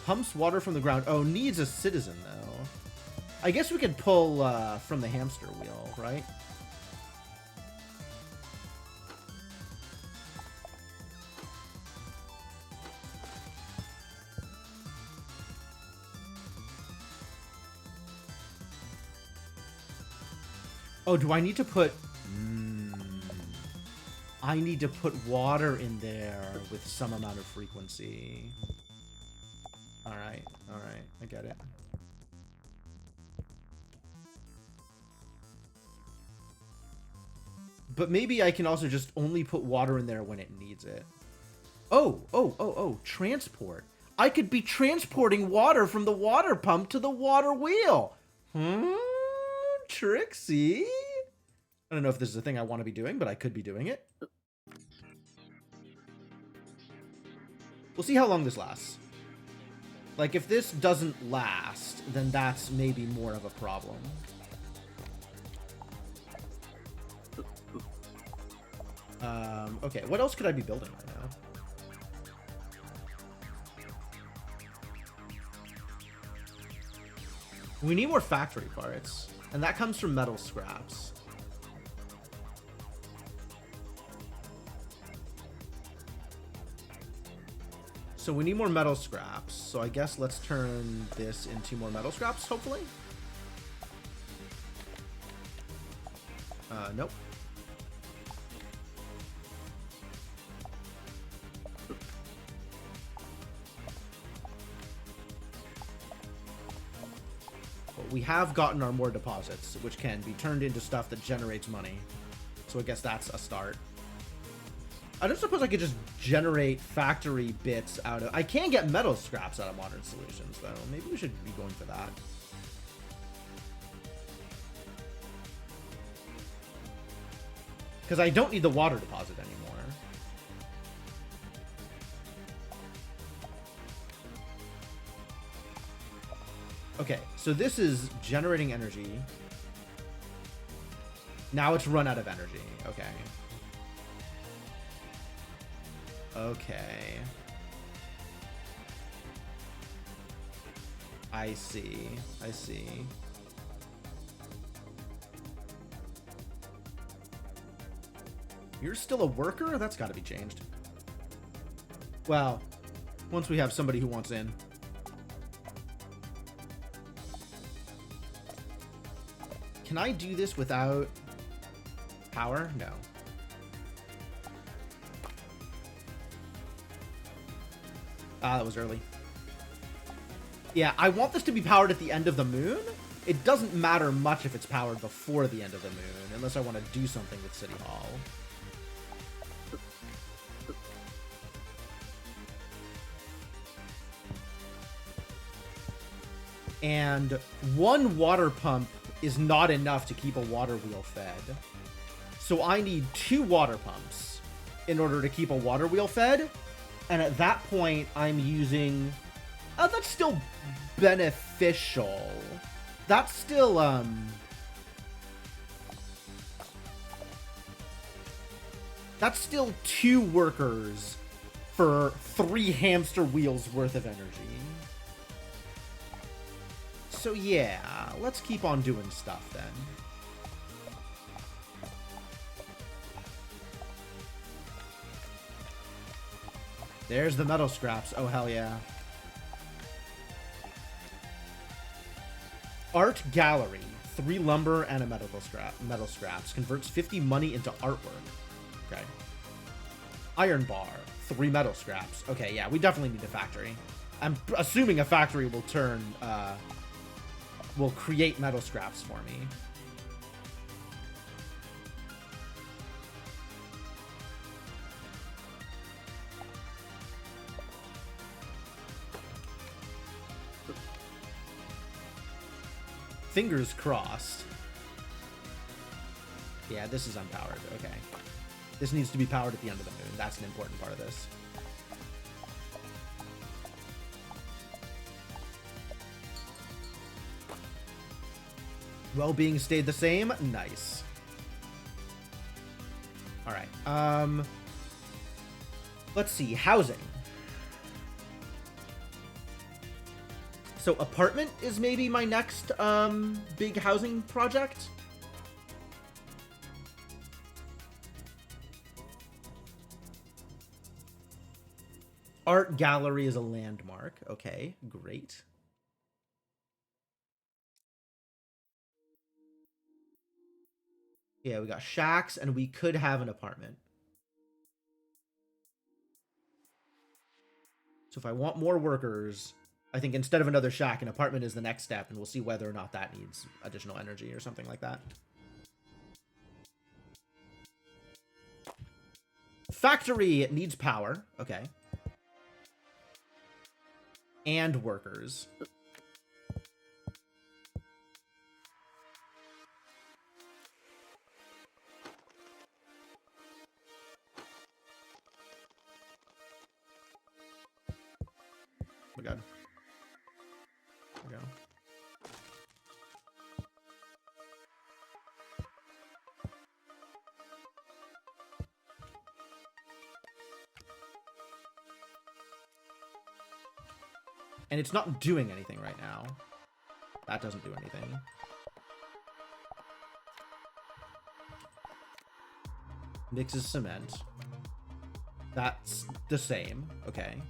Pumps water from the ground. Oh, needs a citizen, though. I guess we could pull from the hamster wheel, right? Oh, do I need to put... I need to put water in there with some amount of frequency. Alright, I get it. But maybe I can also just only put water in there when it needs it. Oh, transport. I could be transporting water from the water pump to the water wheel. Trixie? I don't know if this is a thing I want to be doing, but I could be doing it. We'll see how long this lasts. Like, if this doesn't last, then that's maybe more of a problem. Okay, what else could I be building right now? We need more factory parts, and that comes from metal scraps. So we need more metal scraps, so I guess let's turn this into more metal scraps, hopefully? Nope. We have gotten our more deposits, which can be turned into stuff that generates money. So I guess that's a start. I don't suppose I could just generate factory bits out of... I can get metal scraps out of Modern Solutions, though. Maybe we should be going for that. Because I don't need the water deposit anymore. Okay, so this is generating energy. Now it's run out of energy. Okay. Okay. I see. I see. You're still a worker? That's got to be changed. Well, once we have somebody who wants in. Can I do this without power? No. Ah, that was early. Yeah, I want this to be powered at the end of the moon. It doesn't matter much if it's powered before the end of the moon, unless I want to do something with City Hall. And one water pump is not enough to keep a water wheel fed. So I need 2 water pumps in order to keep a water wheel fed. And at that point, I'm using... that's still beneficial. That's still, that's still 2 workers for 3 hamster wheels worth of energy. So yeah, let's keep on doing stuff then. There's the metal scraps. Oh, hell yeah. Art gallery. 3 lumber and a metal scraps. Converts 50 money into artwork. Okay. Iron bar. 3 metal scraps. Okay, yeah, we definitely need a factory. I'm assuming a factory will will create metal scraps for me. Fingers crossed. Yeah, this is unpowered. Okay. This needs to be powered at the end of the moon. That's an important part of this. Well-being stayed the same. Nice. All right. Let's see. Housing. So apartment is maybe my next big housing project. Art gallery is a landmark. Okay, great. Yeah, we got shacks and we could have an apartment. So if I want more workers, I think instead of another shack, an apartment is the next step, and we'll see whether or not that needs additional energy or something like that. Factory needs power. Okay. And workers. Oh my god. There we go. And it's not doing anything right now. That doesn't do anything. Mixes cement. That's the same. Okay.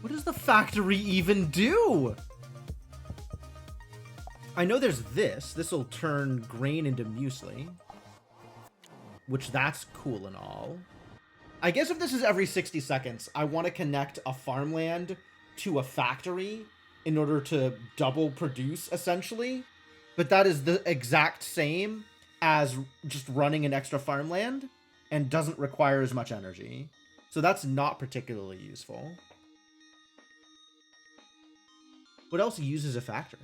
What does the factory even do? I know there's this. This will turn grain into muesli. Which that's cool and all. I guess if this is every 60 seconds, I want to connect a farmland to a factory in order to double produce, essentially. But that is the exact same as just running an extra farmland and doesn't require as much energy. So that's not particularly useful. What else uses a factory?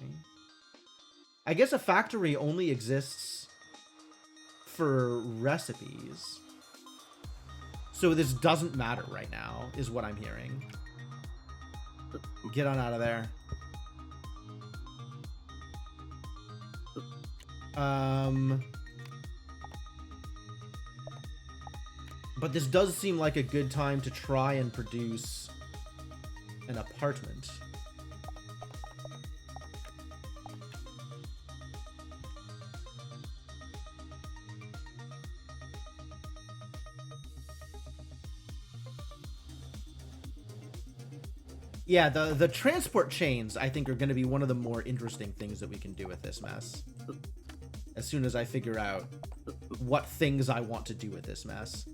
I guess a factory only exists for recipes. So this doesn't matter right now, is what I'm hearing. Get on out of there. But this does seem like a good time to try and produce an apartment. Yeah, the transport chains, I think, are going to be one of the more interesting things that we can do with this mess. As soon as I figure out what things I want to do with this mess.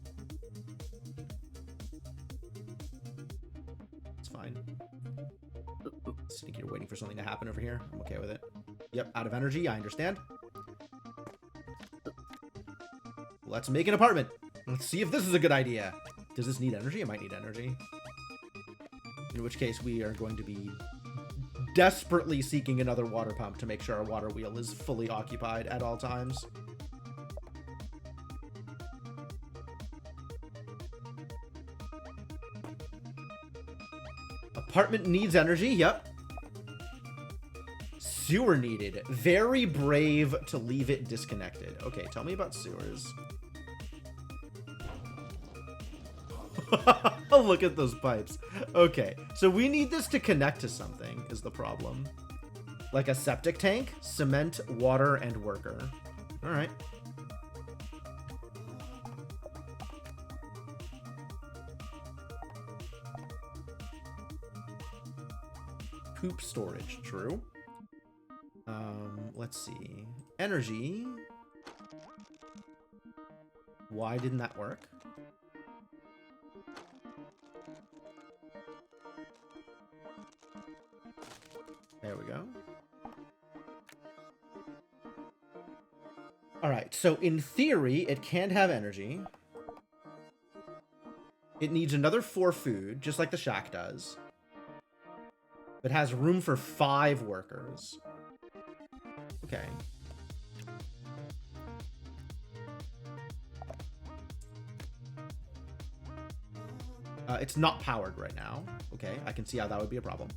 It's fine. Sitting here waiting for something to happen over here. I'm okay with it. Yep, out of energy, I understand. Let's make an apartment. Let's see if this is a good idea. Does this need energy? It might need energy. In which case, we are going to be desperately seeking another water pump to make sure our water wheel is fully occupied at all times. Apartment needs energy, yep. Sewer needed. Very brave to leave it disconnected. Okay, tell me about sewers. Look at those pipes. Okay, so we need this to connect to something is the problem. Like a septic tank, cement, water, and worker. All right. Poop storage, true. Let's see. Energy. Why didn't that work? There we go. All right, so in theory, it can't have energy. It needs another 4 food, just like the shack does. It has room for 5 workers. Okay. It's not powered right now. Okay, I can see how that would be a problem.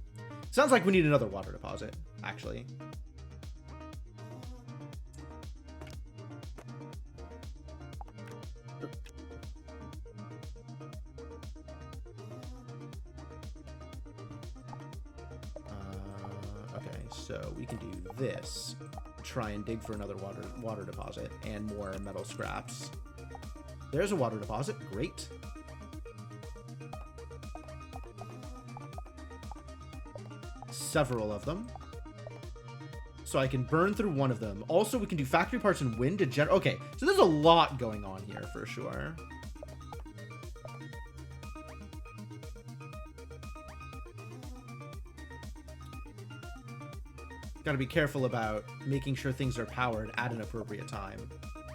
Sounds like we need another water deposit, actually. Okay, so we can do this. Try and dig for another water deposit and more metal scraps. There's a water deposit. Great. Several of them. So I can burn through one of them. Also, we can do factory parts and wind to generate. Okay, so there's a lot going on here for sure. Gotta be careful about making sure things are powered at an appropriate time.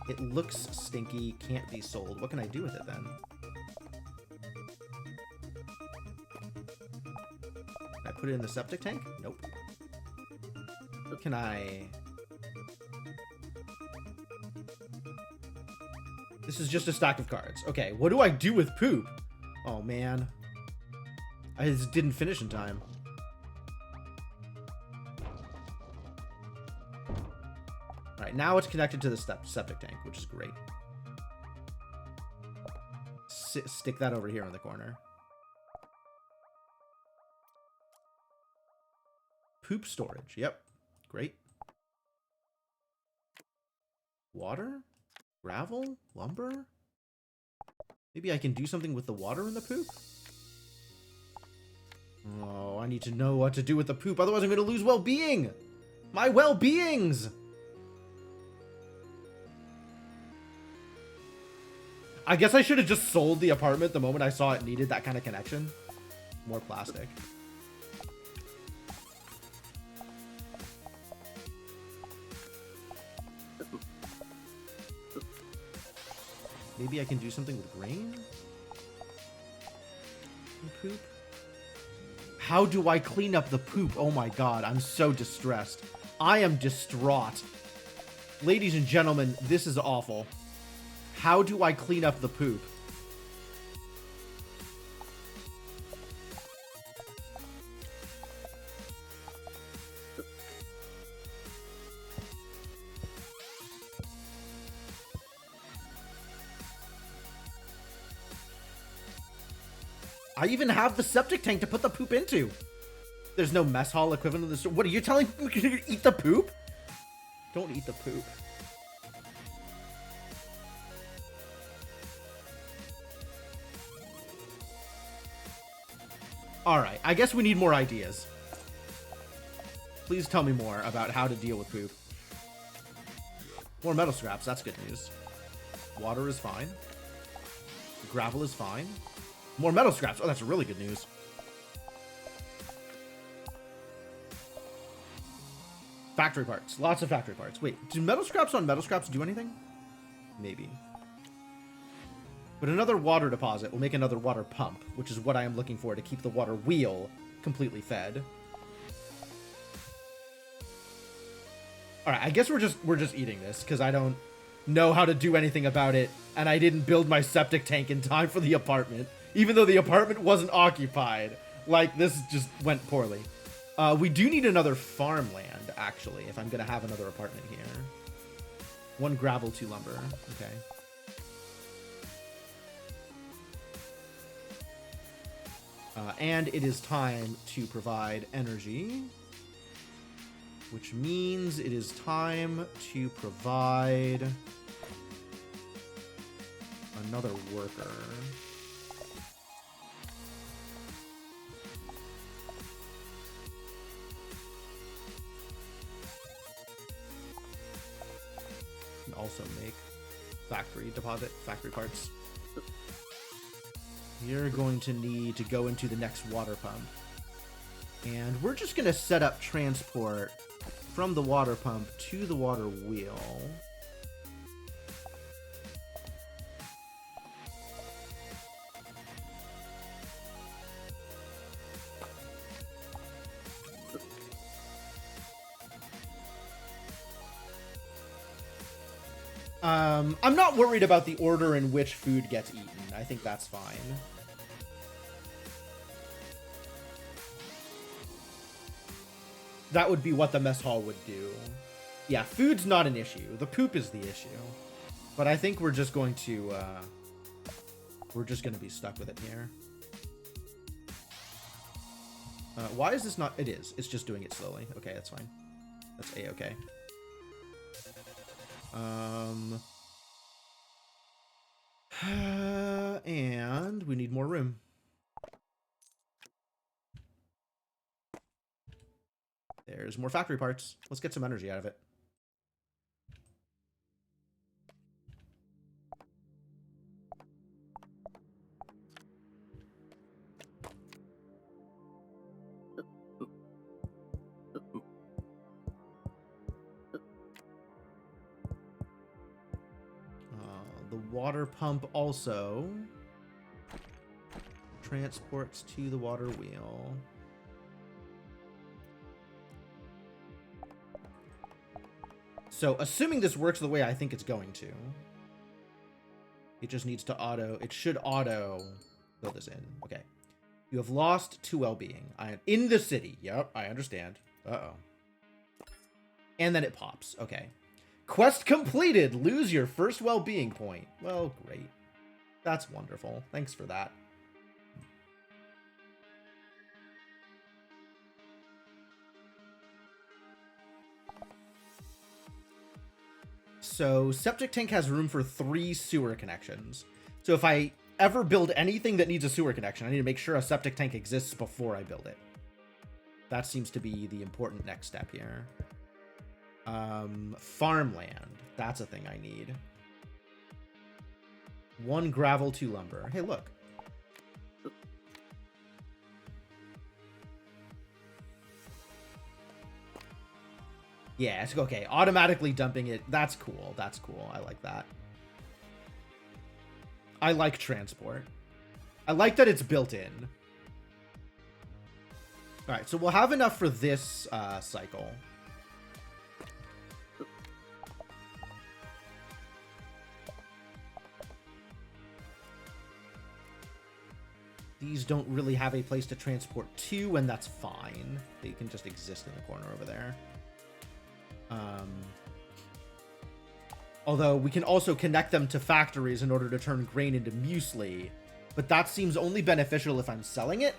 It looks stinky, can't be sold. What can I do with it then? Can I put it in the septic tank? Nope. Or can I... This is just a stack of cards. Okay, what do I do with poop? Oh man. I just didn't finish in time. Alright, now it's connected to the septic tank, which is great. Stick that over here in the corner. Poop storage. Yep. Great. Water? Gravel? Lumber? Maybe I can do something with the water in the poop? Oh, I need to know what to do with the poop. Otherwise, I'm going to lose well-being. My well-beings. I guess I should have just sold the apartment the moment I saw it needed that kind of connection. More plastic. Maybe I can do something with grain? And poop? How do I clean up the poop? Oh my god, I'm so distressed. I am distraught. Ladies and gentlemen, this is awful. How do I clean up the poop? I even have the septic tank to put the poop into. There's no mess hall equivalent of this. What are you telling me? We're gonna eat the poop? Don't eat the poop. Alright, I guess we need more ideas. Please tell me more about how to deal with poop. More metal scraps, that's good news. Water is fine. Gravel is fine. More metal scraps, oh, that's really good news. Factory parts, lots of factory parts. Wait, do metal scraps on metal scraps do anything? Maybe. But another water deposit will make another water pump, which is what I am looking for to keep the water wheel completely fed. All right, I guess we're just eating this because I don't know how to do anything about it, and I didn't build my septic tank in time for the apartment, even though the apartment wasn't occupied. Like, this just went poorly. We do need another farmland, actually, if I'm gonna have another apartment here. 1 gravel, 2 lumber. Okay. And it is time to provide energy, which means it is time to provide another worker. And also make factory parts. You're going to need to go into the next water pump. And we're just going to set up transport from the water pump to the water wheel. I'm not worried about the order in which food gets eaten. I think that's fine. That would be what the mess hall would do. Yeah, food's not an issue. The poop is the issue. But I think we're just going to be stuck with it here. Why is this not? It is. It's just doing it slowly. Okay, that's fine. That's A-okay. And we need more room. There's more factory parts. Let's get some energy out of it. The water pump also transports to the water wheel. So, assuming this works the way I think it's going to, it just needs to auto. It should auto fill this in. Okay. You have lost 2 well-being. I am in the city. Yep, I understand. Uh-oh. And then it pops. Okay. Quest completed. Lose your first well-being point. Well, great. That's wonderful. Thanks for that. So, septic tank has room for 3 sewer connections. So if I ever build anything that needs a sewer connection, I need to make sure a septic tank exists before I build it. That seems to be the important next step here. Farmland. That's a thing I need. 1 gravel, 2 lumber. Hey, look. Yeah, it's okay. Automatically dumping it. That's cool. That's cool. I like that. I like transport. I like that it's built in. All right, so we'll have enough for this cycle. These don't really have a place to transport to, and that's fine. They can just exist in the corner over there. Although we can also connect them to factories in order to turn grain into muesli, but that seems only beneficial if I'm selling it,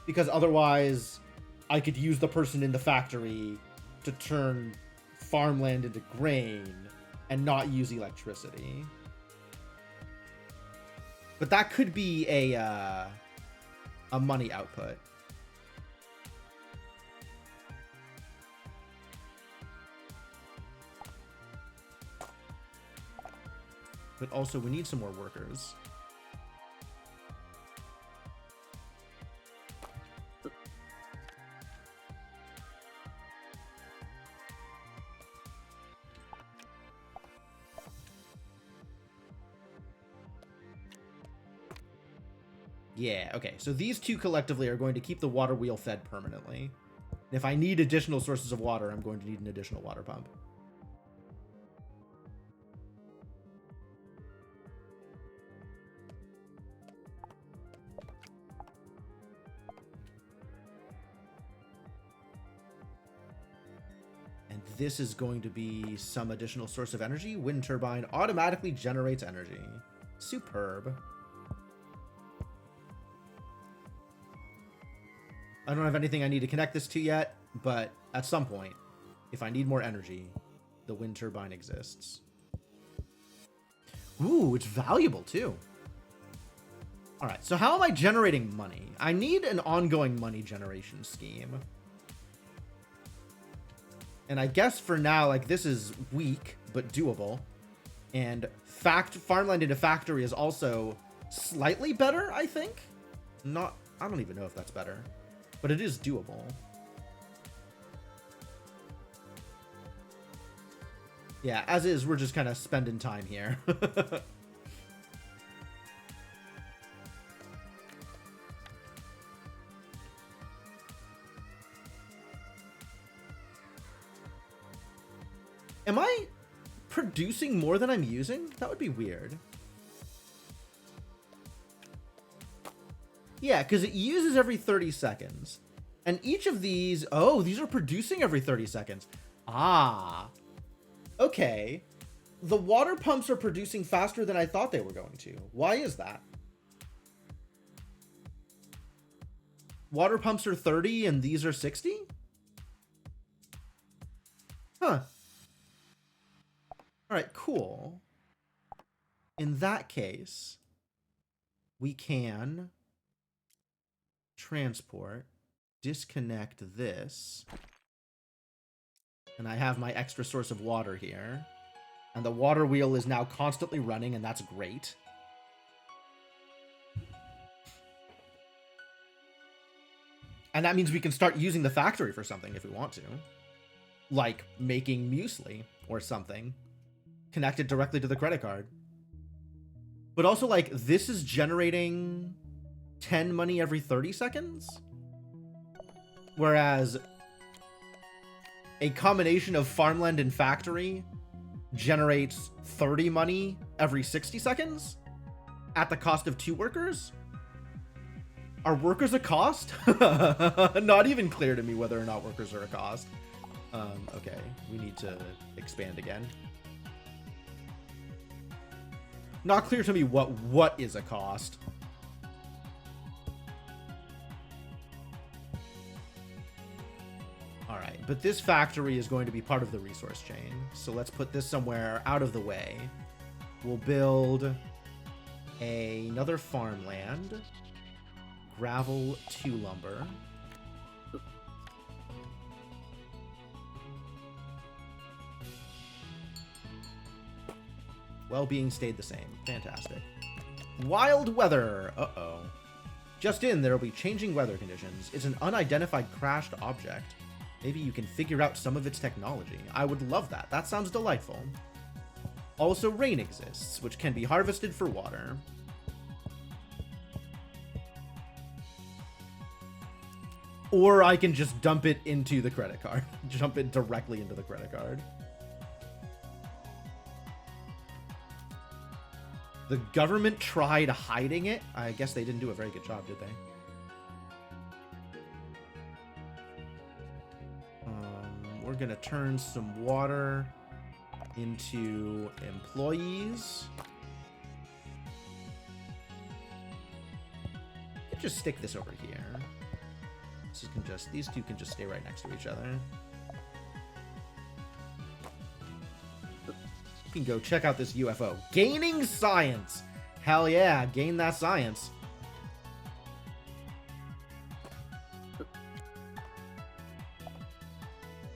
because otherwise I could use the person in the factory to turn farmland into grain and not use electricity. But that could be a money output. But also, we need some more workers. Yeah, okay. So these 2 collectively are going to keep the water wheel fed permanently. And if I need additional sources of water, I'm going to need an additional water pump. This is going to be some additional source of energy. Wind turbine automatically generates energy. Superb. I don't have anything I need to connect this to yet, but at some point, if I need more energy, the wind turbine exists. Ooh, it's valuable too. All right, so how am I generating money? I need an ongoing money generation scheme. And I guess for now, like, this is weak, but doable. And farmland into factory is also slightly better, I think. I don't even know if that's better, but it is doable. Yeah, as is, we're just kind of spending time here. Am I producing more than I'm using? That would be weird. Yeah, because it uses every 30 seconds. And each of these... Oh, these are producing every 30 seconds. Ah. Okay. The water pumps are producing faster than I thought they were going to. Why is that? Water pumps are 30 and these are 60? Huh. All right, cool. In that case, we can transport, disconnect this, and I have my extra source of water here. And the water wheel is now constantly running, and that's great. And that means we can start using the factory for something if we want to. Like making muesli or something. Connected directly to the credit card. But also, like, this is generating 10 money every 30 seconds? Whereas a combination of farmland and factory generates 30 money every 60 seconds at the cost of 2 workers? Are workers a cost? Not even clear to me whether or not workers are a cost. Okay, we need to expand again. Not clear to me what is a cost. All right, but this factory is going to be part of the resource chain. So let's put this somewhere out of the way. We'll build another farmland. Gravel 2 lumber. Well-being stayed the same. Fantastic. Wild weather. Uh-oh. Just in, there will be changing weather conditions. It's an unidentified crashed object. Maybe you can figure out some of its technology. I would love that. That sounds delightful. Also, rain exists, which can be harvested for water. Or I can just dump it into the credit card. Jump it directly into the credit card. The government tried hiding it. I guess they didn't do a very good job, did they? We're going to turn some water into employees. Just stick this over here. These two can just stay right next to each other. You can go check out this UFO. Gaining science! Hell yeah, gain that science.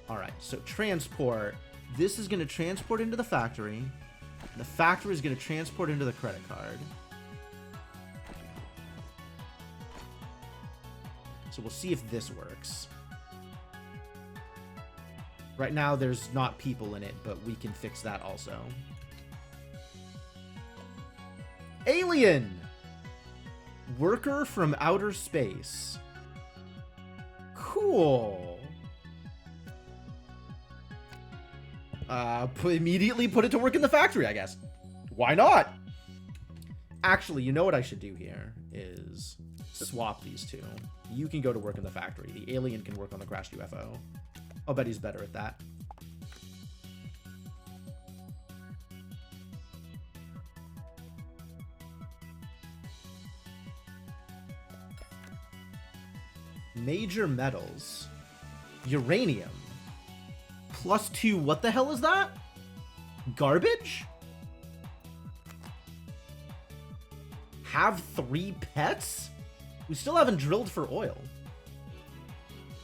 Alright, so transport. This is going to transport into the factory. The factory is going to transport into the credit card. So we'll see if this works. Right now, there's not people in it, but we can fix that also. Alien! Worker from outer space. Cool. Immediately put it to work in the factory, I guess. Why not? Actually, you know what I should do here is swap these two. You can go to work in the factory. The alien can work on the crashed UFO. I'll bet he's better at that. Major metals. Uranium. +2. What the hell is that? Garbage? Have 3 pets? We still haven't drilled for oil.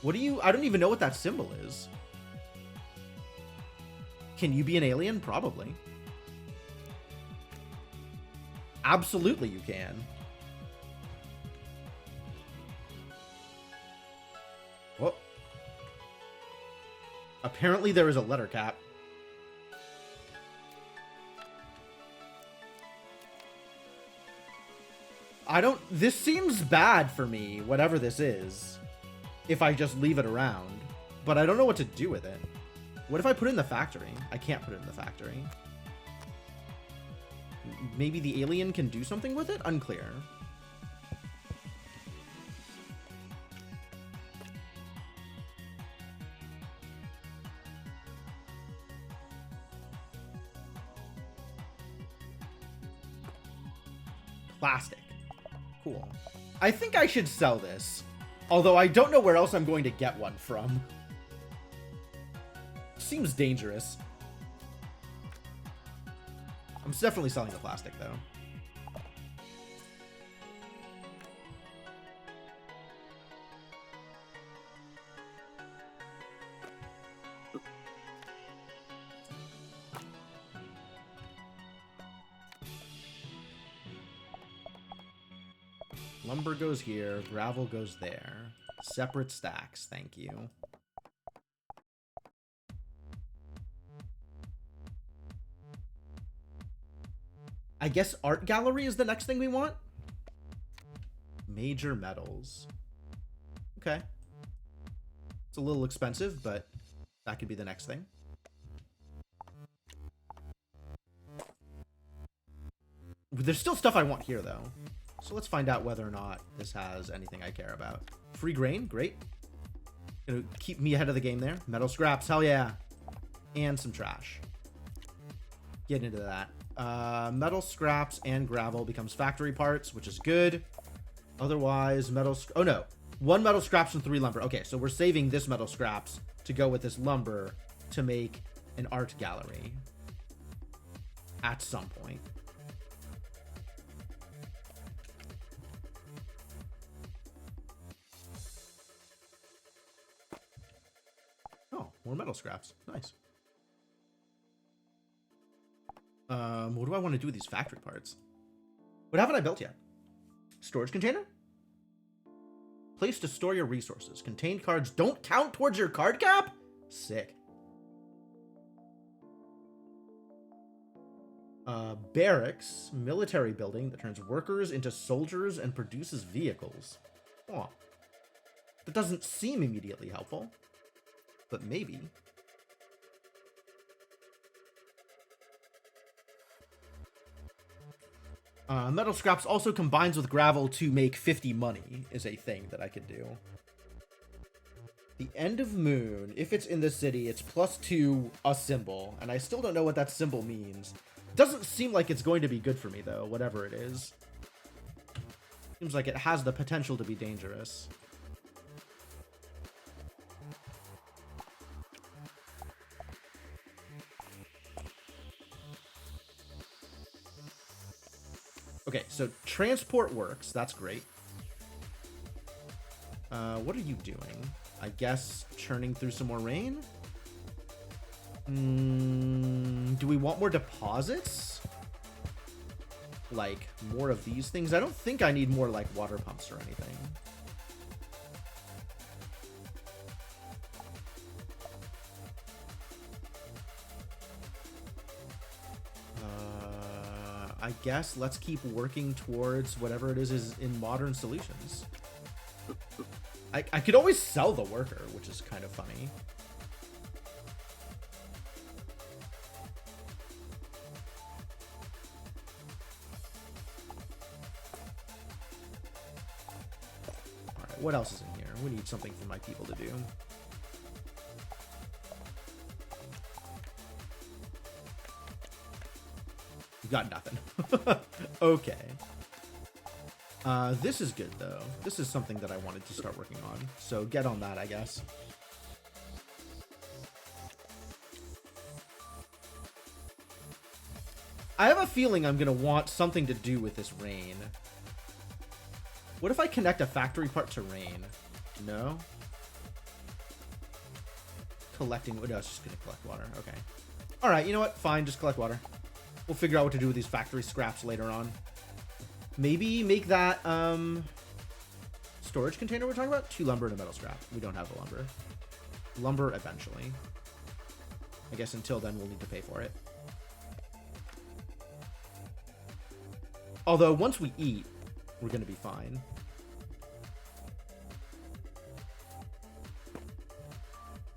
What do you... I don't even know what that symbol is. Can you be an alien? Probably. Absolutely you can. Oh. Apparently there is a letter cap. I don't... This seems bad for me, whatever this is, if I just leave it around. But I don't know what to do with it. What if I put it in the factory? I can't put it in the factory. Maybe the alien can do something with it? Unclear. Plastic. Cool. I think I should sell this. Although I don't know where else I'm going to get one from. Seems dangerous. I'm definitely selling the plastic, though. Lumber goes here, gravel goes there. Separate stacks, thank you. I guess art gallery is the next thing we want? Major metals. Okay. It's a little expensive, but that could be the next thing. There's still stuff I want here, though. So let's find out whether or not this has anything I care about. Free grain, great. Gonna keep me ahead of the game there. Metal scraps, hell yeah. And some trash. Get into that. Metal scraps and gravel becomes factory parts, which is good. Otherwise, oh no. 1 metal scraps and 3 lumber. Okay, so we're saving this metal scraps to go with this lumber to make an art gallery. At some point. Oh, more metal scraps. Nice. What do I want to do with these factory parts? What haven't I built yet? Storage container? Place to store your resources. Contained cards don't count towards your card cap? Sick. Barracks. Military building that turns workers into soldiers and produces vehicles. Oh. That doesn't seem immediately helpful. But maybe. Metal scraps also combines with gravel to make 50 money is a thing that I could do. The end of moon, if it's in the city, it's +2 a symbol, and I still don't know what that symbol means. Doesn't seem like it's going to be good for me, though, whatever it is. Seems like it has the potential to be dangerous. Okay, so transport works. That's great. What are you doing? I guess churning through some more rain? Do we want more deposits? Like, more of these things? I don't think I need more, like, water pumps or anything. I guess let's keep working towards whatever it is in modern solutions. I could always sell the worker, which is kind of funny. Alright, what else is in here? We need something for my people to do. Got nothing. Okay. This is good, though. This is something that I wanted to start working on. So get on that, I guess. I have a feeling I'm going to want something to do with this rain. What if I connect a factory part to rain? No? Collecting... No, it's just going to collect water. Okay. Alright, you know what? Fine, just collect water. We'll figure out what to do with these factory scraps later on. Maybe make that, storage container we're talking about? 2 lumber and a metal scrap. We don't have the lumber. Lumber eventually. I guess until then we'll need to pay for it. Although, once we eat, we're going to be fine.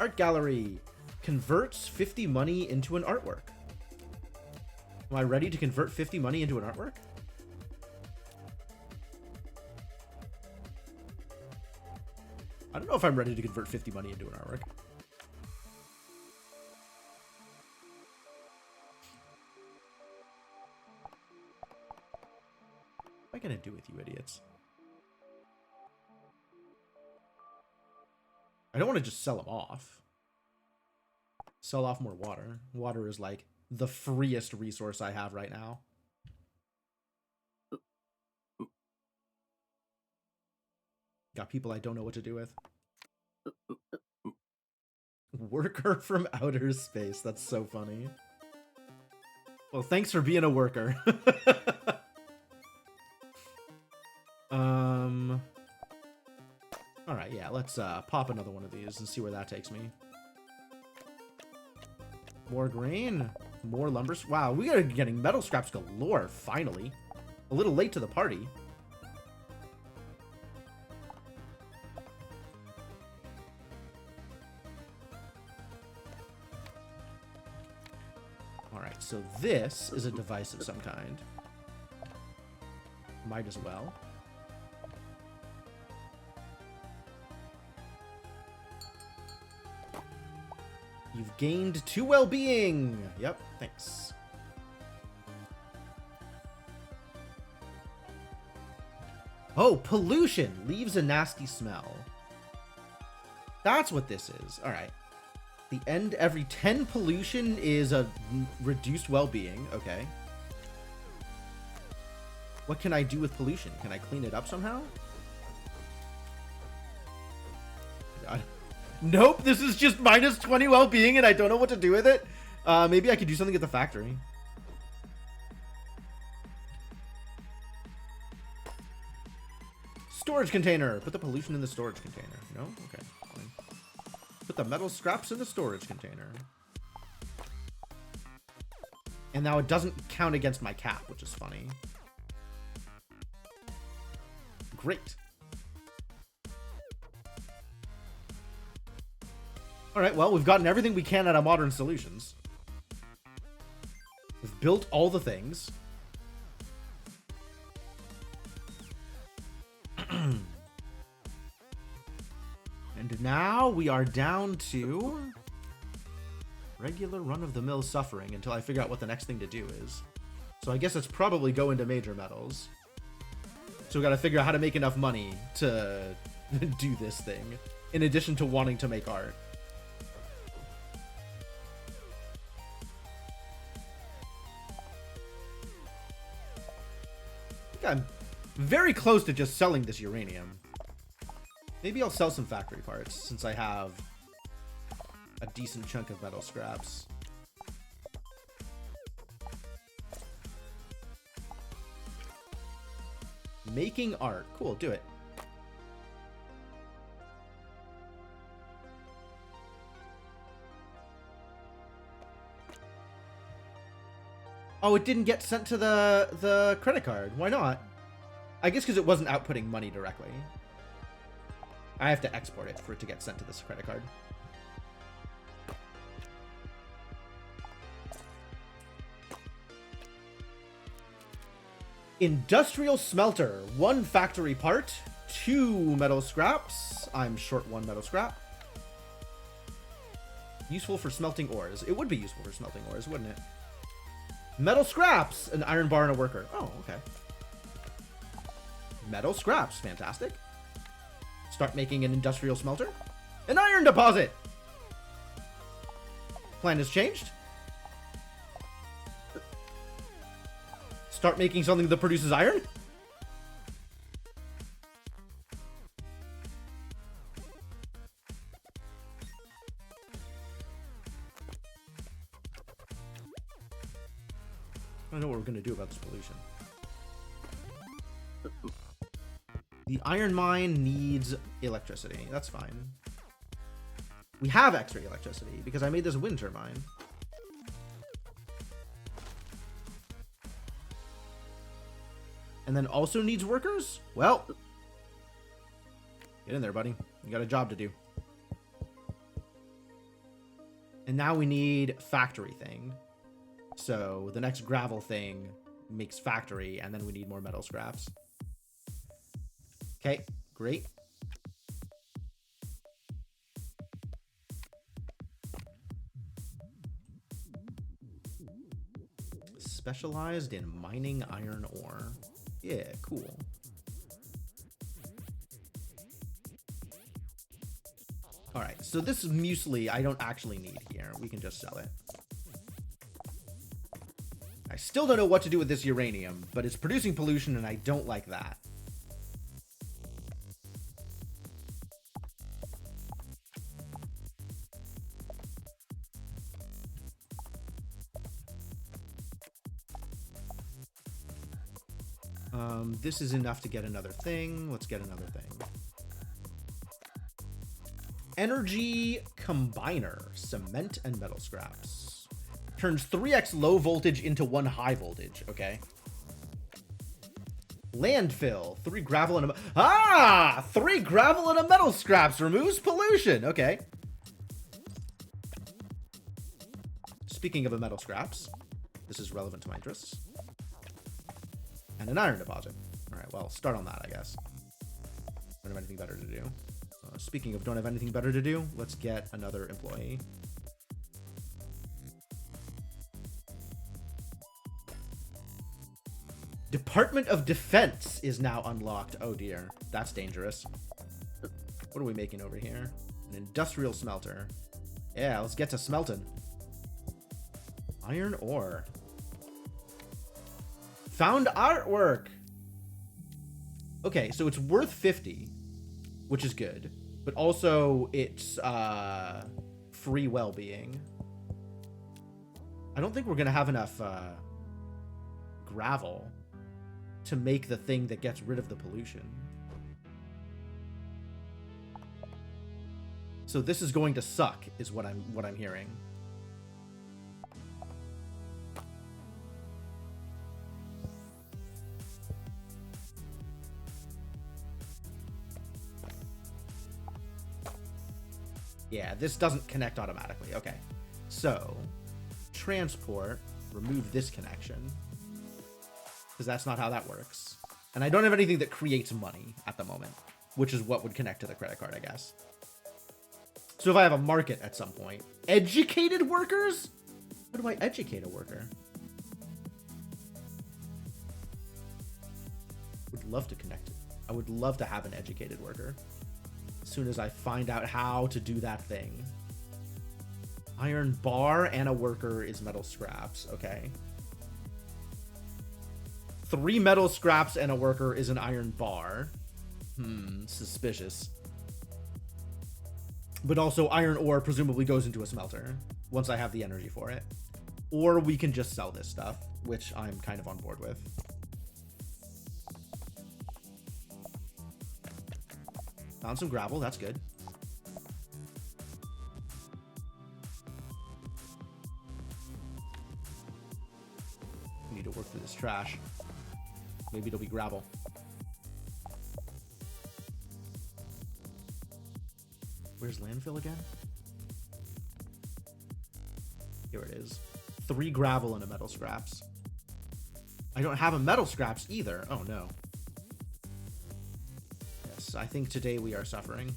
Art gallery. Converts 50 money into an artwork. Am I ready to convert 50 money into an artwork? I don't know if I'm ready to convert 50 money into an artwork. What am I gonna do with you idiots? I don't want to just sell them off. Sell off more water. Water is like the freest resource I have right now. Got people I don't know what to do with. Worker from outer space. That's so funny. Well, thanks for being a worker. Alright, yeah, let's pop another one of these and see where that takes me. More grain. More lumber. Wow, we are getting metal scraps galore, finally. A little late to the party. Alright, so this is a device of some kind. Might as well. You've gained 2 well-being. Yep, thanks. Oh, pollution leaves a nasty smell. That's what this is. All right. The end every 10 pollution is a reduced well-being. Okay. What can I do with pollution? Can I clean it up somehow? God. Nope, this is just minus 20 well-being and I don't know what to do with it. Maybe I could do something at the factory. Storage container. Put the pollution in the storage container. No? Okay. Fine. Put the metal scraps in the storage container. And now it doesn't count against my cap, which is funny. Great. Alright, well, we've gotten everything we can out of Modern Solutions. We've built all the things. And now we are down to regular run-of-the-mill suffering until I figure out what the next thing to do is. So I guess it's probably go into major metals. So we gotta figure out how to make enough money to do this thing, in addition to wanting to make art. I think I'm very close to just selling this uranium. Maybe I'll sell some factory parts, since I have a decent chunk of metal scraps. Making art. Cool, do it. Oh, it didn't get sent to the credit card. Why not? I guess because it wasn't outputting money directly. I have to export it for it to get sent to this credit card. Industrial smelter. 1 factory part. 2 metal scraps. I'm short 1 metal scrap. Useful for smelting ores. It would be useful for smelting ores, wouldn't it? Metal scraps. An iron bar and a worker. Oh, okay. Metal scraps. Fantastic. Start making an industrial smelter. An iron deposit. Plan has changed. Start making something that produces iron. I don't know what we're going to do about this pollution. The iron mine needs electricity. That's fine. We have extra electricity because I made this wind turbine. And then also needs workers? Well, get in there, buddy. You got a job to do. And now we need factory thing. So the next gravel thing makes factory, and then we need more metal scraps. Okay, great. Specialized in mining iron ore. Yeah, cool. Alright, so this muesli I don't actually need here. We can just sell it. I still don't know what to do with this uranium, but it's producing pollution and I don't like that. This is enough to get another thing. Let's get another thing. Energy combiner, cement and metal scraps. Turns 3x low voltage into 1 high voltage. Okay. Landfill, 3 gravel and a 3 gravel and a metal scraps removes pollution. Okay. Speaking of a metal scraps, this is relevant to my interests. And an iron deposit. All right, well, start on that, I guess. Don't have anything better to do. Speaking of don't have anything better to do, let's get another employee. Department of Defense is now unlocked. Oh dear, that's dangerous. What are we making over here? An industrial smelter. Yeah, let's get to smelting. Iron ore. Found artwork. Okay, so it's worth 50, which is good, but also it's free well-being. I don't think we're gonna have enough gravel to make the thing that gets rid of the pollution. So this is going to suck, is what I'm hearing. Yeah, this doesn't connect automatically. Okay. So, transport, remove this connection. Because that's not how that works. And I don't have anything that creates money at the moment, which is what would connect to the credit card, I guess. So if I have a market at some point. Educated workers? How do I educate a worker? Would love to connect it. I would love to have an educated worker. As soon as I find out how to do that thing. Iron bar and a worker is metal scraps. Okay. 3 metal scraps and a worker is an iron bar. Suspicious. But also iron ore presumably goes into a smelter once I have the energy for it. Or we can just sell this stuff, which I'm kind of on board with. Found some gravel, that's good. We need to work through this trash. Maybe it'll be gravel. Where's landfill again? Here it is. 3 gravel and a metal scraps. I don't have a metal scraps either. Oh no. Yes, I think today we are suffering.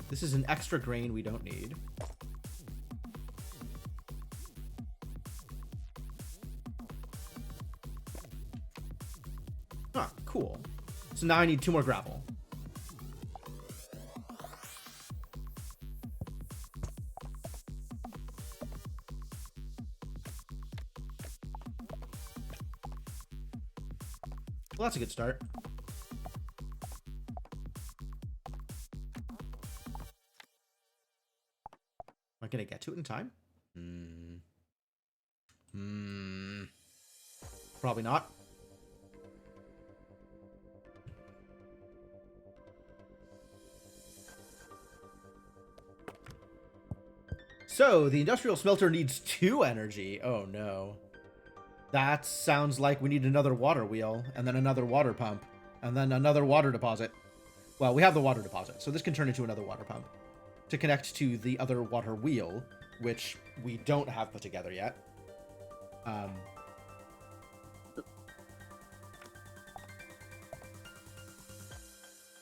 This is an extra grain we don't need. cool. So now I need 2 more gravel. Well, that's a good start. Am I gonna get to it in time? Probably not. So, the industrial smelter needs 2 energy. Oh no. That sounds like we need another water wheel, and then another water pump, and then another water deposit. Well, we have the water deposit, so this can turn into another water pump to connect to the other water wheel, which we don't have put together yet.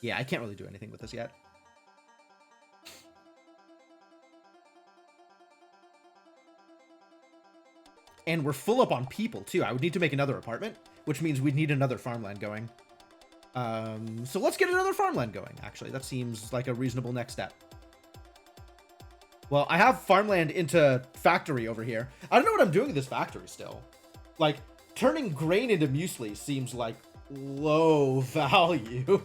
Yeah, I can't really do anything with this yet. And we're full up on people, too. I would need to make another apartment, which means we'd need another farmland going. So let's get another farmland going, actually. That seems like a reasonable next step. Well, I have farmland into factory over here. I don't know what I'm doing with this factory still. Like, turning grain into muesli seems like low value.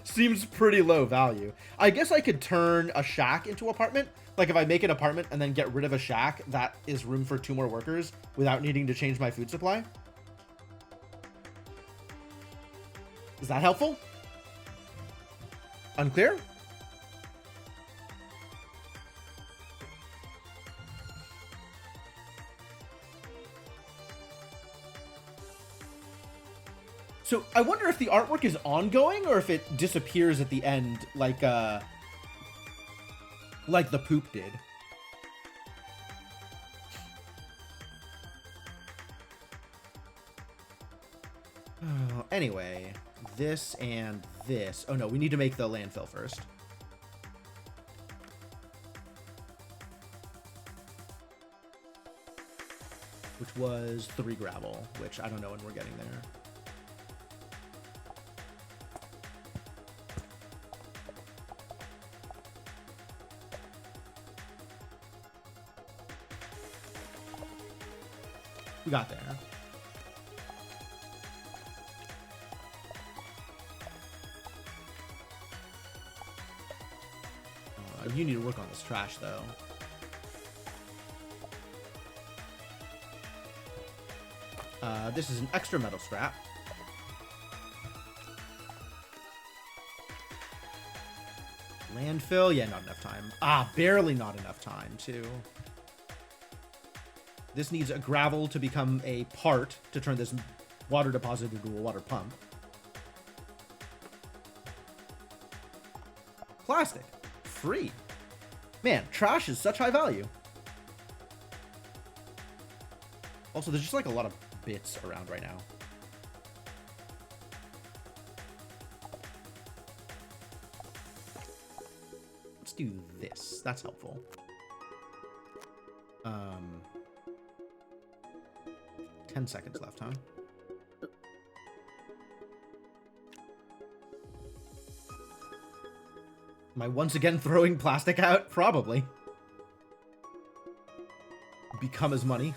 Seems pretty low value. I guess I could turn a shack into apartment. Like, if I make an apartment and then get rid of a shack, that is room for 2 more workers without needing to change my food supply. Is that helpful? Unclear? So I wonder if the artwork is ongoing or if it disappears at the end like the poop did. Oh, anyway, this and this. Oh no, we need to make the landfill first. Which was 3 gravel, which I don't know when we're getting there. We got there. You need to work on this trash, though. This is an extra metal scrap. Landfill? Yeah, not enough time. Ah, barely not enough time, too. This needs a gravel to become a part to turn this water deposit into a water pump. Plastic. Free. Man, trash is such high value. Also, there's just like a lot of bits around right now. Let's do this. That's helpful. 10 seconds left, huh? Am I once again throwing plastic out? Probably. Become as money.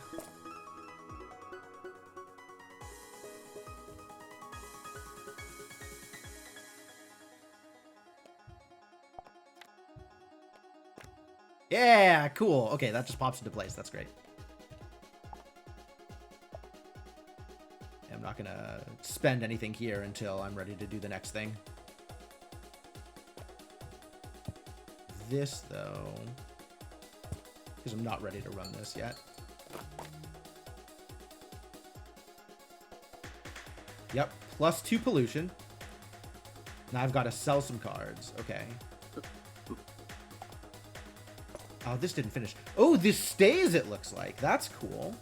Yeah, cool. Okay, that just pops into place. That's great. I'm not gonna spend anything here until I'm ready to do the next thing. This, though, because I'm not ready to run this yet. Yep, +2 pollution. Now I've got to sell some cards. Okay. Oh, this didn't finish. Oh, this stays, it looks like. That's cool.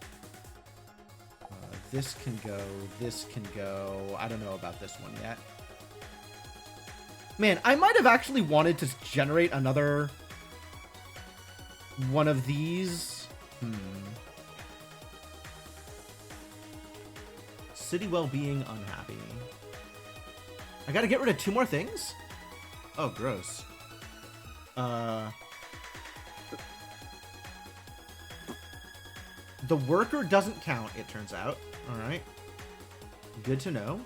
This can go. This can go. I don't know about this one yet. Man, I might have actually wanted to generate another one of these. City well-being, unhappy. I gotta get rid of 2 more things? Oh, gross. The worker doesn't count, it turns out. Alright. Good to know.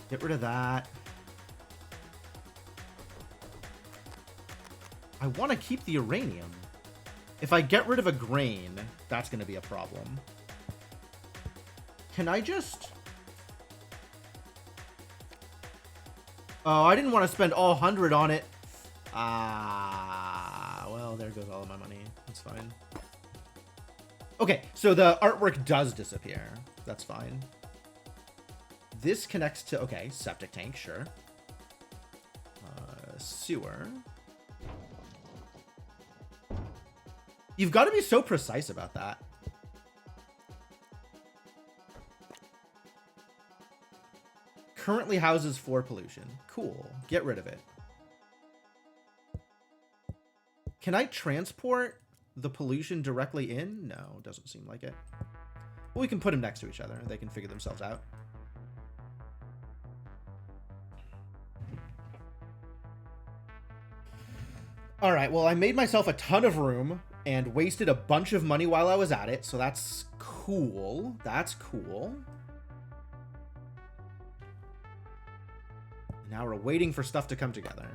Get rid of that. I want to keep the uranium. If I get rid of a grain, that's going to be a problem. Can I just... Oh, I didn't want to spend all 100 on it. Ah, well, there goes all of my money. That's fine. Okay, so the artwork does disappear. That's fine. This connects to... Okay, septic tank, sure. Sewer. You've got to be so precise about that. Currently houses 4 pollution. Cool. Get rid of it. Can I transport the pollution directly in? No, doesn't seem like it. Well, we can put them next to each other. They can figure themselves out. All right, well, I made myself a ton of room and wasted a bunch of money while I was at it, so that's cool. That's cool. Now we're waiting for stuff to come together.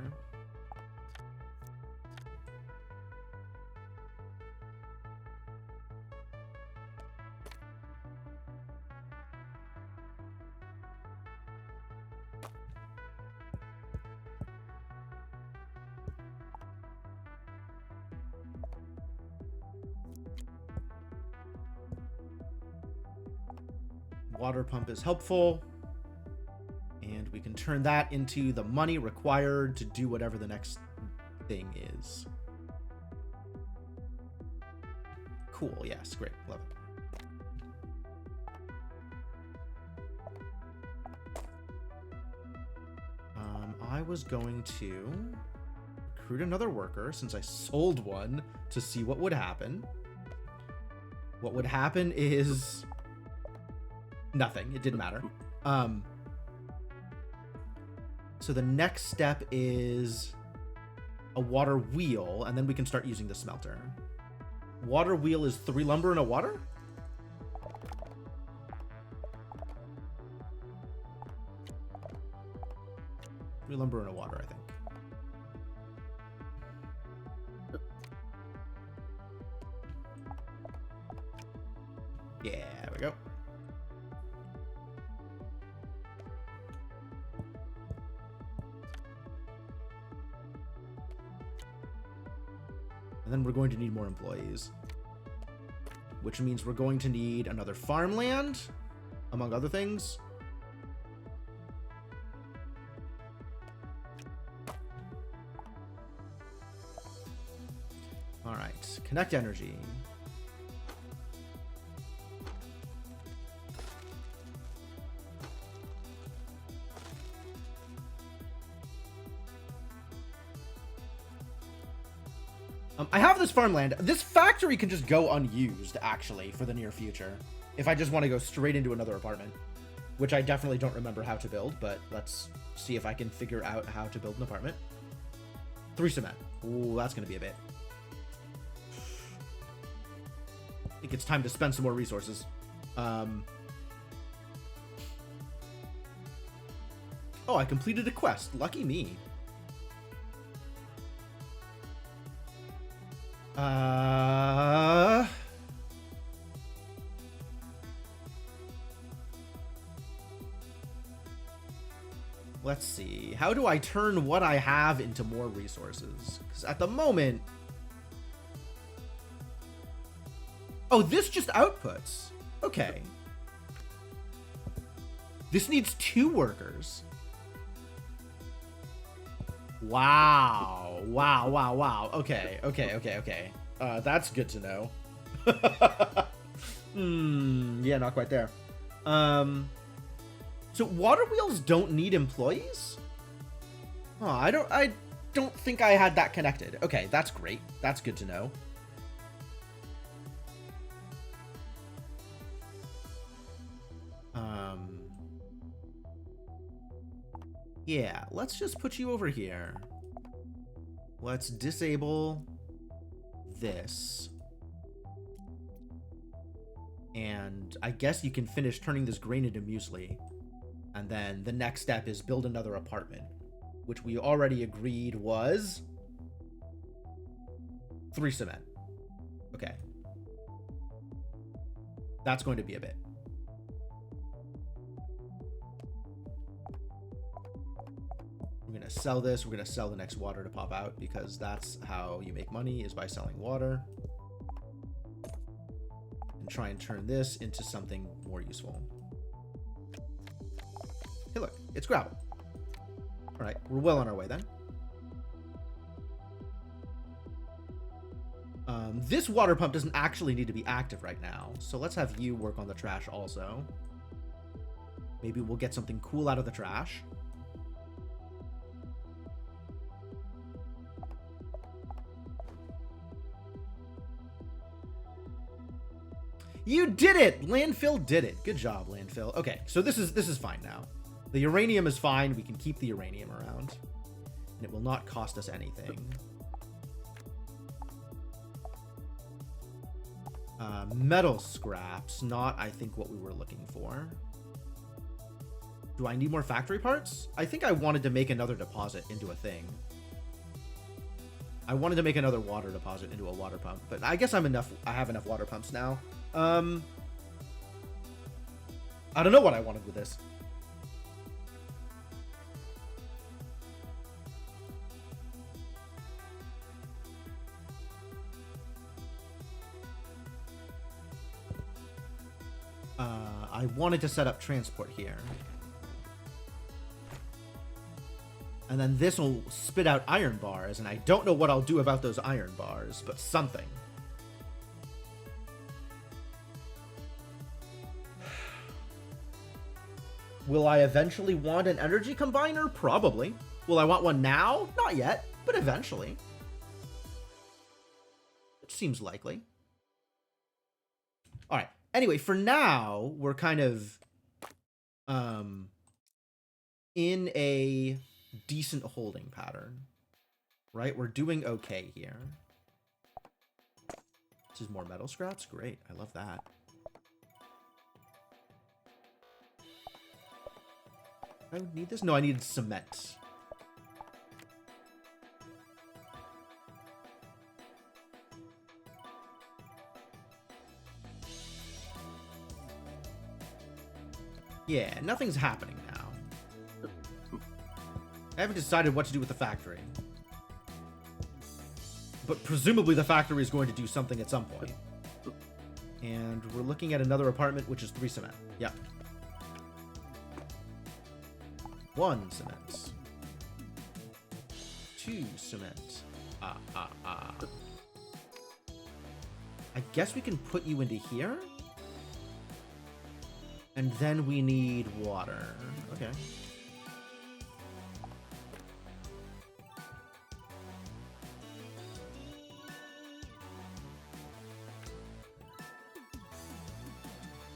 Water pump is helpful. And we can turn that into the money required to do whatever the next thing is. Cool, yes, great, love it. I was going to recruit another worker since I sold one to see what would happen. What would happen is nothing. It didn't matter. So the next step is a water wheel, and then we can start using the smelter. Water wheel is 3 lumber and a water? Three lumber and a water, I think. Yeah, there we go. And then we're going to need more employees, which means we're going to need another farmland, among other things. All right, connect energy. I have this farmland. This factory can just go unused, actually, for the near future. If I just want to go straight into another apartment. Which I definitely don't remember how to build, but let's see if I can figure out how to build an apartment. 3 cement. Ooh, that's going to be a bit. I think it's time to spend some more resources. Oh, I completed a quest. Lucky me. Let's see. How do I turn what I have into more resources? Because at the moment... Oh, this just outputs. Okay. This needs 2 workers. Wow. Wow, wow, wow. Okay, okay, okay, okay. That's good to know. Yeah, not quite there. So water wheels don't need employees? Oh, I don't think I had that connected. Okay, that's great. That's good to know. Yeah, let's just put you over here. Let's disable this. And I guess you can finish turning this grain into muesli. And then the next step is build another apartment, which we already agreed was 3 cement. Okay. That's going to be a bit. We're going to sell this. We're going to sell the next water to pop out because that's how you make money, is by selling water. And try and turn this into something more useful. Hey, look, it's gravel. All right, we're well on our way then. This water pump doesn't actually need to be active right now, so let's have you work on the trash also. Maybe we'll get something cool out of the trash. You did it! Landfill did it. Good job, landfill. Okay, so this is fine now. The uranium is fine. We can keep the uranium around. And it will not cost us anything. Metal scraps, not, I think, what we were looking for. Do I need more factory parts? I think I wanted to make another deposit into a thing. I wanted to make another water deposit into a water pump, but I guess I have enough water pumps now. I don't know what I wanted with this. I wanted to set up transport here. And then this will spit out iron bars, and I don't know what I'll do about those iron bars, but something. Will I eventually want an energy combiner? Probably. Will I want one now? Not yet, but eventually. It seems likely. All right. Anyway, for now, we're kind of in a decent holding pattern, right? We're doing okay here. This is more metal scraps. Great. I love that. I need this? No, I needed cement. Yeah, nothing's happening now. I haven't decided what to do with the factory. But presumably the factory is going to do something at some point. And we're looking at another apartment, which is 3 cement. Yep. 1 cement. 2 cement. I guess we can put you into here? And then we need water. Okay.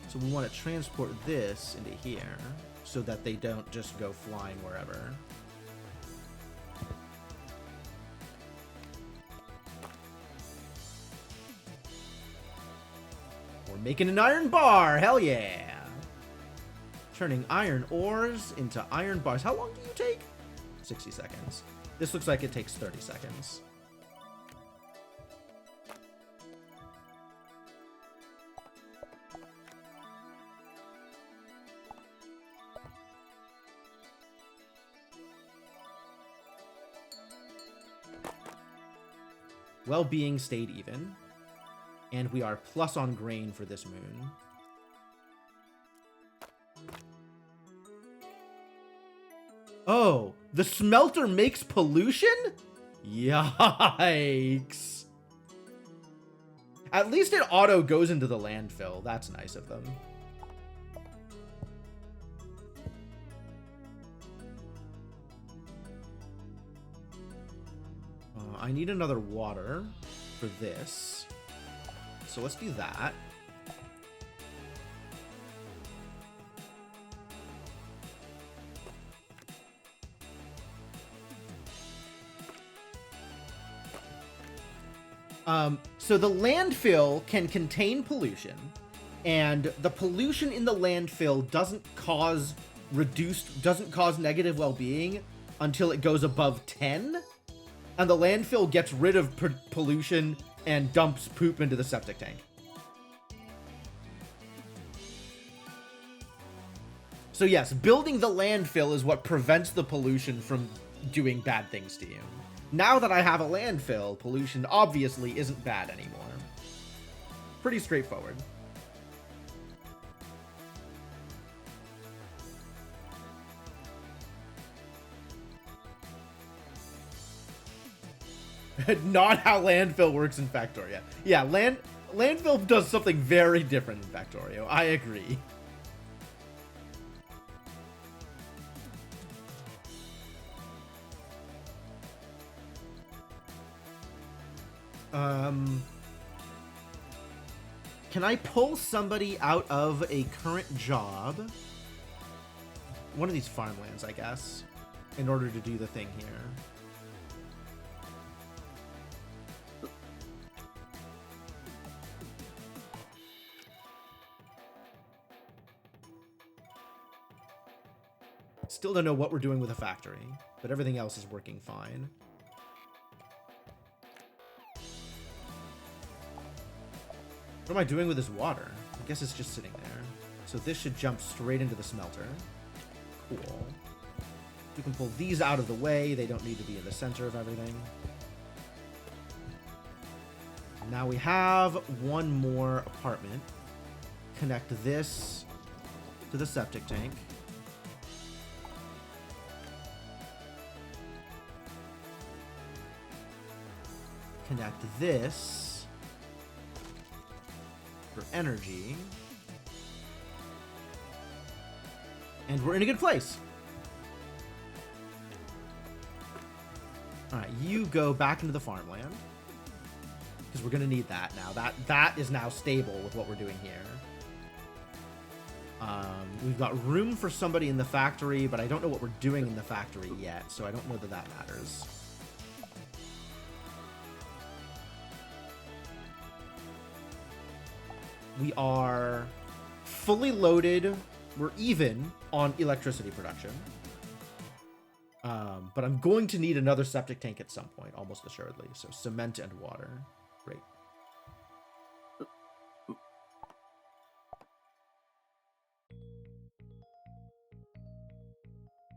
So we want to transport this into here so that they don't just go flying wherever. We're making an iron bar. Hell yeah. Turning iron ores into iron bars. How long do you take? 60 seconds. This looks like it takes 30 seconds. Well-being stayed even. And we are plus on grain for this moon. Oh, the smelter makes pollution? Yikes. At least it auto goes into the landfill. That's nice of them. I need another water for this. So let's do that. So the landfill can contain pollution, and the pollution in the landfill doesn't cause negative well-being until it goes above 10, and the landfill gets rid of pollution and dumps poop into the septic tank. So yes, building the landfill is what prevents the pollution from doing bad things to you. Now that I have a landfill, pollution obviously isn't bad anymore. Pretty straightforward. Not how landfill works in Factorio. Yeah, landfill does something very different in Factorio. I agree. Can I pull somebody out of a current job? One of these farmlands, I guess, in order to do the thing here. Still don't know what we're doing with a factory, but everything else is working fine. What am I doing with this water? I guess it's just sitting there. So this should jump straight into the smelter. Cool. We can pull these out of the way. They don't need to be in the center of everything. Now we have one more apartment. Connect this to the septic tank. Connect this for energy. And we're in a good place. All right, you go back into the farmland, because we're going to need that now. That is now stable with what we're doing here. We've got room for somebody in the factory, but I don't know what we're doing in the factory yet, so I don't know that that matters. We are fully loaded. We're even on electricity production. But I'm going to need another septic tank at some point, almost assuredly. So cement and water. Great.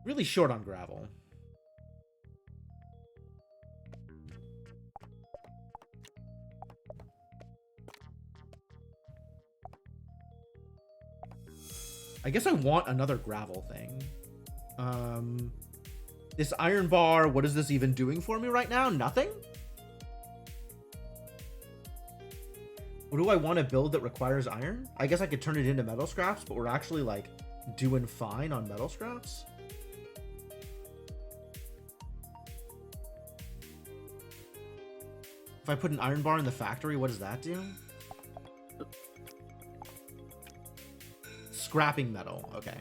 Really short on gravel. I guess I want another gravel thing. This iron bar, what is this even doing for me right now? Nothing? What do I want to build that requires iron? I guess I could turn it into metal scraps, but we're actually, like, doing fine on metal scraps. If I put an iron bar in the factory, what does that do? Scrapping metal. Okay.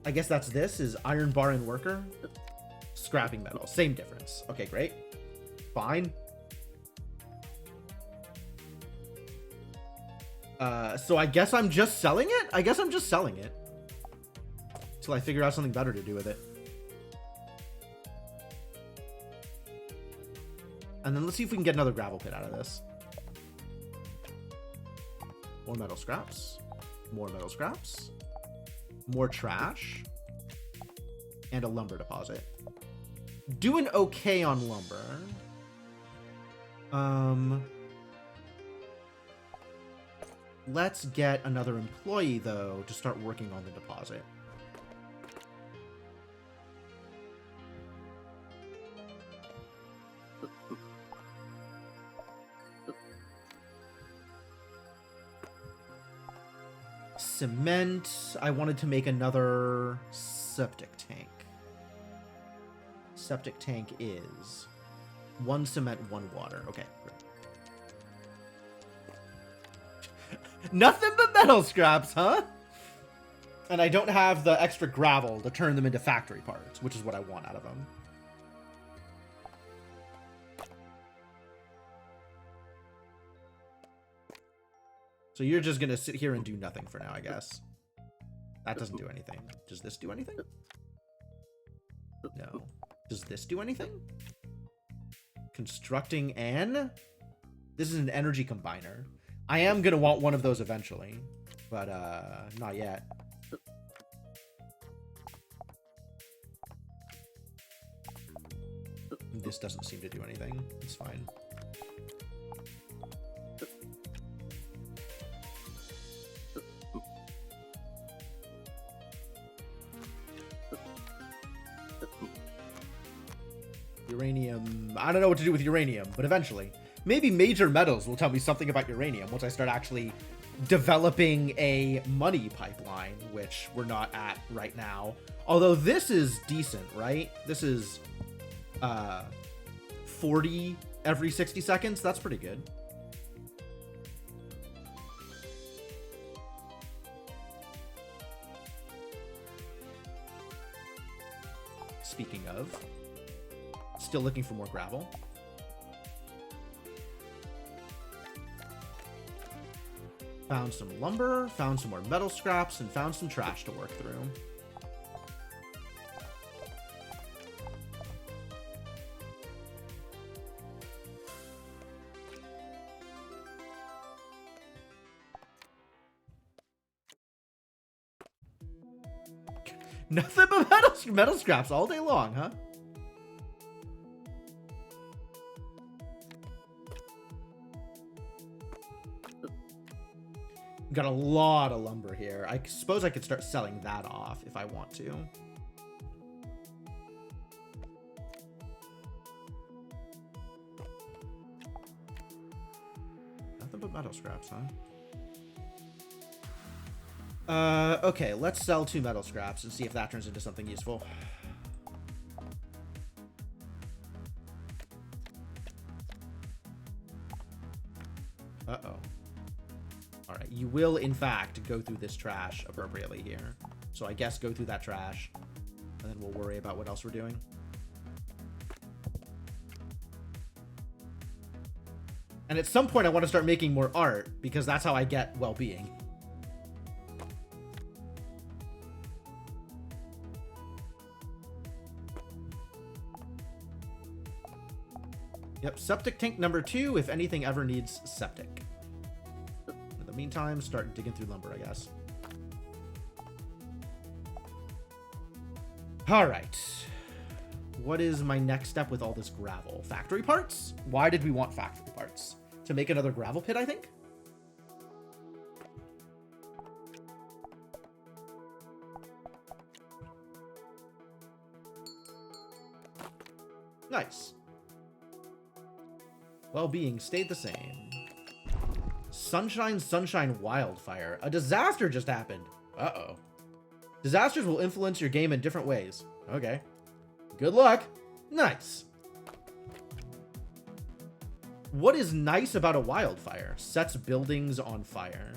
I guess that's this, is iron bar and worker. Scrapping metal. Same difference. Okay, great. Fine. So I guess I'm just selling it? I guess I'm just selling it. Till I figure out something better to do with it. And then let's see if we can get another gravel pit out of this. More metal scraps. More metal scraps. More trash. And a lumber deposit. Doing okay on lumber. Let's get another employee, though, to start working on the deposit. Cement. I wanted to make another septic tank. Septic tank is 1 cement, 1 water. Okay, great. Nothing but metal scraps, huh? And I don't have the extra gravel to turn them into factory parts, which is what I want out of them. So you're just gonna sit here and do nothing for now, I guess. That doesn't do anything. Does this do anything? No. Does this do anything? Constructing an... This is an energy combiner. I am gonna want one of those eventually, but not yet. This doesn't seem to do anything. It's fine. Uranium. I don't know what to do with uranium, but eventually. Maybe Major Metals will tell me something about uranium once I start actually developing a money pipeline, which we're not at right now. Although this is decent, right? This is 40 every 60 seconds. That's pretty good. Speaking of, still looking for more gravel. Found some lumber, found some more metal scraps, and found some trash to work through. Nothing but metal scraps all day long, huh? Got a lot of lumber here. I suppose I could start selling that off if I want to. Nothing but metal scraps, huh? Okay, let's sell 2 metal scraps and see if that turns into something useful. Uh-oh. Alright, you will, in fact, go through this trash appropriately here. So I guess go through that trash, and then we'll worry about what else we're doing. And at some point, I want to start making more art, because that's how I get well-being. Yep, septic tank number 2 if anything ever needs septic. In the meantime, start digging through lumber, I guess. All right. What is my next step with all this gravel? Factory parts? Why did we want factory parts? To make another gravel pit, I think? Nice. Well-being stayed the same. Sunshine, sunshine, wildfire. A disaster just happened. Uh-oh. Disasters will influence your game in different ways. Okay. Good luck. Nice. What is nice about a wildfire? Sets buildings on fire.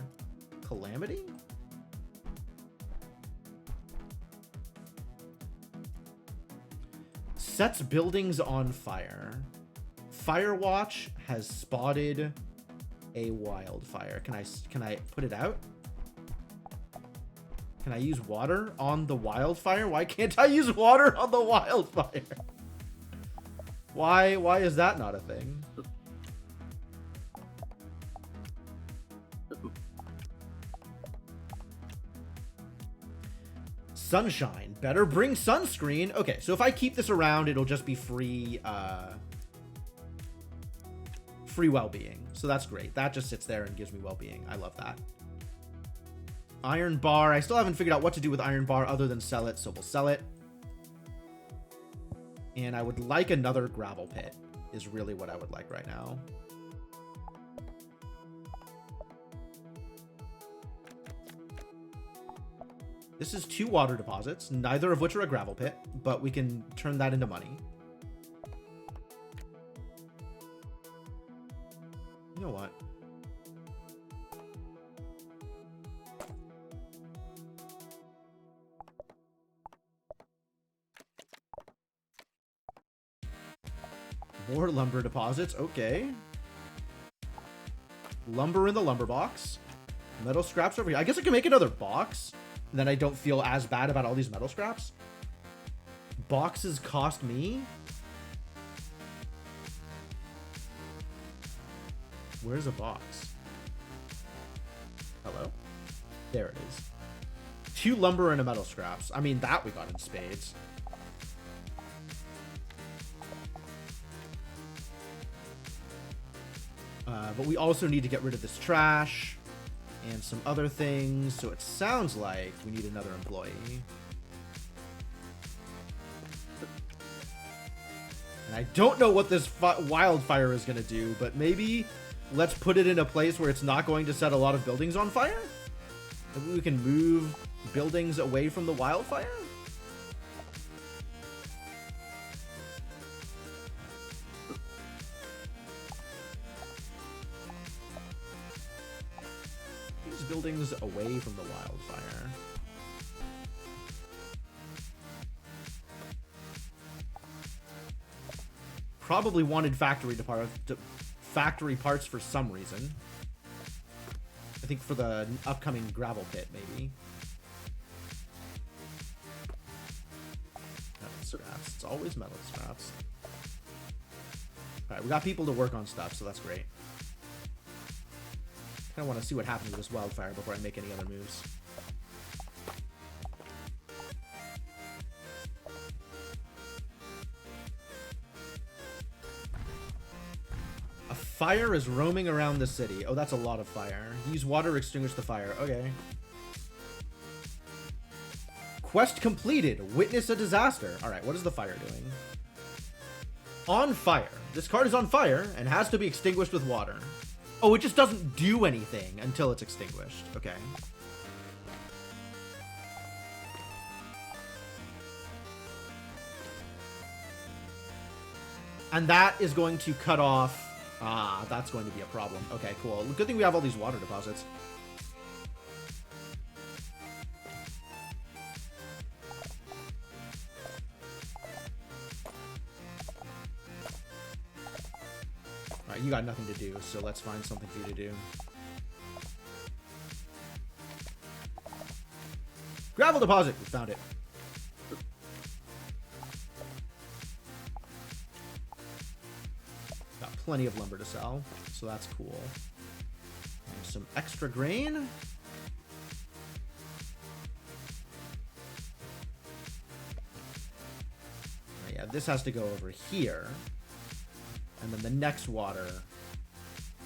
Calamity? Sets buildings on fire. Firewatch has spotted a wildfire. Can I put it out? Can I use water on the wildfire? Why can't I use water on the wildfire? Why is that not a thing? Sunshine. Better bring sunscreen. Okay, so if I keep this around, it'll just be free free well-being. So that's great. That just sits there and gives me well-being. I love that. Iron bar. I still haven't figured out what to do with iron bar other than sell it, so we'll sell it. And I would like another gravel pit is really what I would like right now. This is 2 water deposits, neither of which are a gravel pit, but we can turn that into money. You know what? More lumber deposits. Okay. Lumber in the lumber box. Metal scraps over here. I guess I can make another box. And then I don't feel as bad about all these metal scraps. Boxes cost me. Where's a box? Hello? There it is. 2 lumber and a metal scraps. I mean, that we got in spades. But we also need to get rid of this trash and some other things. So it sounds like we need another employee. And I don't know what this wildfire is going to do, but maybe let's put it in a place where it's not going to set a lot of buildings on fire. Maybe we can move buildings away from the wildfire. These buildings away from the wildfire. Probably wanted factory parts for some reason. I think for the upcoming gravel pit, maybe. Metal scraps. It's always metal scraps. Alright, we got people to work on stuff, so that's great. I want to see what happens with this wildfire before I make any other moves. A fire is roaming around the city. Oh, that's a lot of fire. Use water to extinguish the fire. Okay. Quest completed. Witness a disaster. Alright, what is the fire doing? On fire. This card is on fire and has to be extinguished with water. Oh, it just doesn't do anything until it's extinguished. Okay. And that is going to cut off... Ah, that's going to be a problem. Okay, cool. Good thing we have all these water deposits. Alright, you got nothing to do, so let's find something for you to do. Gravel deposit! We found it. Got plenty of lumber to sell, so that's cool. And some extra grain. Yeah, this has to go over here. And then the next water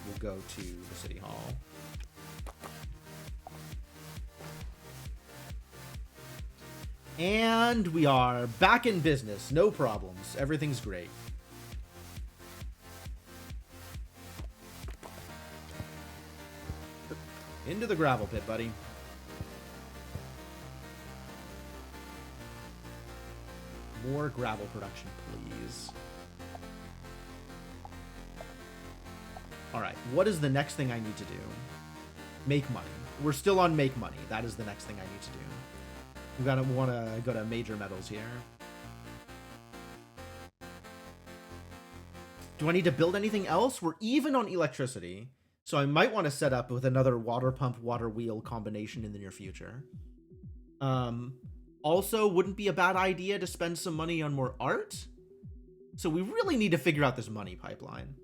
will go to the city hall. And we are back in business. No problems. Everything's great. Into the gravel pit, buddy. More gravel production, please. Alright, what is the next thing I need to do? Make money. We're still on make money. That is the next thing I need to do. We want to go to major metals here. Do I need to build anything else? We're even on electricity. So I might want to set up with another water pump, water wheel combination in the near future. Also, wouldn't be a bad idea to spend some money on more art. So we really need to figure out this money pipeline.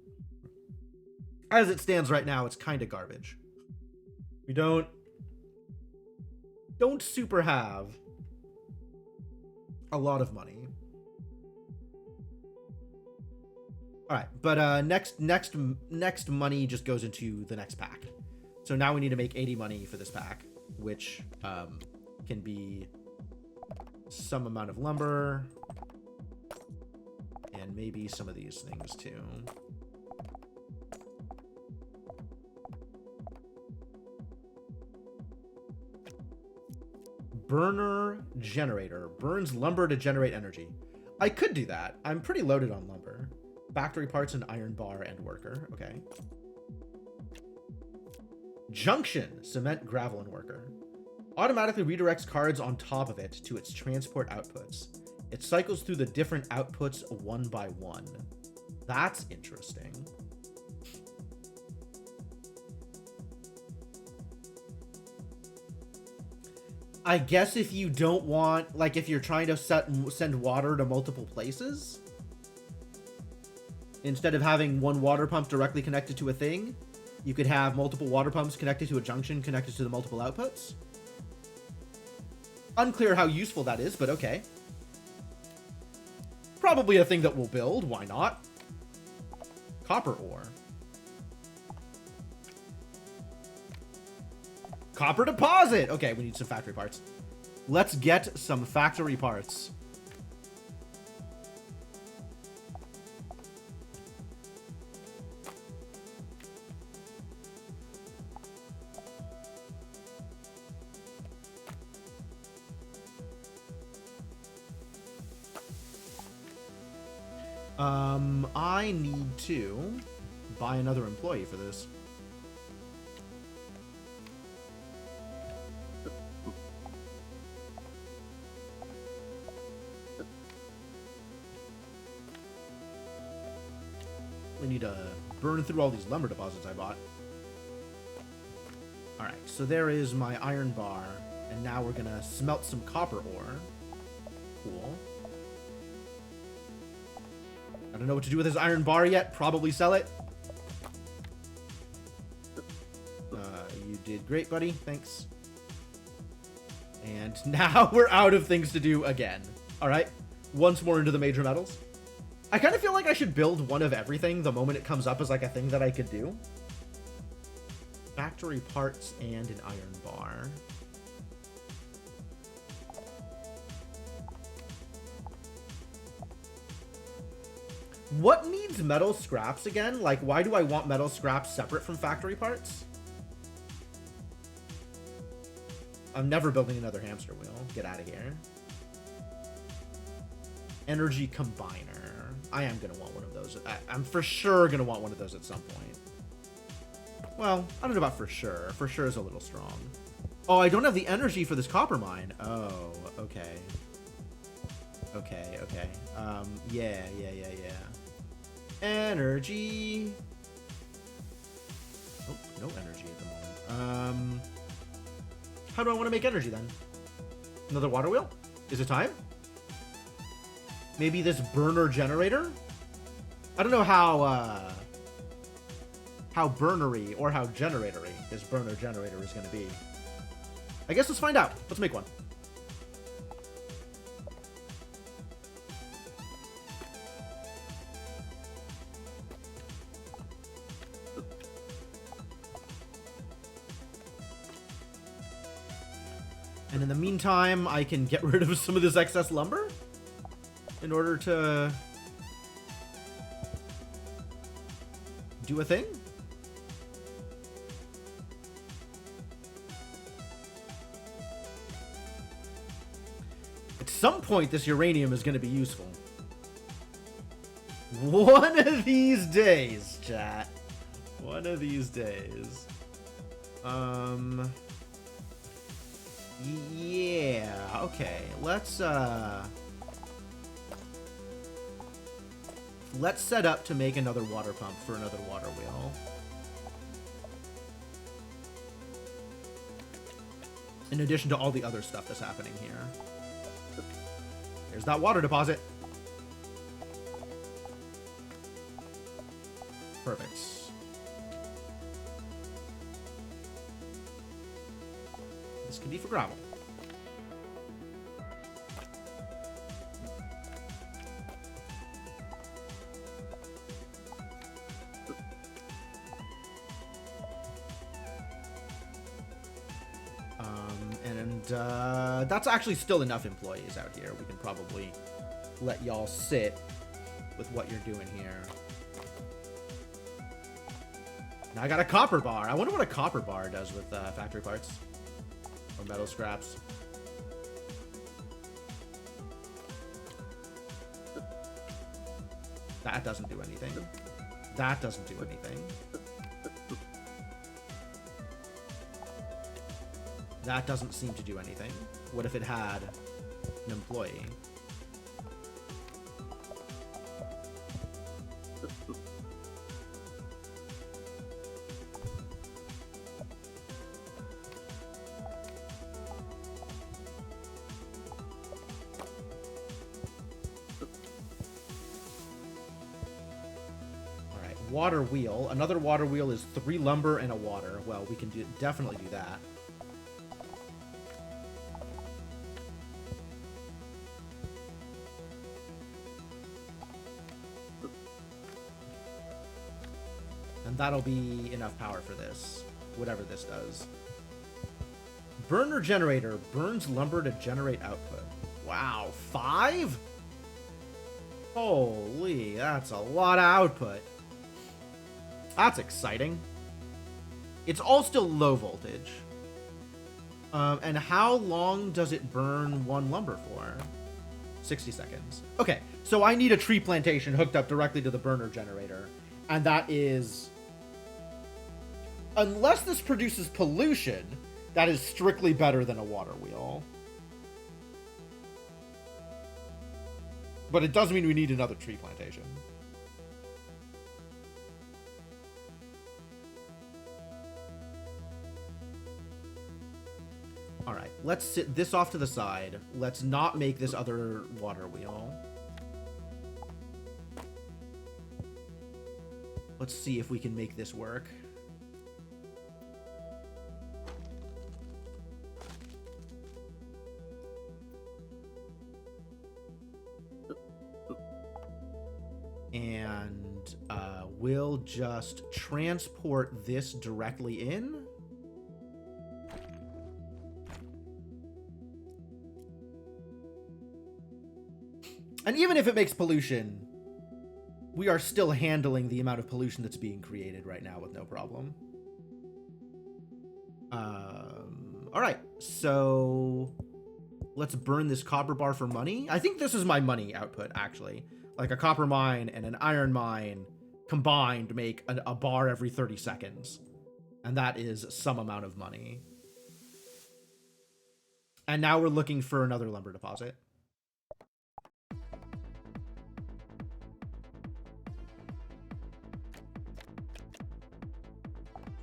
As it stands right now, it's kind of garbage. We don't super have a lot of money. All right, but next money just goes into the next pack. So now we need to make 80 money for this pack, which can be some amount of lumber and maybe some of these things too. Burner generator. Burns lumber to generate energy. I could do that. I'm pretty loaded on lumber. Factory parts and iron bar and worker. Okay. Junction. Cement, gravel, and worker. Automatically redirects cards on top of it to its transport outputs. It cycles through the different outputs one by one. That's interesting. I guess if you don't want, like, if you're trying to send water to multiple places, instead of having one water pump directly connected to a thing, you could have multiple water pumps connected to a junction connected to the multiple outputs. Unclear how useful that is, but okay. Probably a thing that we'll build. Why not? Copper ore. Copper deposit! Okay, we need some factory parts. Let's get some factory parts. I need to buy another employee for this. We need to burn through all these lumber deposits I bought. Alright, so there is my iron bar, and now we're gonna smelt some copper ore. Cool. I don't know what to do with this iron bar yet. Probably sell it. You did great, buddy. Thanks. And now we're out of things to do again. Alright, once more into the major metals. I kind of feel like I should build one of everything the moment it comes up as like a thing that I could do. Factory parts and an iron bar. What needs metal scraps again? Like, why do I want metal scraps separate from factory parts? I'm never building another hamster wheel. Get out of here. Energy combiner. I am going to want one of those. I'm for sure going to want one of those at some point. Well, I don't know about for sure. For sure is a little strong. Oh, I don't have the energy for this copper mine. Oh, okay. Okay. Yeah. Energy. Oh, no energy at the moment. How do I want to make energy then? Another water wheel? Is it time? Maybe this burner generator? I don't know how burnery or how generatory this burner generator is going to be. I guess let's find out. Let's make one. And in the meantime, I can get rid of some of this excess lumber in order to do a thing. At some point, this uranium is going to be useful. One of these days, chat. One of these days. Yeah, okay. Let's set up to make another water pump for another water wheel. In addition to all the other stuff that's happening here. There's that water deposit. Perfect. This can be for gravel. That's actually still enough employees out here. We can probably let y'all sit with what you're doing here. Now I got a copper bar. I wonder what a copper bar does with factory parts or metal scraps. That doesn't do anything. That doesn't do anything. That doesn't seem to do anything. What if it had an employee? Water wheel. Another water wheel is 3 lumber and a water. Well, we can definitely do that. And that'll be enough power for this. Whatever this does. Burner generator. Burns lumber to generate output. Wow. 5? Holy, that's a lot of output. That's exciting. It's all still low voltage. And how long does it burn 1 lumber for? 60 seconds. Okay, so I need a tree plantation hooked up directly to the burner generator. And that is... Unless this produces pollution, that is strictly better than a water wheel. But it does mean we need another tree plantation. Alright, let's sit this off to the side. Let's not make this other water wheel. Let's see if we can make this work. And we'll just transport this directly in. And even if it makes pollution, we are still handling the amount of pollution that's being created right now with no problem. All right, so let's burn this copper bar for money. I think this is my money output, actually. Like a copper mine and an iron mine combined make a bar every 30 seconds. And that is some amount of money. And now we're looking for another lumber deposit.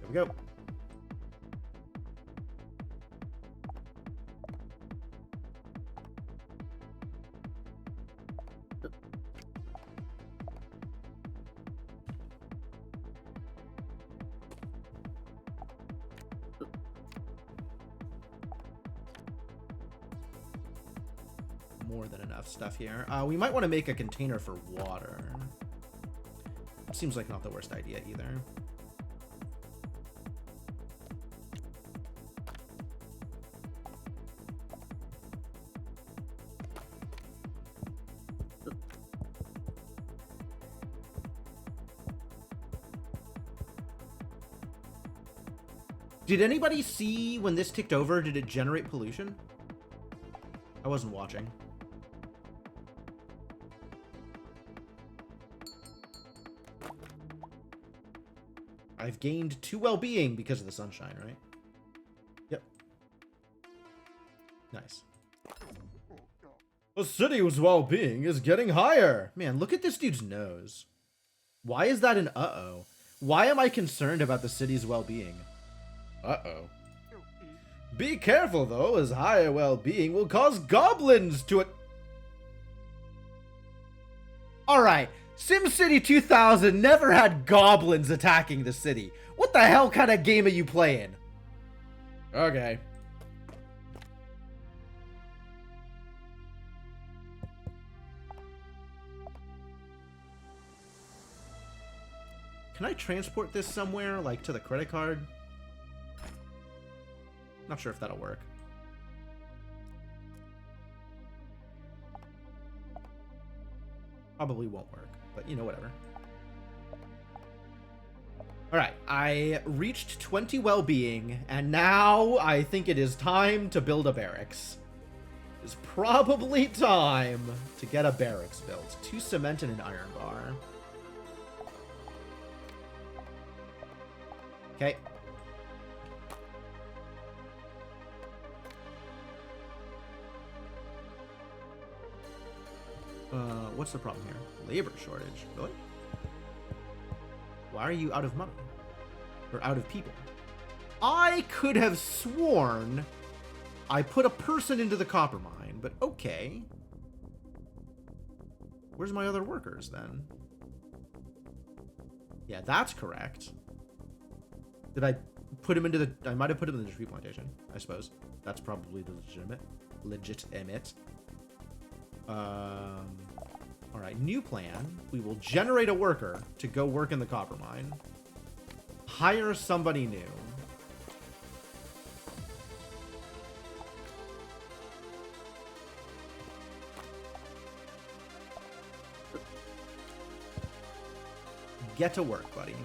There we go. More than enough stuff here. We might want to make a container for water. Seems like not the worst idea either. Did anybody see when this ticked over, did it generate pollution? I wasn't watching. I've gained 2 well-being because of the sunshine, right? Yep. Nice. The city's well-being is getting higher. Man, look at this dude's nose. Why is that an uh-oh? Why am I concerned about the city's well-being? Uh-oh. Be careful, though, as higher well-being will cause goblins to it. Alright, SimCity 2000 never had goblins attacking the city. What the hell kind of game are you playing? Okay. Can I transport this somewhere, like to the credit card? Not sure if that'll work. Probably won't work, but you know, whatever. Alright, I reached 20 well-being, and now I think it is time to build a barracks. It's probably time to get a barracks built. 2 cement and an iron bar. Okay. What's the problem here? Labor shortage. Really? Why are you out of money? Or out of people? I could have sworn I put a person into the copper mine, but okay. Where's my other workers then? Yeah, that's correct. Did I put him into the... I might have put him in the tree plantation, I suppose. That's probably the legitimate. Alright, new plan. We will generate a worker to go work in the copper mine. Hire somebody new. Get to work, buddy.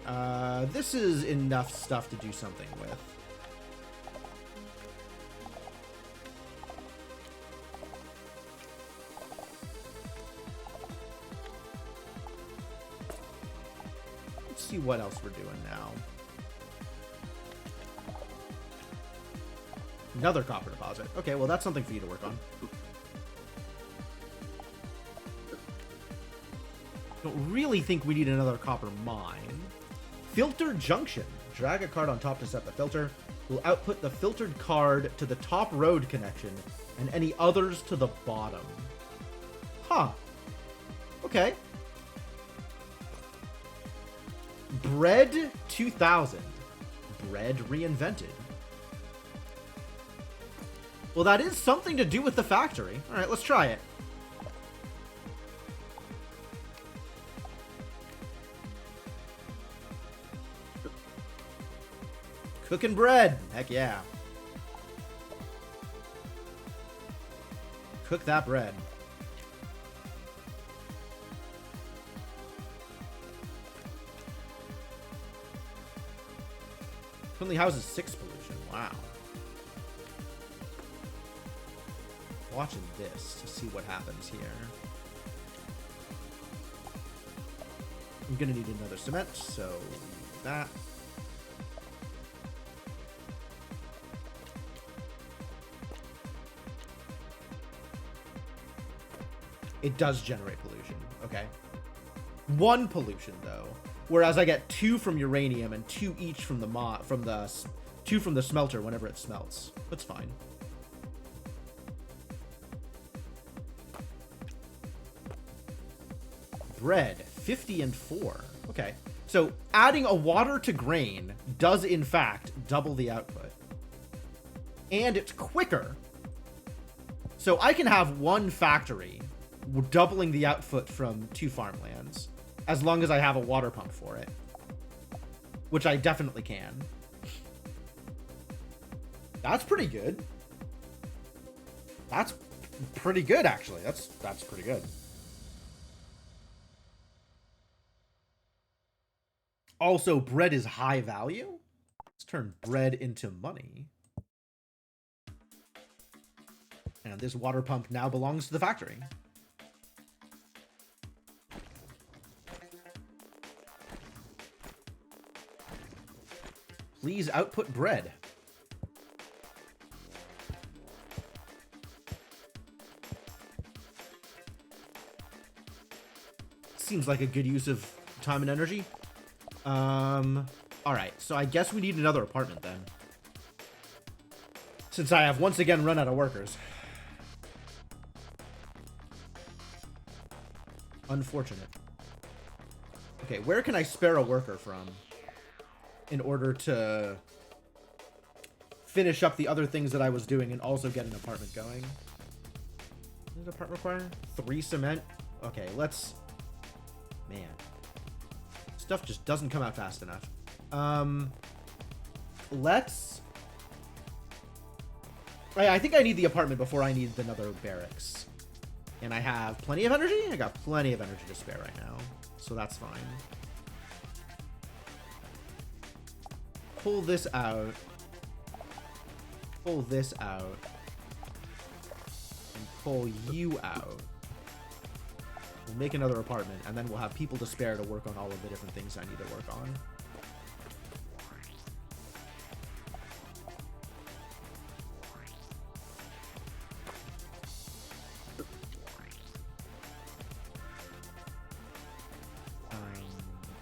Alright, this is enough stuff to do something with. Let's see what else we're doing now. Another copper deposit. Okay, well, that's something for you to work on. Don't really think we need another copper mine. Filter junction. Drag a card on top to set the filter. We'll output the filtered card to the top road connection and any others to the bottom. Huh. Okay. Bread 2000. Bread reinvented. Well, that is something to do with the factory. All right, let's try it. Cooking bread. Heck yeah. Cook that bread. Currently houses 6 pollution. Wow. Watching this to see what happens here. I'm gonna need another cement, so that. It does generate pollution. Okay. 1 pollution though, whereas I get 2 from uranium and 2 each from the 2 from the smelter whenever it smelts. That's fine. Bread 50 and 4. Okay, so adding a water to grain does in fact double the output, and it's quicker. So I can have 1 factory doubling the output from 2 farmlands as long as I have a water pump for it, which I definitely can. That's pretty good. That's pretty good, actually. That's pretty good. Also, bread is high value. Let's turn bread into money. And this water pump now belongs to the factory. Please output bread. Seems like a good use of time and energy. Alright, so I guess we need another apartment then. Since I have once again run out of workers. Unfortunate. Okay, where can I spare a worker from in order to finish up the other things that I was doing and also get an apartment going? Does an apartment require 3 cement? Okay, let's... Man. Stuff just doesn't come out fast enough. Let's... I think I need the apartment before I need another barracks. And I have plenty of energy? I got plenty of energy to spare right now. So that's fine. Pull this out. Pull this out. And pull you out. We'll make another apartment, and then we'll have people to spare to work on all of the different things I need to work on.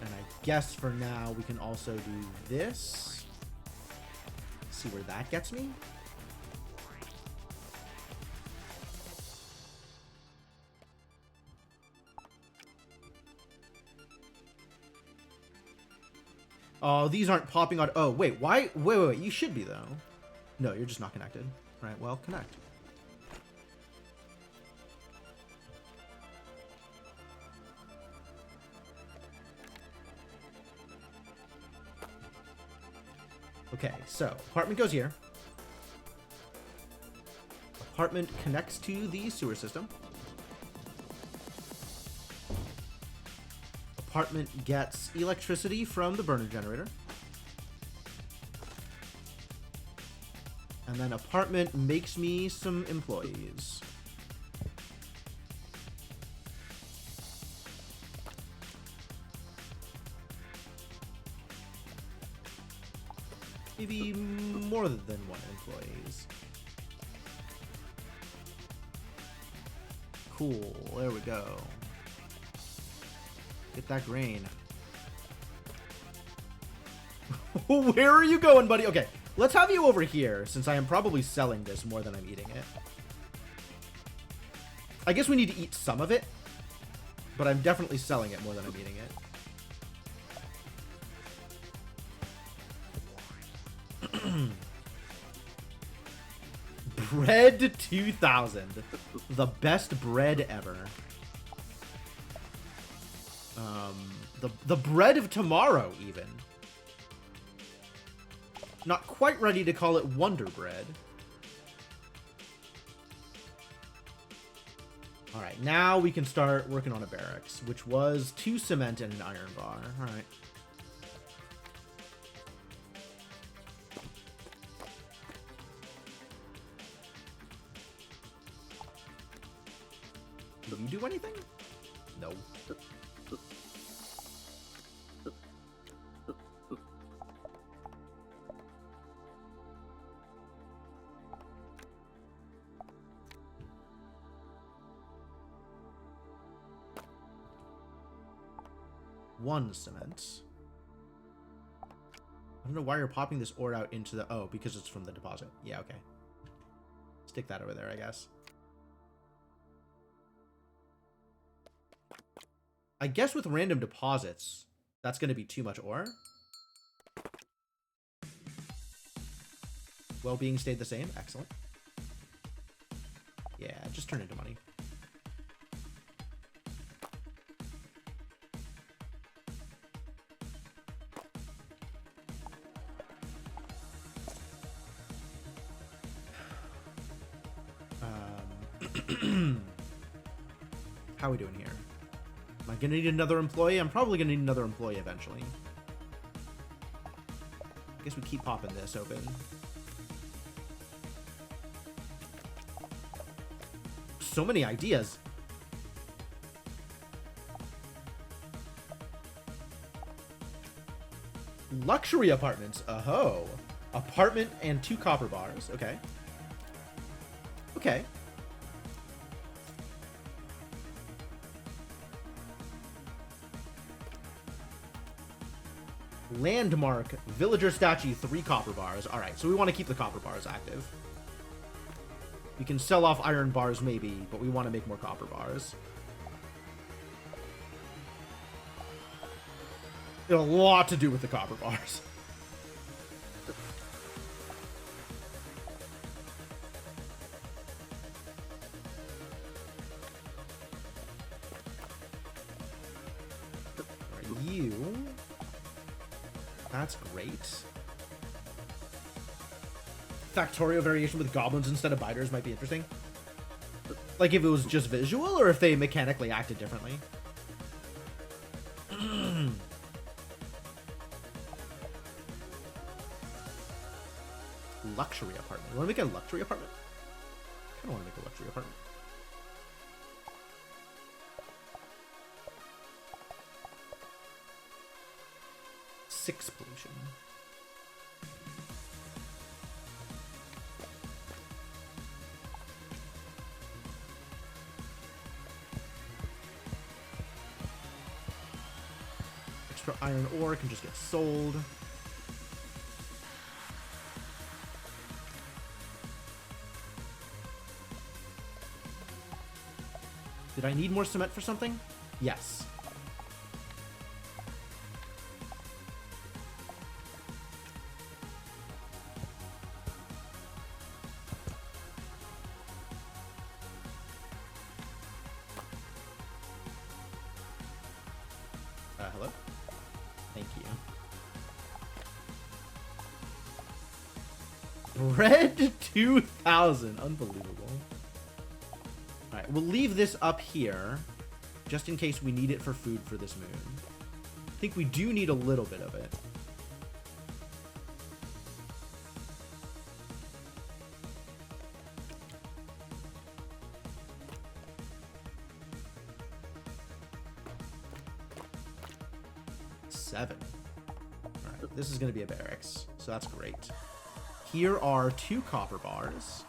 And I guess for now we can also do this. See where that gets me. Oh, these aren't popping on. Oh, wait. Why? Wait. You should be, though. No, you're just not connected. All right, well, connect. Okay, so apartment goes here. Apartment connects to the sewer system. Apartment gets electricity from the burner generator. And then apartment makes me some employees. Maybe more than one employees. Cool, there we go. Get that grain. Where are you going, buddy? Okay, let's have you over here, since I am probably selling this more than I'm eating it. I guess we need to eat some of it, but I'm definitely selling it more than I'm eating it. Bread 2000. The best bread ever. The bread of tomorrow, even. Not quite ready to call it Wonder Bread. Alright, now we can start working on a barracks, which was 2 cement and an iron bar. Alright. Did you do anything? No. One cement. I don't know why you're popping this ore out into the... Oh, because it's from the deposit. Yeah, okay. Stick that over there, I guess. I guess with random deposits, that's going to be too much ore. Well-being stayed the same. Excellent. Yeah, just turn into money. How are we doing here? Am I gonna need another employee? I'm probably gonna need another employee eventually. I guess we keep popping this open. So many ideas. Luxury apartments. Oh. Apartment and 2 copper bars. Okay. Okay. Landmark, villager statue, 3 copper bars. Alright, so we want to keep the copper bars active. We can sell off iron bars maybe, but we want to make more copper bars. It had a lot to do with the copper bars. You... That's great. Factorio variation with goblins instead of biters might be interesting. Like if it was just visual or if they mechanically acted differently. Luxury apartment. You want to make a luxury apartment? I kind of want to make a luxury apartment. Six pollution. Extra iron ore can just get sold. Did I need more cement for something? Yes. Bread 2,000. Unbelievable. All right, we'll leave this up here just in case we need it for food for this moon. I think we do need a little bit of it. Seven. All right, this is going to be a barracks, so that's great. Here are 2 copper bars.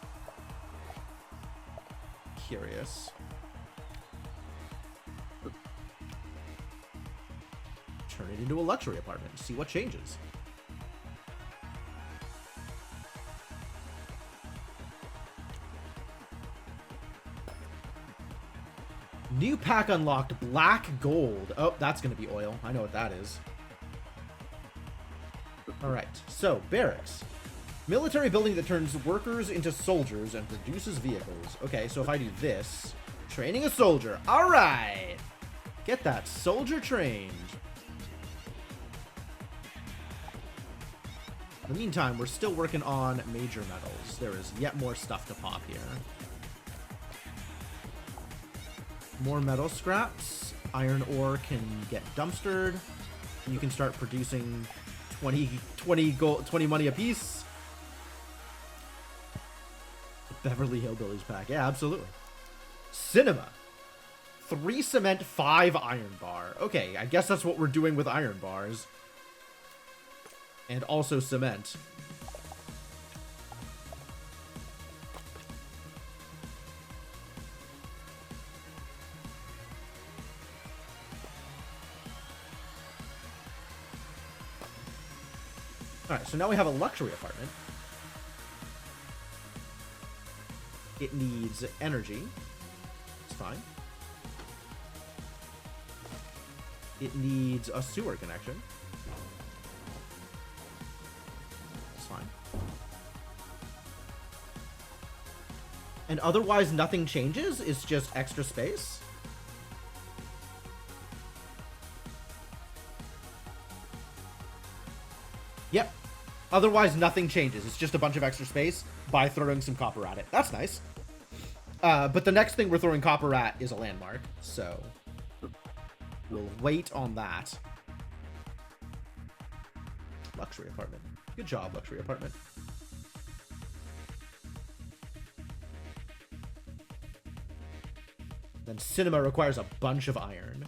Curious. Turn it into a luxury apartment. See what changes. New pack unlocked. Black gold. Oh, that's going to be oil. I know what that is. Alright, so, barracks. Military building that turns workers into soldiers and produces vehicles. Okay, so if I do this, training a soldier. Alright! Get that soldier trained. In the meantime, we're still working on major metals. There is yet more stuff to pop here. More metal scraps. Iron ore can get dumpstered. And you can start producing 20 gold, 20 money apiece. Beverly Hillbillies pack. Yeah, absolutely. Cinema. 3 cement, 5 iron bar. Okay, I guess that's what we're doing with iron bars. And also cement. Alright, so now we have a luxury apartment. It needs energy. It's fine. It needs a sewer connection. It's fine. And otherwise nothing changes? It's just extra space? Yep. Otherwise, nothing changes. It's just a bunch of extra space by throwing some copper at it. That's nice. But the next thing we're throwing copper at is a landmark, so we'll wait on that. Luxury apartment. Good job, luxury apartment. Then cinema requires a bunch of iron.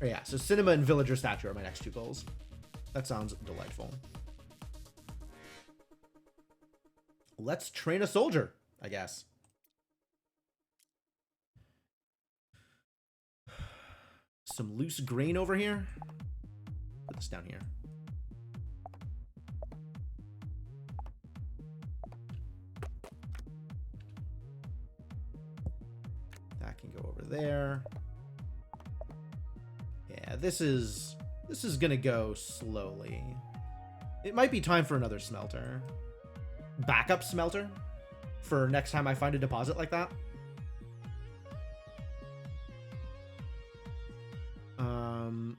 Oh yeah, so cinema and villager statue are my next 2 goals. That sounds delightful. Let's train a soldier, I guess. Some loose grain over here. Put this down here. That can go over there. Yeah, this is gonna go slowly. It might be time for another smelter. Backup smelter for next time I find a deposit like that.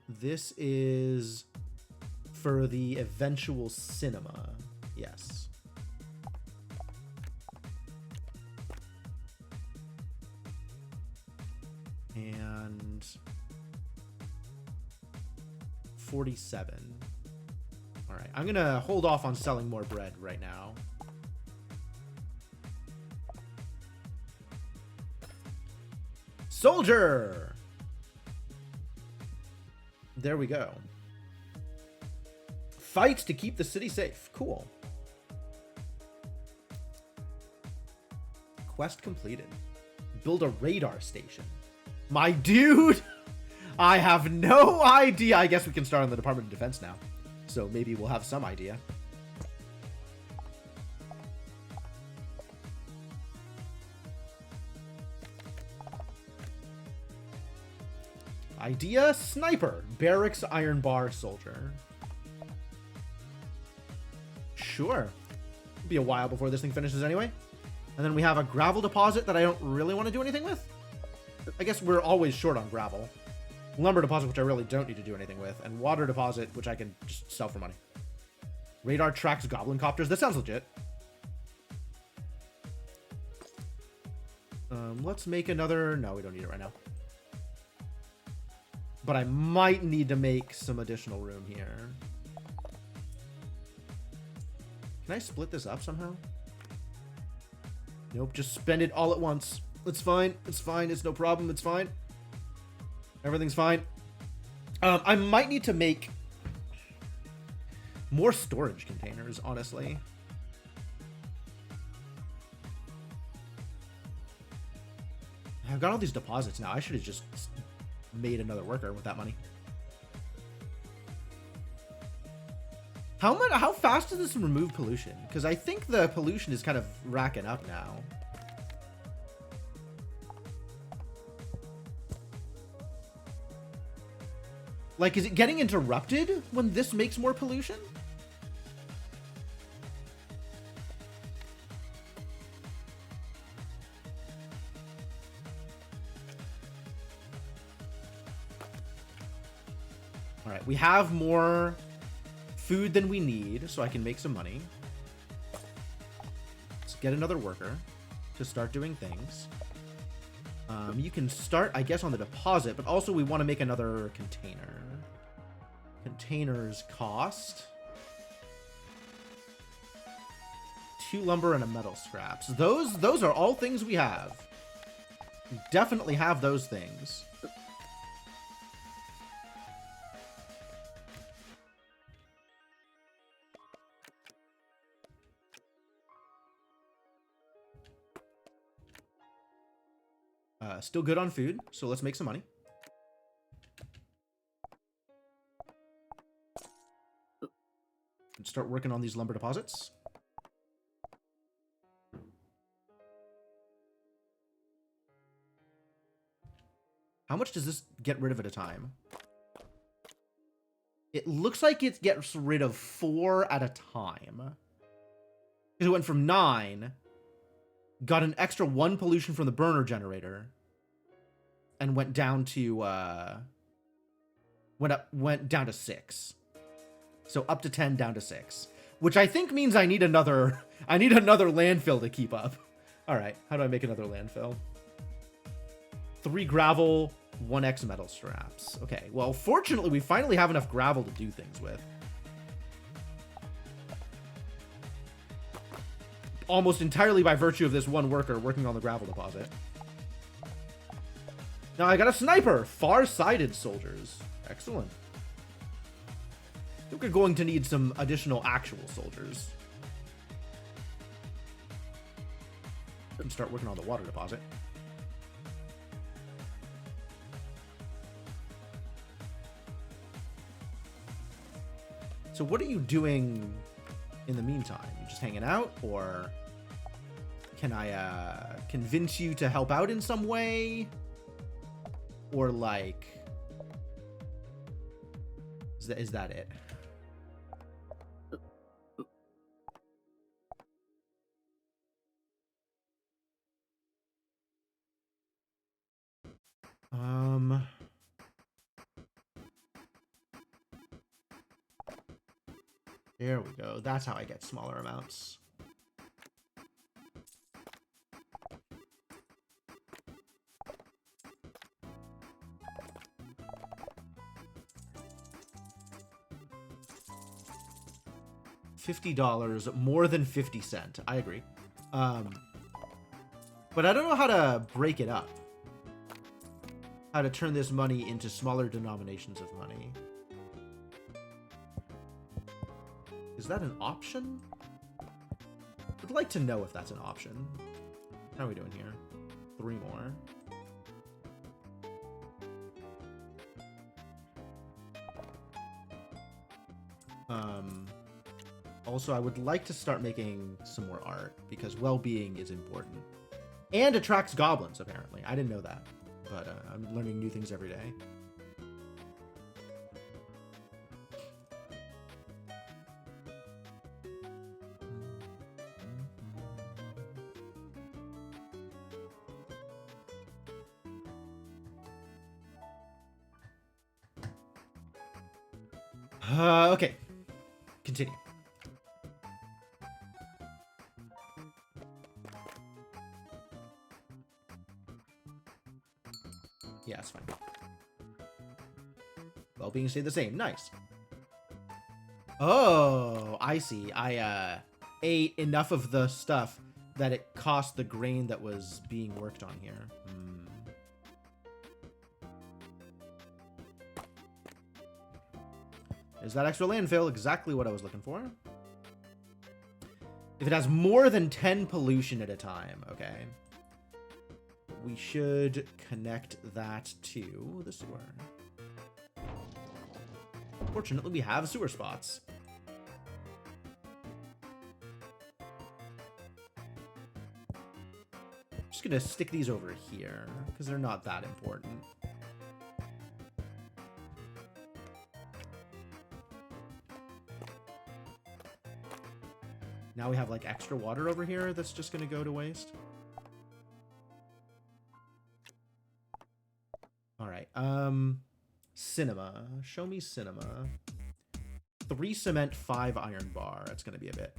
This is for the eventual cinema. Yes. And 47. All right, I'm gonna hold off on selling more bread right now. Soldier! There we go. Fight to keep the city safe. Cool. Quest completed. Build a radar station. My dude! I have no idea. I guess we can start on the Department of Defense now. So maybe we'll have some idea. Idea, sniper, barracks, iron bar, soldier. Sure. It'll be a while before this thing finishes anyway. And then we have a gravel deposit that I don't really want to do anything with. I guess we're always short on gravel. Lumber deposit, which I really don't need to do anything with. And water deposit, which I can just sell for money. Radar tracks goblin copters. That sounds legit. Let's make another... No, we don't need it right now. But I might need to make some additional room here. Can I split this up somehow? Nope, just spend it all at once. It's fine. It's fine. It's no problem. It's fine. Everything's fine. I might need to make more storage containers, honestly. I've got all these deposits now. I should have just made another worker with that money. How fast does this remove pollution? Because I think the pollution is kind of racking up now. Like, is it getting interrupted when this makes more pollution? All right, we have more food than we need, so I can make some money. Let's get another worker to start doing things. You can start, I guess, on the deposit, but also we want to make another container. Containers cost 2 lumber and a metal scraps. Those are all things we have. We definitely have those things. Still good on food, so let's make some money. And start working on these lumber deposits. How much does this get rid of at a time? It looks like it gets rid of 4 at a time. Because it went from 9, got an extra 1 pollution from the burner generator, and went down to went down to 6. So up to 10, down to 6, which I think means I need another landfill to keep up. All right, how do I make another landfill? 3 gravel, 1x metal scraps. Okay, well, fortunately, we finally have enough gravel to do things with. Almost entirely by virtue of this one worker working on the gravel deposit. Now I got a sniper! Far-sighted soldiers. Excellent. I think we're going to need some additional actual soldiers. We can start working on the water deposit. So what are you doing in the meantime? You just hanging out, or can I convince you to help out in some way? Or like, is that it? There we go. That's how I get smaller amounts. $50, more than 50 cents. I agree. But I don't know how to break it up. How to turn this money into smaller denominations of money. Is that an option? I'd like to know if that's an option. How are we doing here? 3 more. Also, I would like to start making some more art, because well-being is important. And attracts goblins, apparently. I didn't know that, but I'm learning new things every day. Okay. Continue. Yeah, it's fine. Well-being stayed the same. Nice. Oh, I see. I ate enough of the stuff that it cost the grain that was being worked on here. Is that extra landfill exactly what I was looking for? If it has more than 10 pollution at a time, okay. We should connect that to the sewer. Fortunately, we have sewer spots. I'm just gonna stick these over here because they're not that important. Now we have like extra water over here that's just gonna go to waste. All right. Cinema. Show me cinema. 3 cement, 5 iron bar. That's gonna be a bit.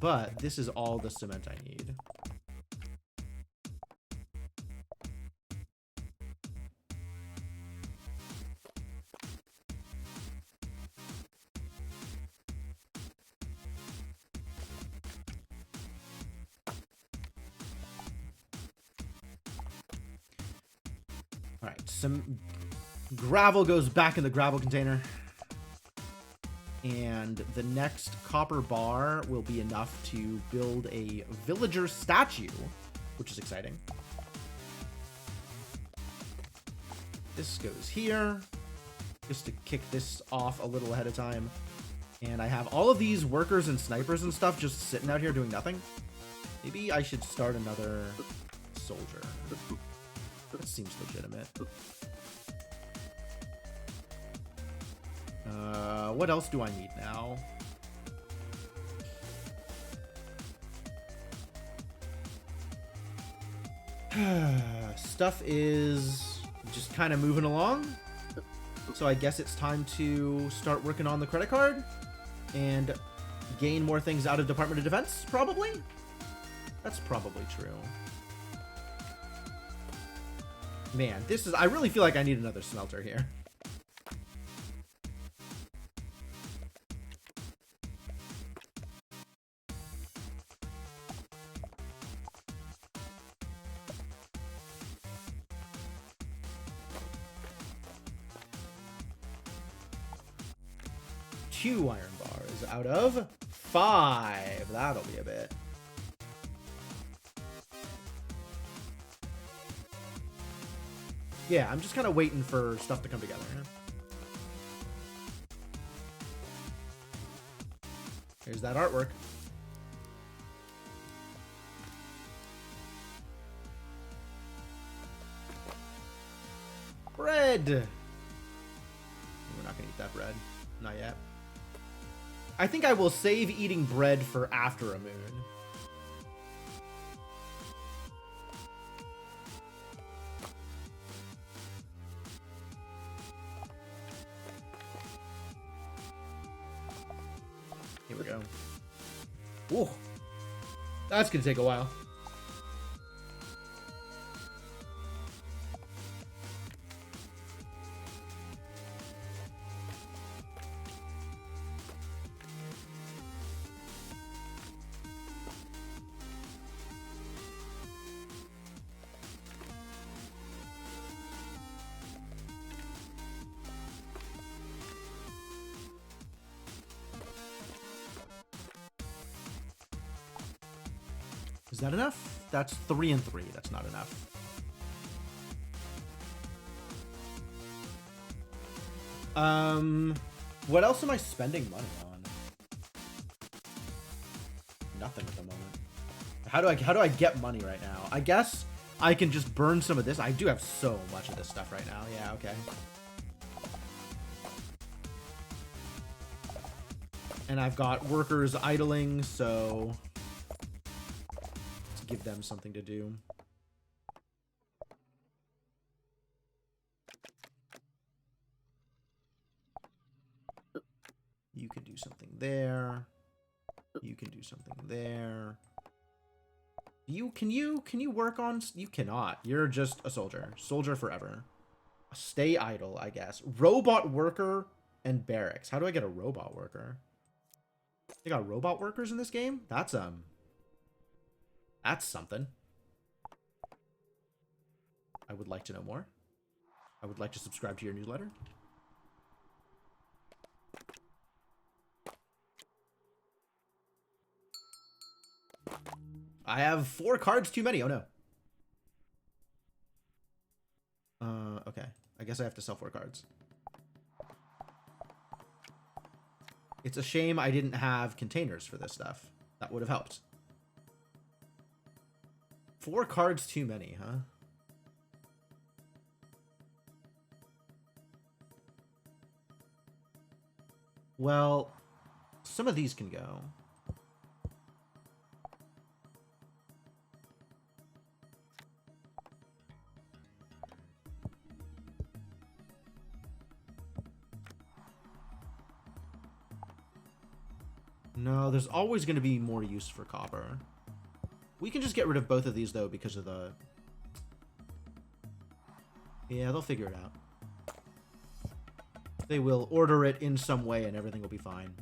But this is all the cement I need. All right, some gravel goes back in the gravel container. And the next copper bar will be enough to build a villager statue, which is exciting. This goes here, just to kick this off a little ahead of time. And I have all of these workers and snipers and stuff just sitting out here doing nothing. Maybe I should start another soldier. That seems legitimate. What else do I need now? Stuff is just kind of moving along. So I guess it's time to start working on the credit card and gain more things out of Department of Defense, probably? That's probably true. Man, this is... I really feel like I need another smelter here. Two iron bars out of 5. That'll be a bit. Yeah, I'm just kind of waiting for stuff to come together. Here's that artwork. Bread! We're not gonna eat that bread. Not yet. I think I will save eating bread for after a moon. Here we go. Ooh. That's gonna take a while. Is that enough? That's 3 and 3. That's not enough. What else am I spending money on? Nothing at the moment. How do I get money right now? I guess I can just burn some of this. I do have so much of this stuff right now. Yeah, okay. And I've got workers idling, so give them something to do. You can do something there. You can do something there. Can you work on... You cannot. You're just a soldier. Soldier forever. Stay idle, I guess. Robot worker and barracks. How do I get a robot worker? They got robot workers in this game? That's something. I would like to know more. I would like to subscribe to your newsletter. I have 4 cards too many. Oh no. Okay. I guess I have to sell 4 cards. It's a shame I didn't have containers for this stuff. That would have helped. 4 cards too many, huh? Well, some of these can go. No, there's always going to be more use for copper. We can just get rid of both of these, though, because of the... Yeah, they'll figure it out. They will order it in some way, and everything will be fine.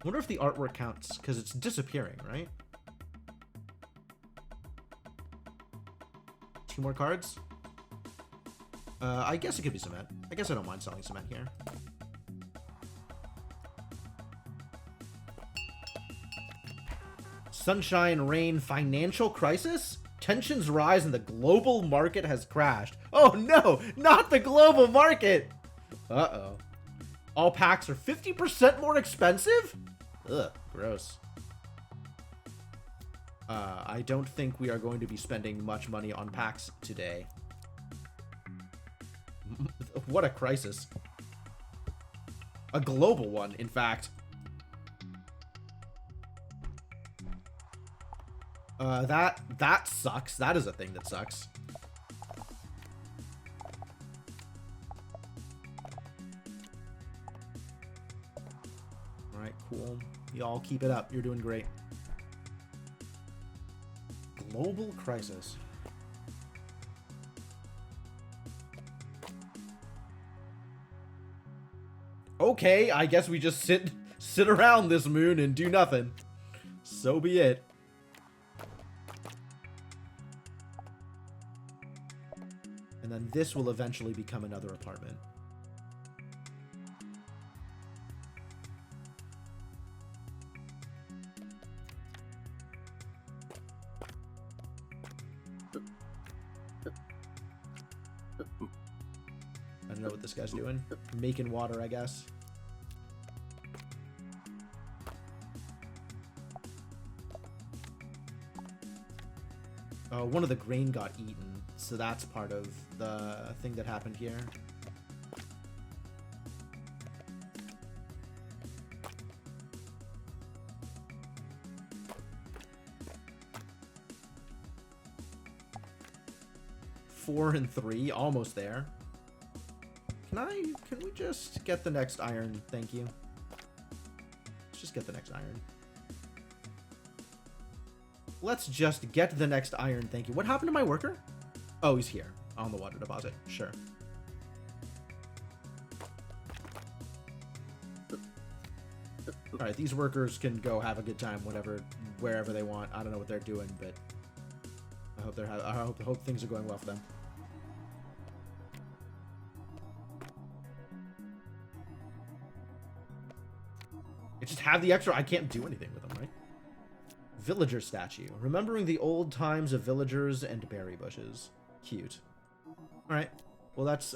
I wonder if the artwork counts, because it's disappearing, right? 2 more cards? I guess it could be cement. I guess I don't mind selling cement here. Sunshine, rain, financial crisis? Tensions rise and the global market has crashed. Oh no, not the global market! Uh-oh. All packs are 50% more expensive? Ugh, gross. I don't think we are going to be spending much money on packs today. What a crisis. A global one, in fact. That sucks. That is a thing that sucks. Alright, cool. Y'all keep it up. You're doing great. Global crisis. Okay, I guess we just sit around this moon and do nothing. So be it. And then this will eventually become another apartment. I don't know what this guy's doing. Making water, I guess. Oh, one of the grain got eaten, so that's part of the thing that happened here. Four and 3, almost there. Can we just get the next iron? Thank you. Let's just get the next iron. Let's just get the next iron, thank you. What happened to my worker? Oh, he's here on the water deposit. Sure. All right, these workers can go have a good time, wherever they want. I don't know what they're doing, but I hope things are going well for them. I just have the extra. I can't do anything with them, right? Villager statue. Remembering the old times of villagers and berry bushes. Cute. Alright. Well, that's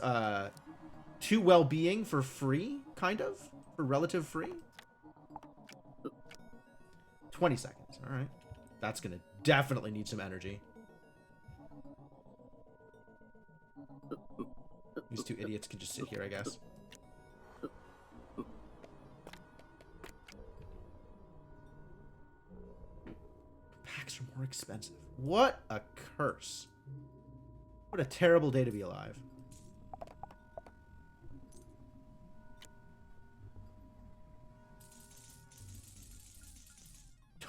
2 well-being for free, kind of? For relative free? 20 seconds. Alright. That's gonna definitely need some energy. These 2 idiots can just sit here, I guess. Packs are more expensive. What a curse. What a terrible day to be alive.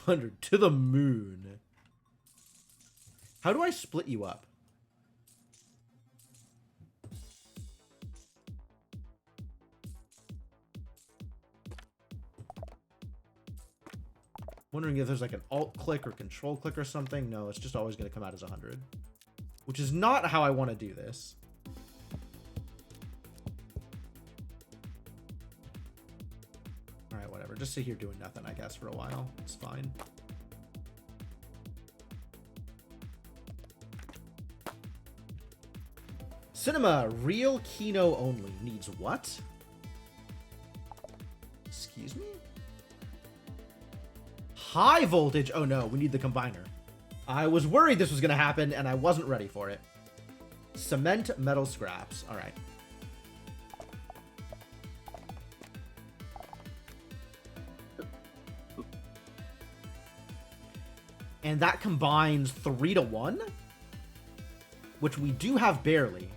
100 to the moon. How do I split you up? Wondering if there's like an alt click or control click or something. No, it's just always going to come out as 100. Which is not how I want to do this. Alright, whatever. Just sit here doing nothing, I guess, for a while. It's fine. Cinema, real Kino only. Needs what? Excuse me? High voltage? Oh no, we need the combiner. I was worried this was going to happen, and I wasn't ready for it. Cement metal scraps. All right. And that combines 3 to 1, which we do have barely,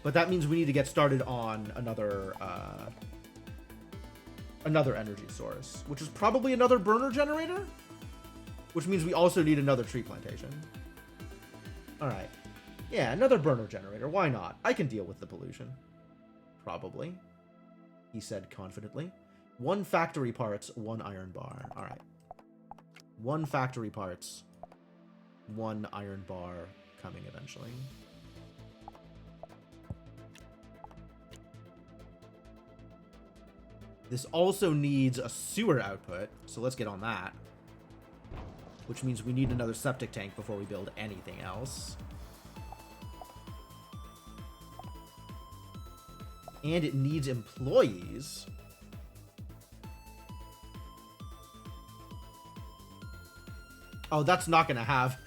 but that means we need to get started on another energy source, which is probably another burner generator, which means we also need another tree plantation. All right. Yeah, another burner generator. Why not? I can deal with the pollution. Probably, he said confidently. 1 factory parts, 1 iron bar. All right. 1 factory parts, 1 iron bar coming eventually. This also needs a sewer output, so let's get on that. Which means we need another septic tank before we build anything else. And it needs employees. Oh, that's not going to have...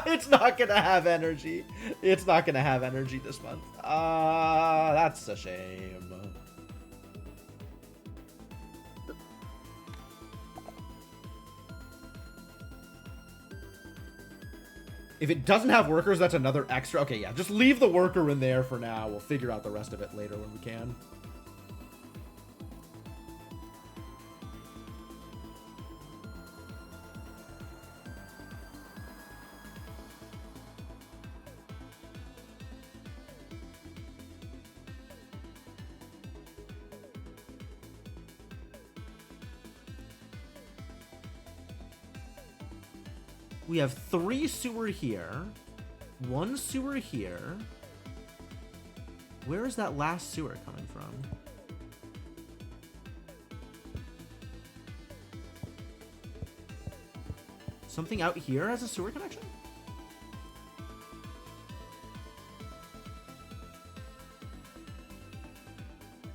it's not going to have energy. It's not going to have energy this month. That's a shame. If it doesn't have workers, that's another extra. Okay, yeah, just leave the worker in there for now. We'll figure out the rest of it later when we can. We have 3 sewer here, 1 sewer here. Where is that last sewer coming from? Something out here has a sewer connection?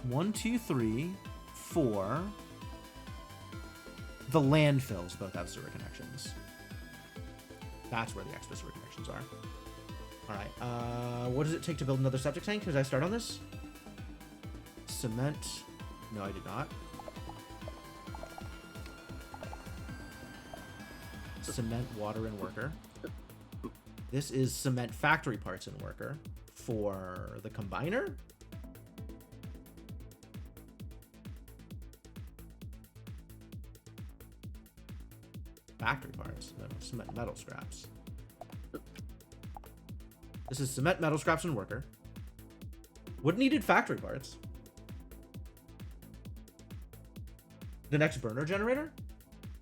One, two, three, 4. The landfills both have sewer connections. That's where the extra sewer connections are. All right. What does it take to build another septic tank? Did I start on this? Cement. No, I did not. Cement, water, and worker. This is cement factory parts and worker for the combiner. Factory parts. No, cement metal scraps. This is cement metal scraps and worker. What needed factory parts? The next burner generator?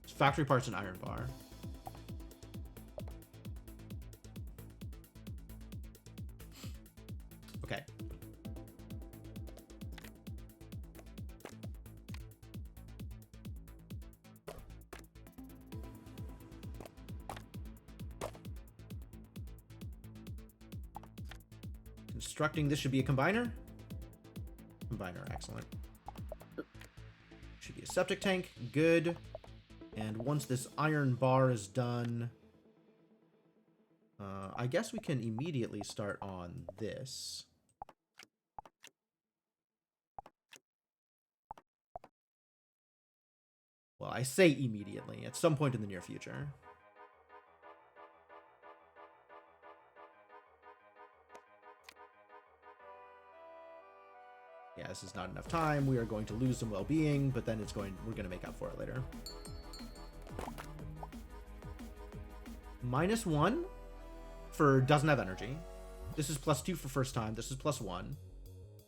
It's factory parts and iron bar. Okay. Constructing this should be a combiner. Combiner, excellent. Should be a septic tank, good. And once this iron bar is done, I guess we can immediately start on this. Well, I say immediately, at some point in the near future. Yeah, this is not enough time. We are going to lose some well-being, but then we're going to make up for it later. -1 for doesn't have energy. This is +2 for first time. This is +1.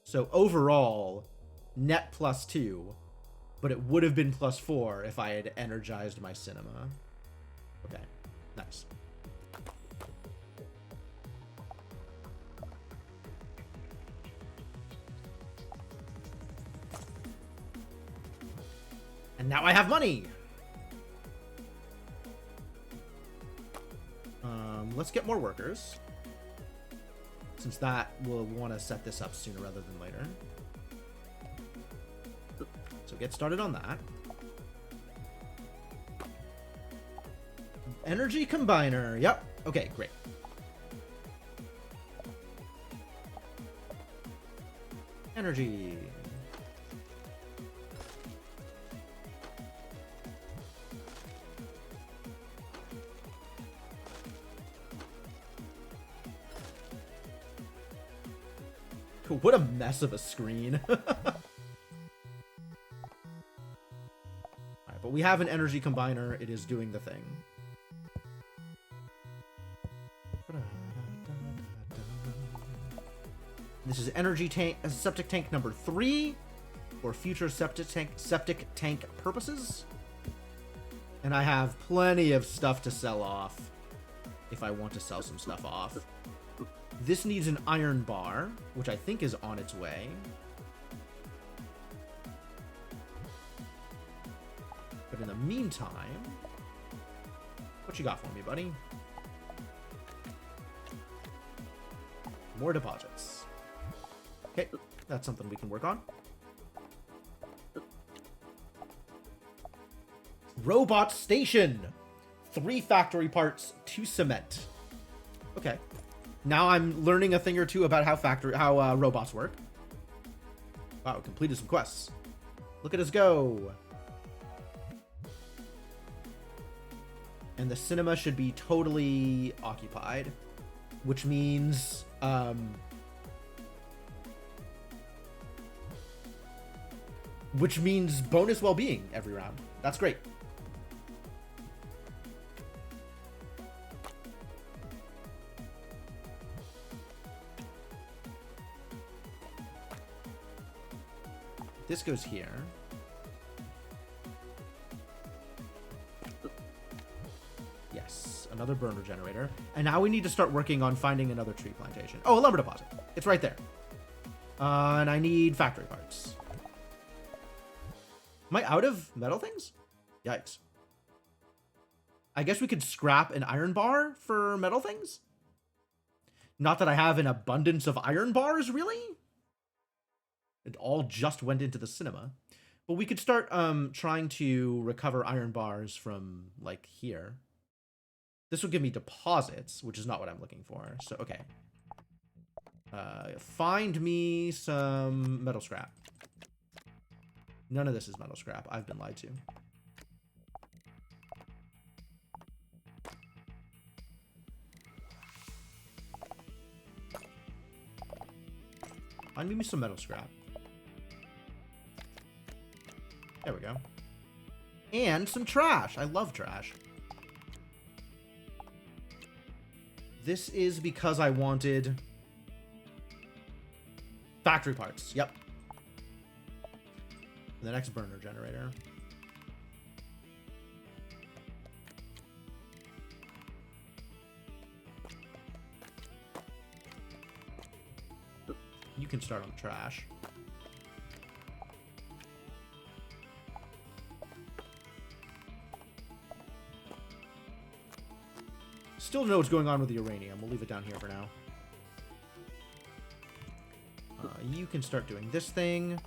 So overall, net +2, but it would have been +4 if I had energized my cinema. Okay, nice. And now I have money! Let's get more workers. Since that will want to set this up sooner rather than later. So get started on that. Energy combiner. Yep. Okay, great. Energy. What a mess of a screen. Alright, but we have an energy combiner. It is doing the thing. This is energy tank, septic tank number 3 for future septic tank purposes. And I have plenty of stuff to sell off if I want to sell some stuff off. This needs an iron bar, which I think is on its way. But in the meantime, what you got for me, buddy? More deposits. Okay, that's something we can work on. Robot station. 3 factory parts, 2 cement. Okay. Now I'm learning a thing or two about how robots work. Wow, completed some quests. Look at us go. And the cinema should be totally occupied, which means bonus well-being every round. That's great. This goes here. Yes, another burner generator. And now we need to start working on finding another tree plantation. Oh, a lumber deposit. It's right there. And I need factory parts. Am I out of metal things? Yikes. I guess we could scrap an iron bar for metal things? Not that I have an abundance of iron bars, really? It all just went into the cinema. But we could start trying to recover iron bars from, like, here. This will give me deposits, which is not what I'm looking for. So, okay. Find me some metal scrap. None of this is metal scrap. I've been lied to. Find me some metal scrap. There we go. And some trash. I love trash. This is because I wanted factory parts. Yep. The next burner generator. You can start on the trash. Still don't know what's going on with the uranium. We'll leave it down here for now. You can start doing this thing.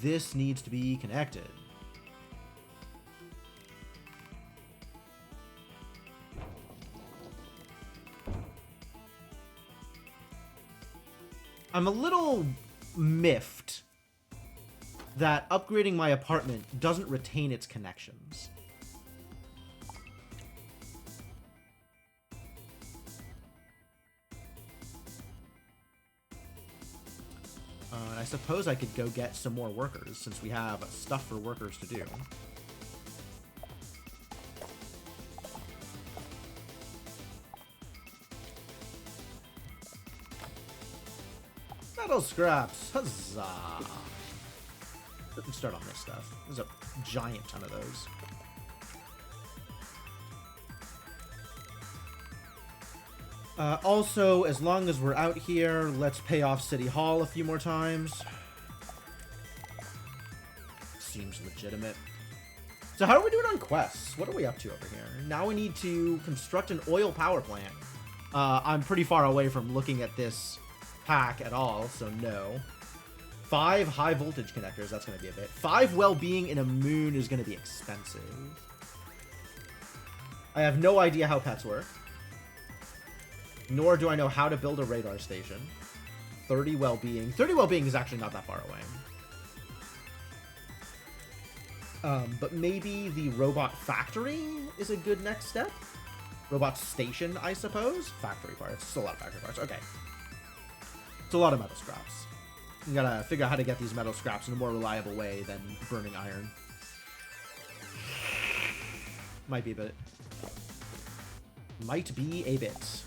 This needs to be connected. I'm a little miffed that upgrading my apartment doesn't retain its connections. And I suppose I could go get some more workers since we have stuff for workers to do. Metal scraps. Huzzah. Let's start on this stuff. There's a giant ton of those. Also, as long as we're out here, let's pay off City Hall a few more times. Seems legitimate. So how are we doing on quests? What are we up to over here? Now we need to construct an oil power plant. I'm pretty far away from looking at this pack at all, so no. 5 high voltage connectors, that's going to be a bit. 5 well-being in a moon is going to be expensive. I have no idea how pets work. Nor do I know how to build a radar station. 30 well-being. 30 well-being is actually not that far away. But maybe the robot factory is a good next step. Robot station, I suppose. Factory parts. It's a lot of factory parts. Okay. It's a lot of metal scraps. You gotta figure out how to get these metal scraps in a more reliable way than burning iron. Might be a bit. Might be a bit.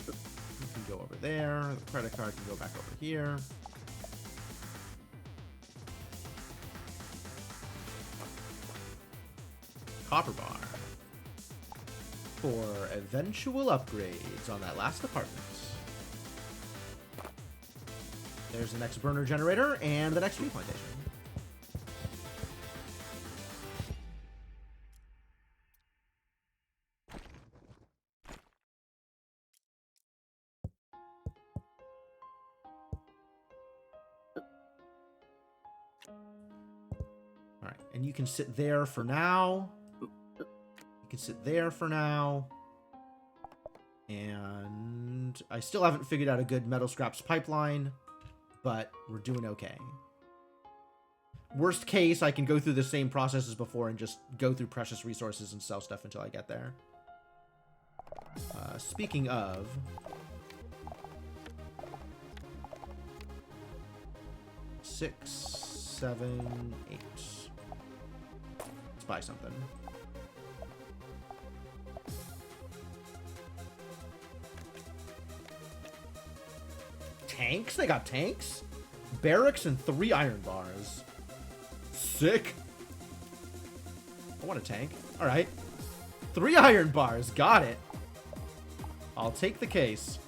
You can go over there. The credit card can go back over here. Copper bar for eventual upgrades on that last apartment. There's the next burner generator and the next tree plantation. All right, and you can sit there for now. Can sit there for now. And I still haven't figured out a good metal scraps pipeline, but we're doing okay. Worst case, I can go through the same process as before and just go through precious resources and sell stuff until I get there. Speaking of... Six, 7, 8. Let's buy something. Tanks? They got tanks? Barracks and 3 iron bars. Sick. I want a tank. Alright. 3 iron bars. Got it. I'll take the case.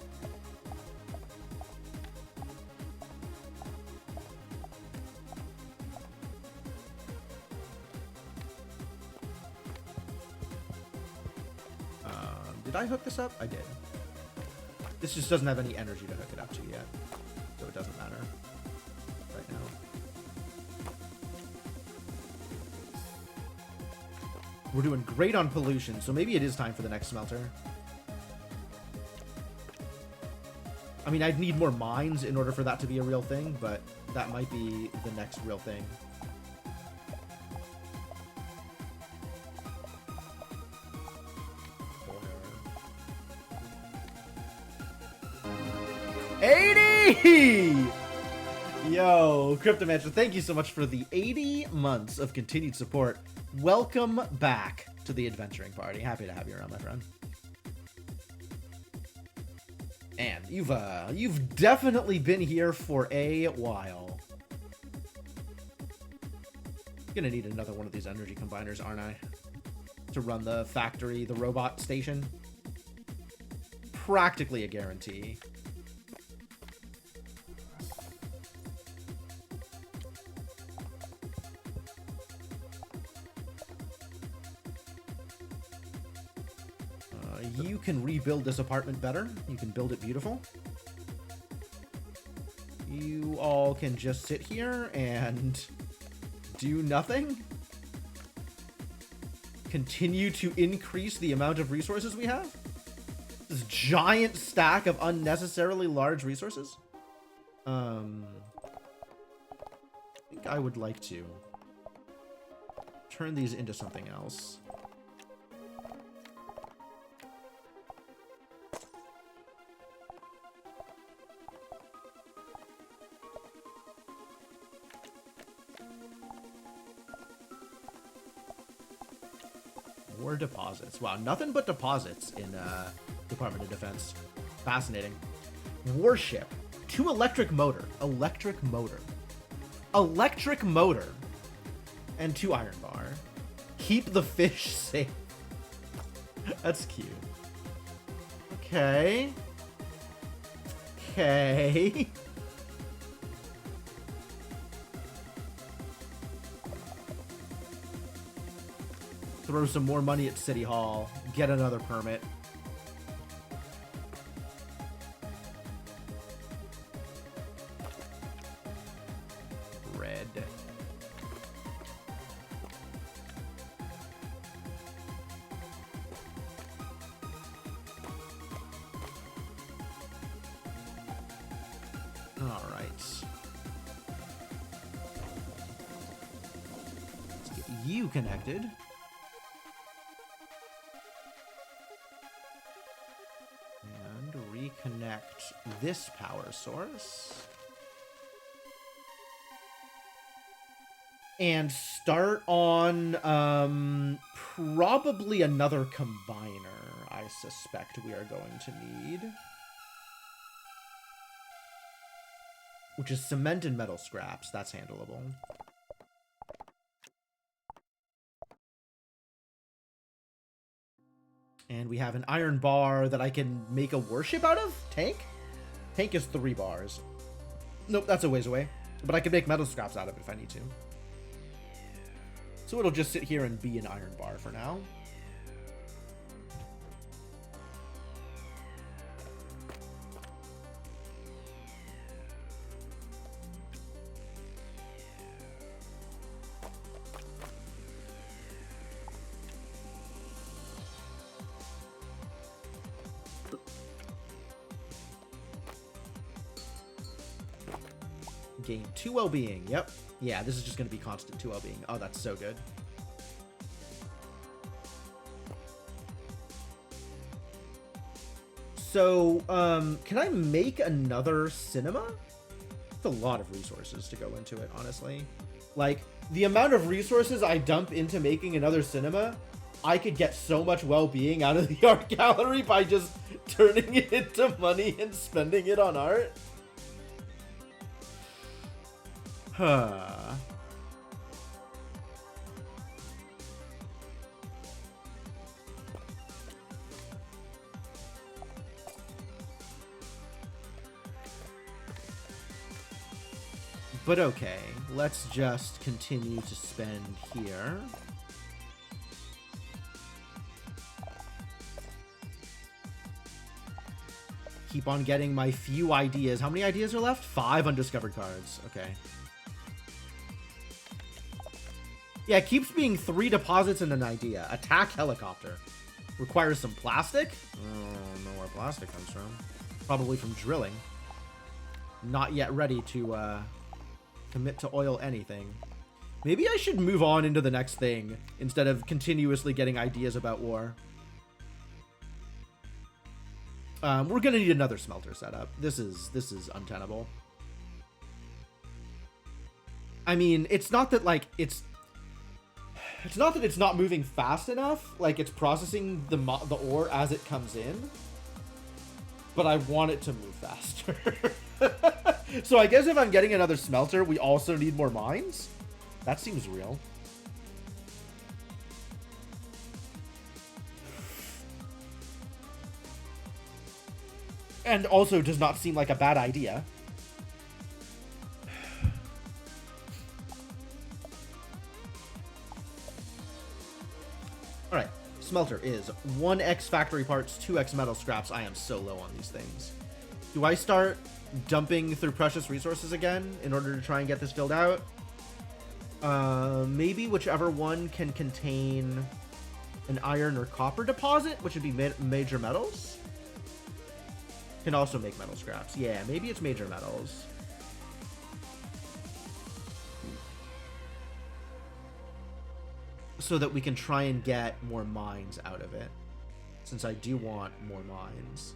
Did I hook this up? I did. This just doesn't have any energy to hook it up to yet, so it doesn't matter right now. We're doing great on pollution, so maybe it is time for the next smelter. I mean, I'd need more mines in order for that to be a real thing, but that might be the next real thing. Yo, Cryptomancer, thank you so much for the 80 months of continued support. Welcome back to the adventuring party. Happy to have you around, my friend. And you've definitely been here for a while. Gonna need another one of these energy combiners, aren't I? To run the factory, the robot station. Practically a guarantee. You can rebuild this apartment better. You can build it beautiful. You all can just sit here and do nothing. Continue to increase the amount of resources we have. This giant stack of unnecessarily large resources. I think I would like to turn these into something else. More deposits. Wow, nothing but deposits in Department of Defense. Fascinating. Warship. 2 electric motor. Electric motor. Electric motor. And 2 iron bar. Keep the fish safe. That's cute. Okay. Okay. Throw some more money at City Hall. Get another permit. Red. All right. Let's get you connected. Reconnect this power source. And start on probably another combiner, I suspect we are going to need. Which is cement and metal scraps. That's handleable. And we have an iron bar that I can make a warship out of? Tank? Tank is 3 bars. Nope, that's a ways away. But I can make metal scraps out of it if I need to. So it'll just sit here and be an iron bar for now. Gain 2 well-being. Yep. Yeah, this is just going to be constant 2 well-being. Oh, that's so good. So, can I make another cinema? It's a lot of resources to go into it, honestly. Like, the amount of resources I dump into making another cinema, I could get so much well-being out of the art gallery by just turning it into money and spending it on art. Huh. But okay, let's just continue to spend here. Keep on getting my few ideas. How many ideas are left? 5 undiscovered cards. Okay. Yeah, it keeps being 3 deposits and an idea. Attack helicopter. Requires some plastic? I don't know where plastic comes from. Probably from drilling. Not yet ready to commit to oil anything. Maybe I should move on into the next thing instead of continuously getting ideas about war. We're gonna need another smelter setup. This is untenable. I mean, it's not that like it's not that it's not moving fast enough. Like, it's processing the ore as it comes in. But I want it to move faster. So I guess if I'm getting another smelter, we also need more mines. That seems real. And also does not seem like a bad idea. Alright, smelter is 1x factory parts, 2x metal scraps. I am so low on these things. Do I start dumping through precious resources again in order to try and get this filled out? Maybe whichever one can contain an iron or copper deposit, which would be major metals. Can also make metal scraps. Yeah, maybe it's major metals. So that we can try and get more mines out of it. Since I do want more mines.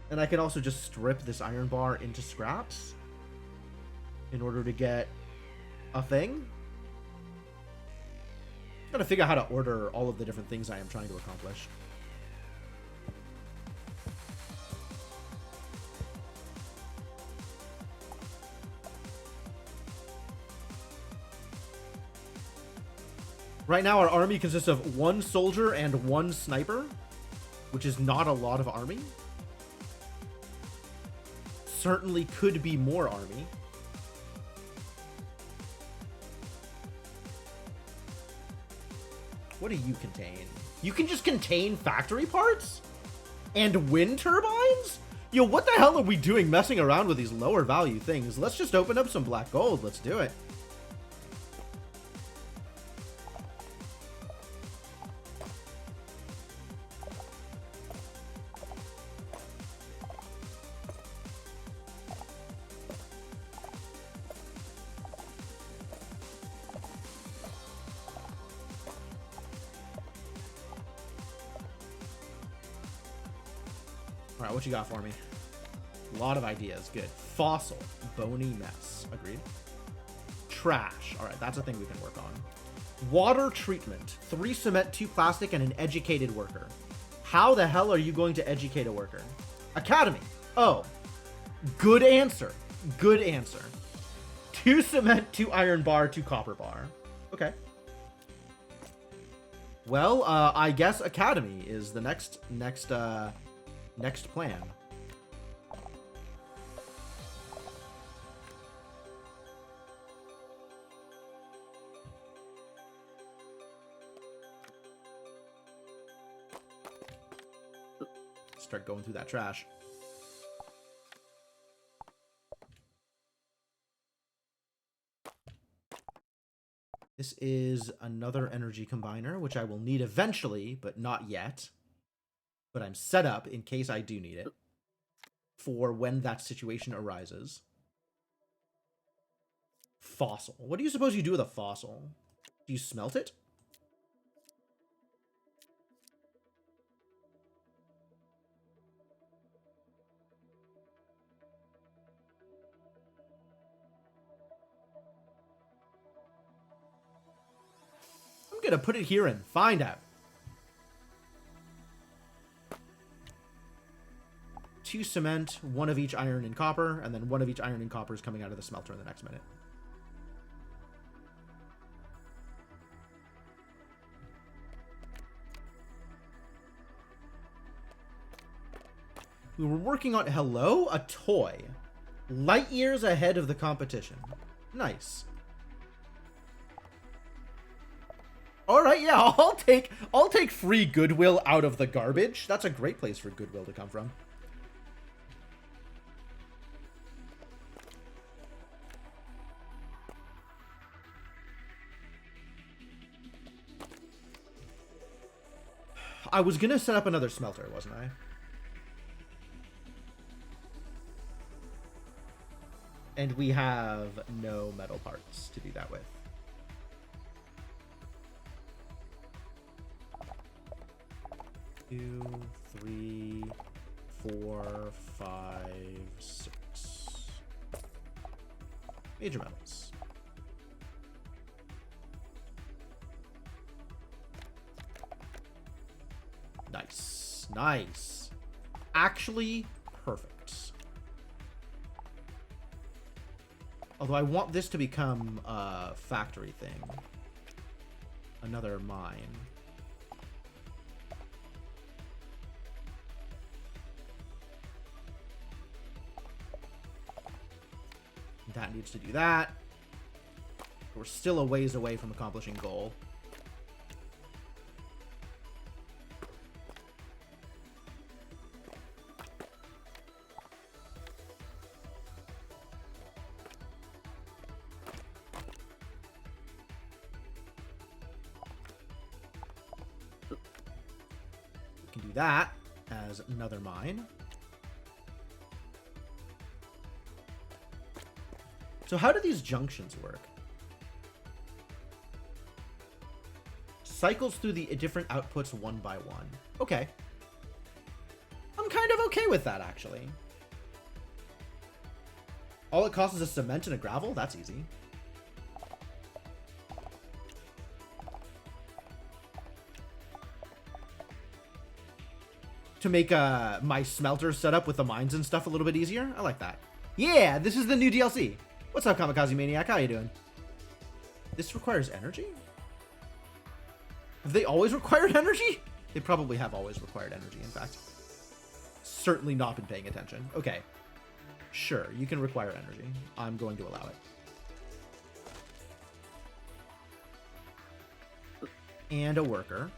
And I can also just strip this iron bar into scraps. In order to get a thing. Gotta figure out how to order all of the different things I am trying to accomplish. Right now, our army consists of 1 soldier and 1 sniper, which is not a lot of army. Certainly could be more army. What do you contain? You can just contain factory parts? And wind turbines? Yo, what the hell are we doing messing around with these lower value things? Let's just open up some black gold. Let's do it. All right, what you got for me? A lot of ideas. Good. Fossil. Bony mess. Agreed. Trash. All right, that's a thing we can work on. Water treatment. 3 cement, 2 plastic, and an educated worker. How the hell are you going to educate a worker? Academy. Oh. Good answer. Good answer. 2 cement, 2 iron bar, 2 copper bar. Okay. Well, I guess Academy is the next plan. Start going through that trash. This is another energy combiner, which I will need eventually, but not yet. But I'm set up in case I do need it for when that situation arises. Fossil. What do you suppose you do with a fossil? Do you smelt it? I'm gonna put it here and find out. 2 cement, 1 of each iron and copper, and then 1 of each iron and copper is coming out of the smelter in the next minute. We were working on... Hello? A toy. Light years ahead of the competition. Nice. All right, yeah, I'll take free goodwill out of the garbage. That's a great place for goodwill to come from. I was gonna set up another smelter, wasn't I? And we have no metal parts to do that with. Two, 3, 4, 5, 6. Major metals. Nice. Nice. Actually, perfect. Although I want this to become a factory thing. Another mine. That needs to do that. We're still a ways away from accomplishing goal. We can do that as another mine. So how do these junctions work? Cycles through the different outputs 1 by 1. Okay. I'm kind of okay with that, actually. All it costs is a cement and a gravel? That's easy. To make my smelter setup with the mines and stuff a little bit easier? I like that. Yeah, this is the new DLC. What's up, Kamikaze Maniac? How you doing? This requires energy? Have they always required energy? They probably have always required energy, in fact. Certainly not been paying attention. Okay. Sure, you can require energy. I'm going to allow it. And a worker.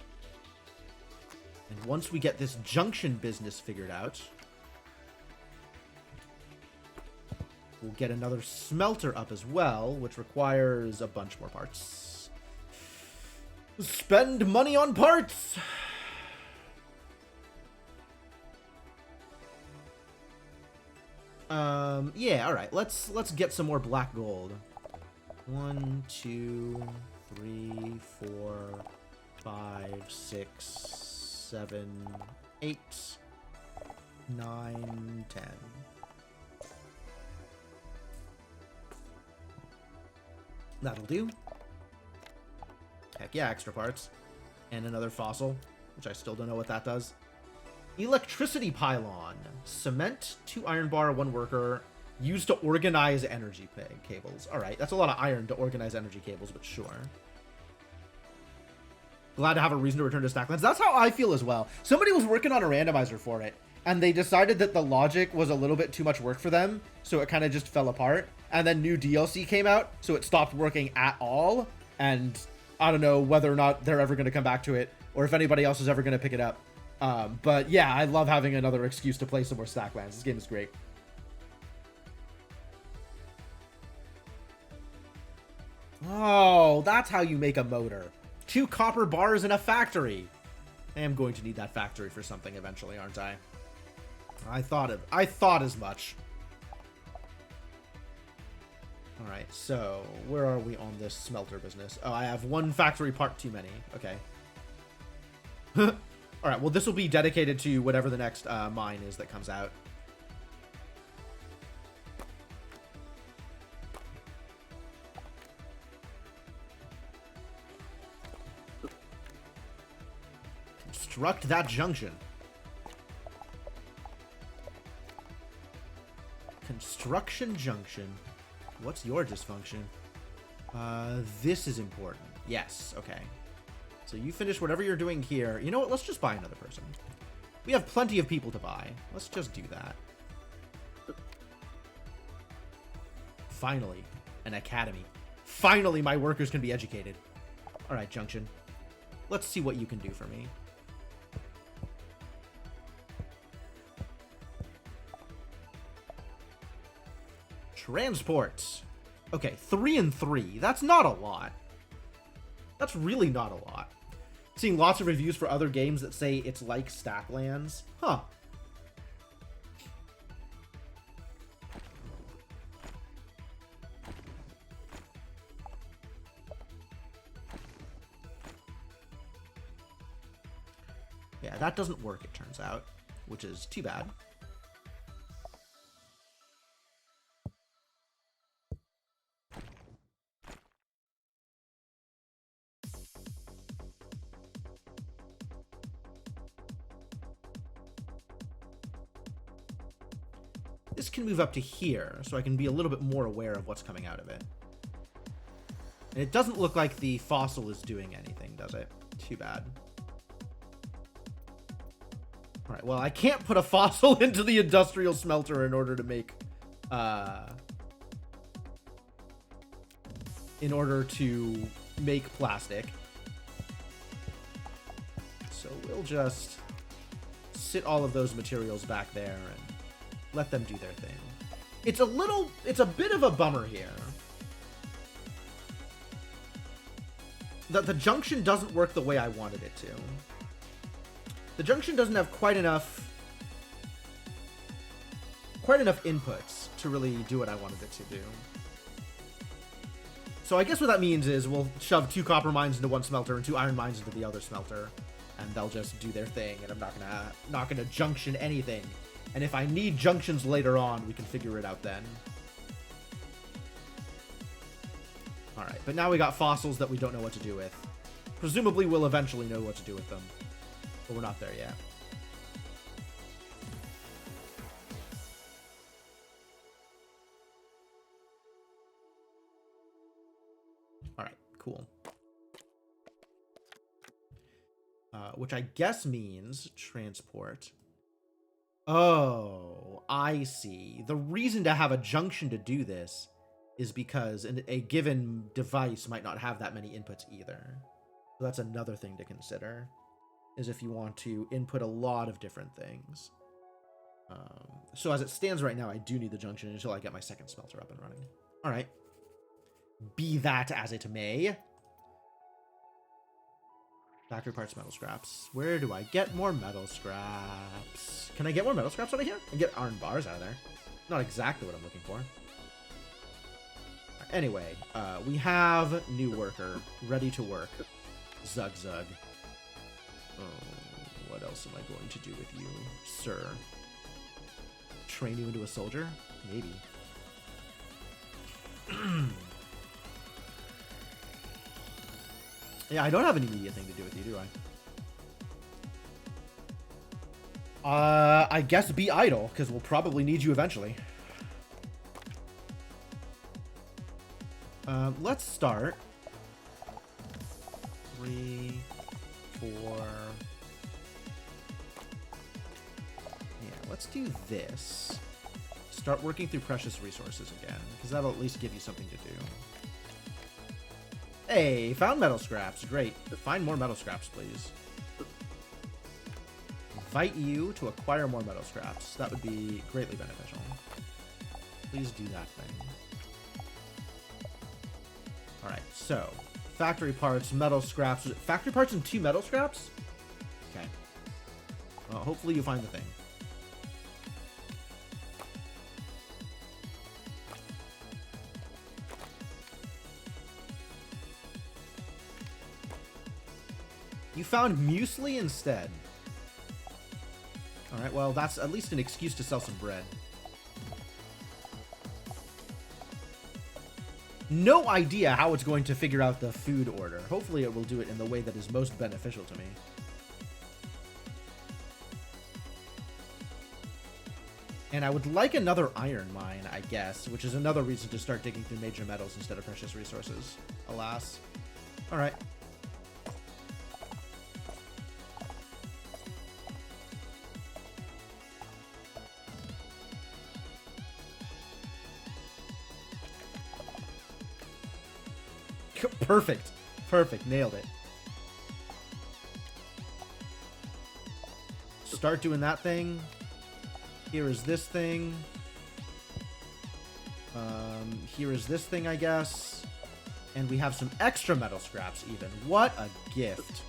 And once we get this junction business figured out, we'll get another smelter up as well, which requires a bunch more parts. Spend money on parts! Yeah, alright. Let's get some more black gold. 1, 2, 3, 4, 5, 6, 7, 8, 9, 10. That'll do. Heck yeah, extra parts. And another fossil, which I still don't know what that does. Electricity pylon. Cement, 2 iron bar, 1 worker. Used to organize energy cables. Alright, that's a lot of iron to organize energy cables, but sure. Glad to have a reason to return to Stacklands. That's how I feel as well. Somebody was working on a randomizer for it, and they decided that the logic was a little bit too much work for them, so it kind of just fell apart. And then new DLC came out, so it stopped working at all. And I don't know whether or not they're ever going to come back to it, or if anybody else is ever going to pick it up. But yeah, I love having another excuse to play some more Stacklands. This game is great. Oh, that's how you make a motor. 2 copper bars in a factory. I am going to need that factory for something eventually, aren't I? I thought as much. All right, so where are we on this smelter business? Oh, I have 1 factory part too many. Okay. All right, well, this will be dedicated to whatever the next mine is that comes out. Construct that junction. Construction junction. What's your dysfunction? This is important. Yes, okay. So you finish whatever you're doing here. You know what? Let's just buy another person. We have plenty of people to buy. Let's just do that. Finally, an academy. Finally, my workers can be educated. All right, Junction. Let's see what you can do for me. Transport. Okay, 3 and 3. That's not a lot. That's really not a lot. Seeing lots of reviews for other games that say it's like Stacklands. Huh. Yeah, that doesn't work, it turns out, which is too bad. This can move up to here, so I can be a little bit more aware of what's coming out of it. And it doesn't look like the fossil is doing anything, does it? Too bad. Alright, well, I can't put a fossil into the industrial smelter in order to make... plastic. So we'll just sit all of those materials back there and let them do their thing. It's a bit of a bummer here that the junction doesn't work the way I wanted it to. The junction doesn't have quite enough inputs to really do what I wanted it to do. So I guess what that means is we'll shove 2 copper mines into 1 smelter and 2 iron mines into the other smelter, and they'll just do their thing, and I'm not gonna junction anything. And if I need junctions later on, we can figure it out then. Alright, but now we got fossils that we don't know what to do with. Presumably we'll eventually know what to do with them. But we're not there yet. Alright, cool. which I guess means transport. Oh, I see. The reason to have a junction to do this is because a given device might not have that many inputs either. So that's another thing to consider, is if you want to input a lot of different things. So as it stands right now, I do need the junction until I get my second smelter up and running. All right. Be that as it may. Factory parts, metal scraps. Where do I get more metal scraps? Can I get more metal scraps out of here? And get iron bars out of there. Not exactly what I'm looking for. Anyway, we have new worker ready to work. Zug zug. Oh, what else am I going to do with you, sir? Train you into a soldier? Maybe. Yeah, I don't have an immediate thing to do with you, do I? I guess be idle, because we'll probably need you eventually. Let's start. 3, 4. Yeah, let's do this. Start working through precious resources again, because that'll at least give you something to do. Hey, found metal scraps. Great. Find more metal scraps, please. Invite you to acquire more metal scraps. That would be greatly beneficial. Please do that thing. Alright, so factory parts, metal scraps. Factory parts and 2 metal scraps? Okay. Well, hopefully you find the thing. You found muesli instead. Alright, well, that's at least an excuse to sell some bread. No idea how it's going to figure out the food order. Hopefully it will do it in the way that is most beneficial to me. And I would like another iron mine, I guess, which is another reason to start digging through major metals instead of precious resources. Alas. Alright. Perfect. Perfect. Nailed it. Start doing that thing. Here is this thing. Here is this thing, I guess. And we have some extra metal scraps even. What a gift.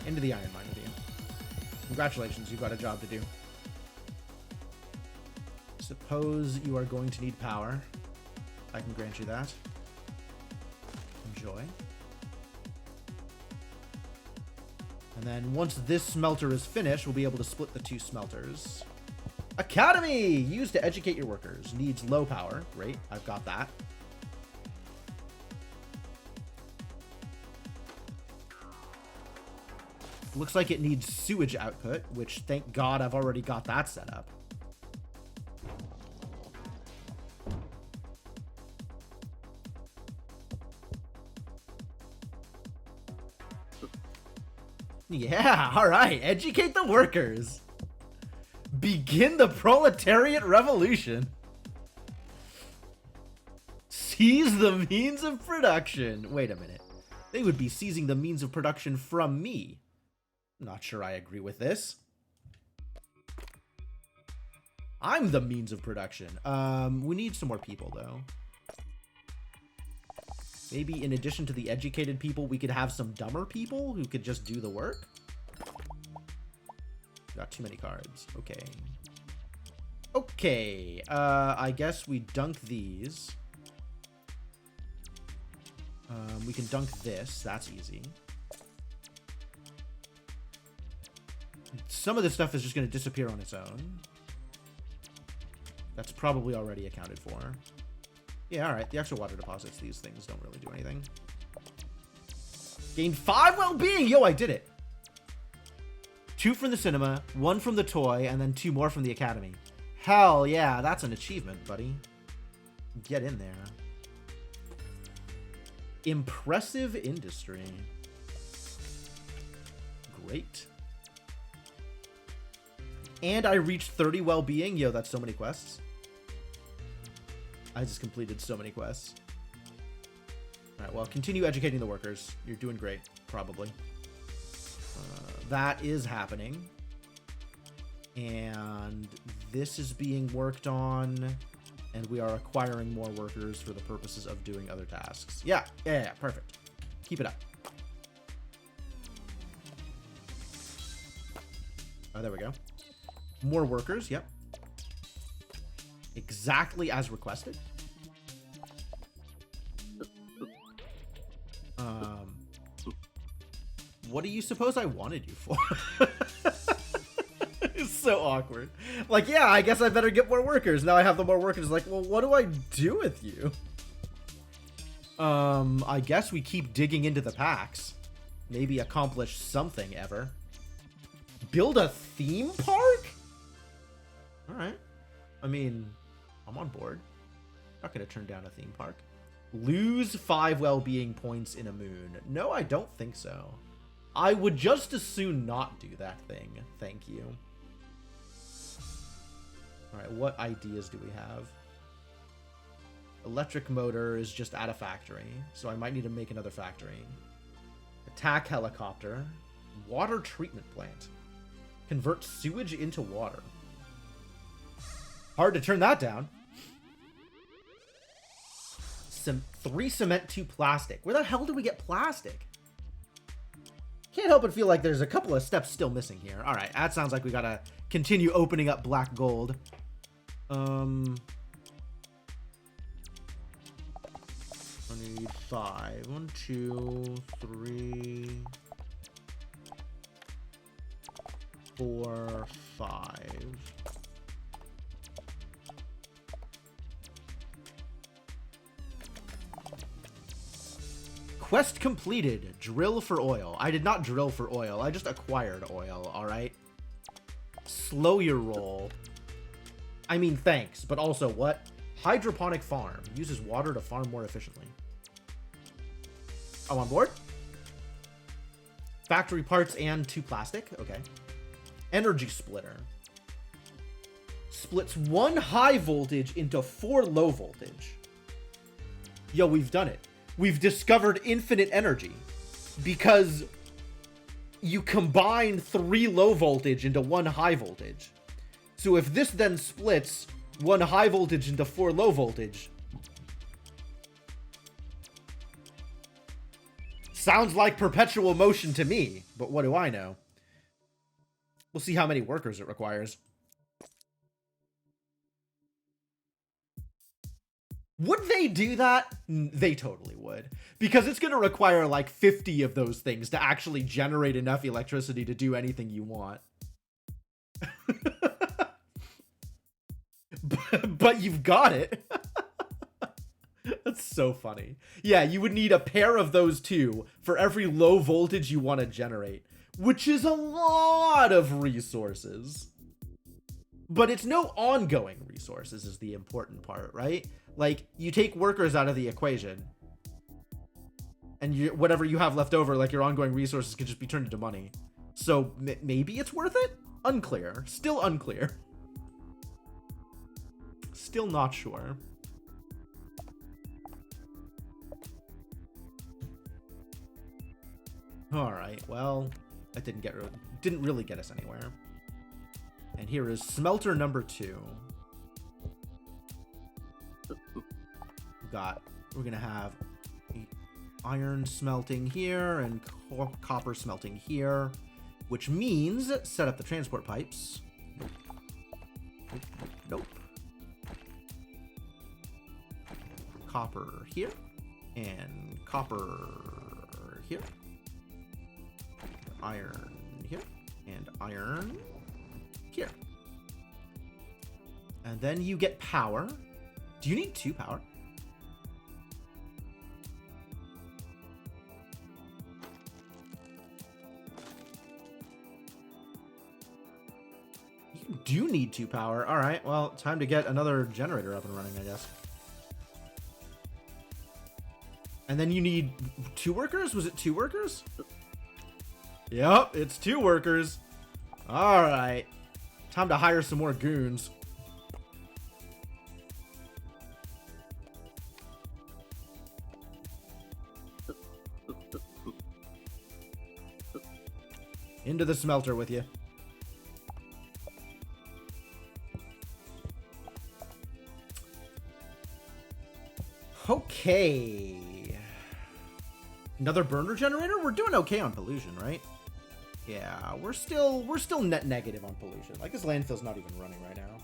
Into the iron mine with you. Congratulations, you've got a job to do. Suppose you are going to need power. I can grant you that. Enjoy. And then once this smelter is finished, we'll be able to split the 2 smelters. Academy! Used to educate your workers. Needs low power. Great, I've got that. Looks like it needs sewage output, which thank God I've already got that set up. Yeah, all right. Educate the workers. Begin the proletariat revolution. Seize the means of production. Wait a minute. They would be seizing the means of production from me. Not sure I agree with this. I'm the means of production. We need some more people, though. Maybe in addition to the educated people, we could have some dumber people who could just do the work? Got too many cards. Okay. Okay. I guess we dunk these. We can dunk this. That's easy. Some of this stuff is just going to disappear on its own. That's probably already accounted for. Yeah, alright. The extra water deposits, these things don't really do anything. Gained 5 well-being! Yo, I did it! 2 from the cinema, 1 from the toy, and then 2 more from the academy. Hell yeah, that's an achievement, buddy. Get in there. Impressive industry. Great. And I reached 30 well-being. Yo, that's so many quests. I just completed so many quests. All right, well, continue educating the workers. You're doing great, probably. That is happening. And this is being worked on. And we are acquiring more workers for the purposes of doing other tasks. Yeah, perfect. Keep it up. Oh, there we go. More workers, yep. Exactly as requested. What do you suppose I wanted you for? It's so awkward. Like, yeah, I guess I better get more workers. Now I have the more workers. Like, well, what do I do with you? I guess we keep digging into the packs. Maybe accomplish something ever. Build a theme park? All right. I mean, I'm on board. Not gonna turn down a theme park. Lose 5 well-being points in a moon. No, I don't think so. I would just as soon not do that thing. Thank you. All right, what ideas do we have? Electric motor is just at a factory, so I might need to make another factory. Attack helicopter. Water treatment plant. Convert sewage into water. Hard to turn that down. 3 cement, 2 plastic. Where the hell do we get plastic? Can't help but feel like there's a couple of steps still missing here. All right, that sounds like we gotta continue opening up black gold. I need 5. 1, 2, 3, 4, 5. Quest completed. Drill for oil. I did not drill for oil. I just acquired oil, alright? Slow your roll. I mean, thanks, but also what? Hydroponic farm. Uses water to farm more efficiently. I'm on board. Factory parts and 2 plastic. Okay. Energy splitter. Splits 1 high voltage into 4 low voltage. Yo, we've done it. We've discovered infinite energy because you combine 3 low voltage into 1 high voltage. So if this then splits 1 high voltage into 4 low voltage, sounds like perpetual motion to me, but what do I know? We'll see how many workers it requires. Would they do that? They totally would. Because it's going to require like 50 of those things to actually generate enough electricity to do anything you want. but you've got it. That's so funny. Yeah, you would need a pair of those 2 for every low voltage you want to generate, which is a lot of resources. But it's no ongoing resources is the important part, right? Like, you take workers out of the equation, and whatever you have left over, like your ongoing resources, could just be turned into money. So maybe it's worth it? Unclear. Still unclear. Still not sure. All right, well, that didn't really get us anywhere. And here is smelter number 2. We're gonna have iron smelting here and copper smelting here, which means set up the transport pipes. Nope. Copper here and copper here. Iron here and iron here. And then you get power. Do you need 2 power? You do need 2 power. All right, well, time to get another generator up and running, I guess. And then you need 2 workers? Was it 2 workers? Yep, it's 2 workers. All right. Time to hire some more goons. Into the smelter with you. Okay. Another burner generator? We're doing okay on pollution, right? Yeah, we're still net negative on pollution. Like, this landfill's not even running right now.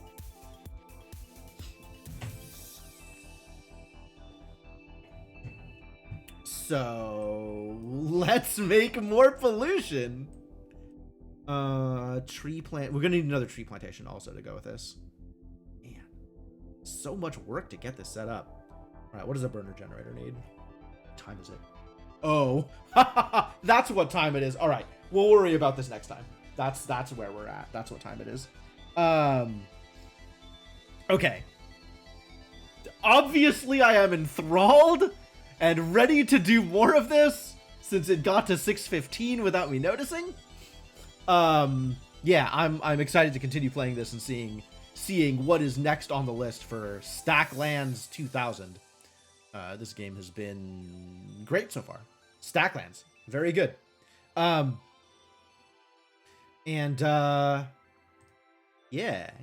So let's make more pollution. Tree plant. We're gonna need another tree plantation also to go with this. Man, so much work to get this set up. All right, what does a burner generator need? What time is it? Oh, that's what time it is. All right, we'll worry about this next time. That's where we're at. That's what time it is. Okay. Obviously, I am enthralled and ready to do more of this since it got to 6:15 without me noticing. Yeah, I'm excited to continue playing this and seeing what is next on the list for Stacklands 2000. This game has been great so far. Stacklands, very good. Yeah,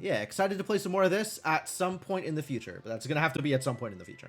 excited to play some more of this at some point in the future, but that's gonna have to be at some point in the future.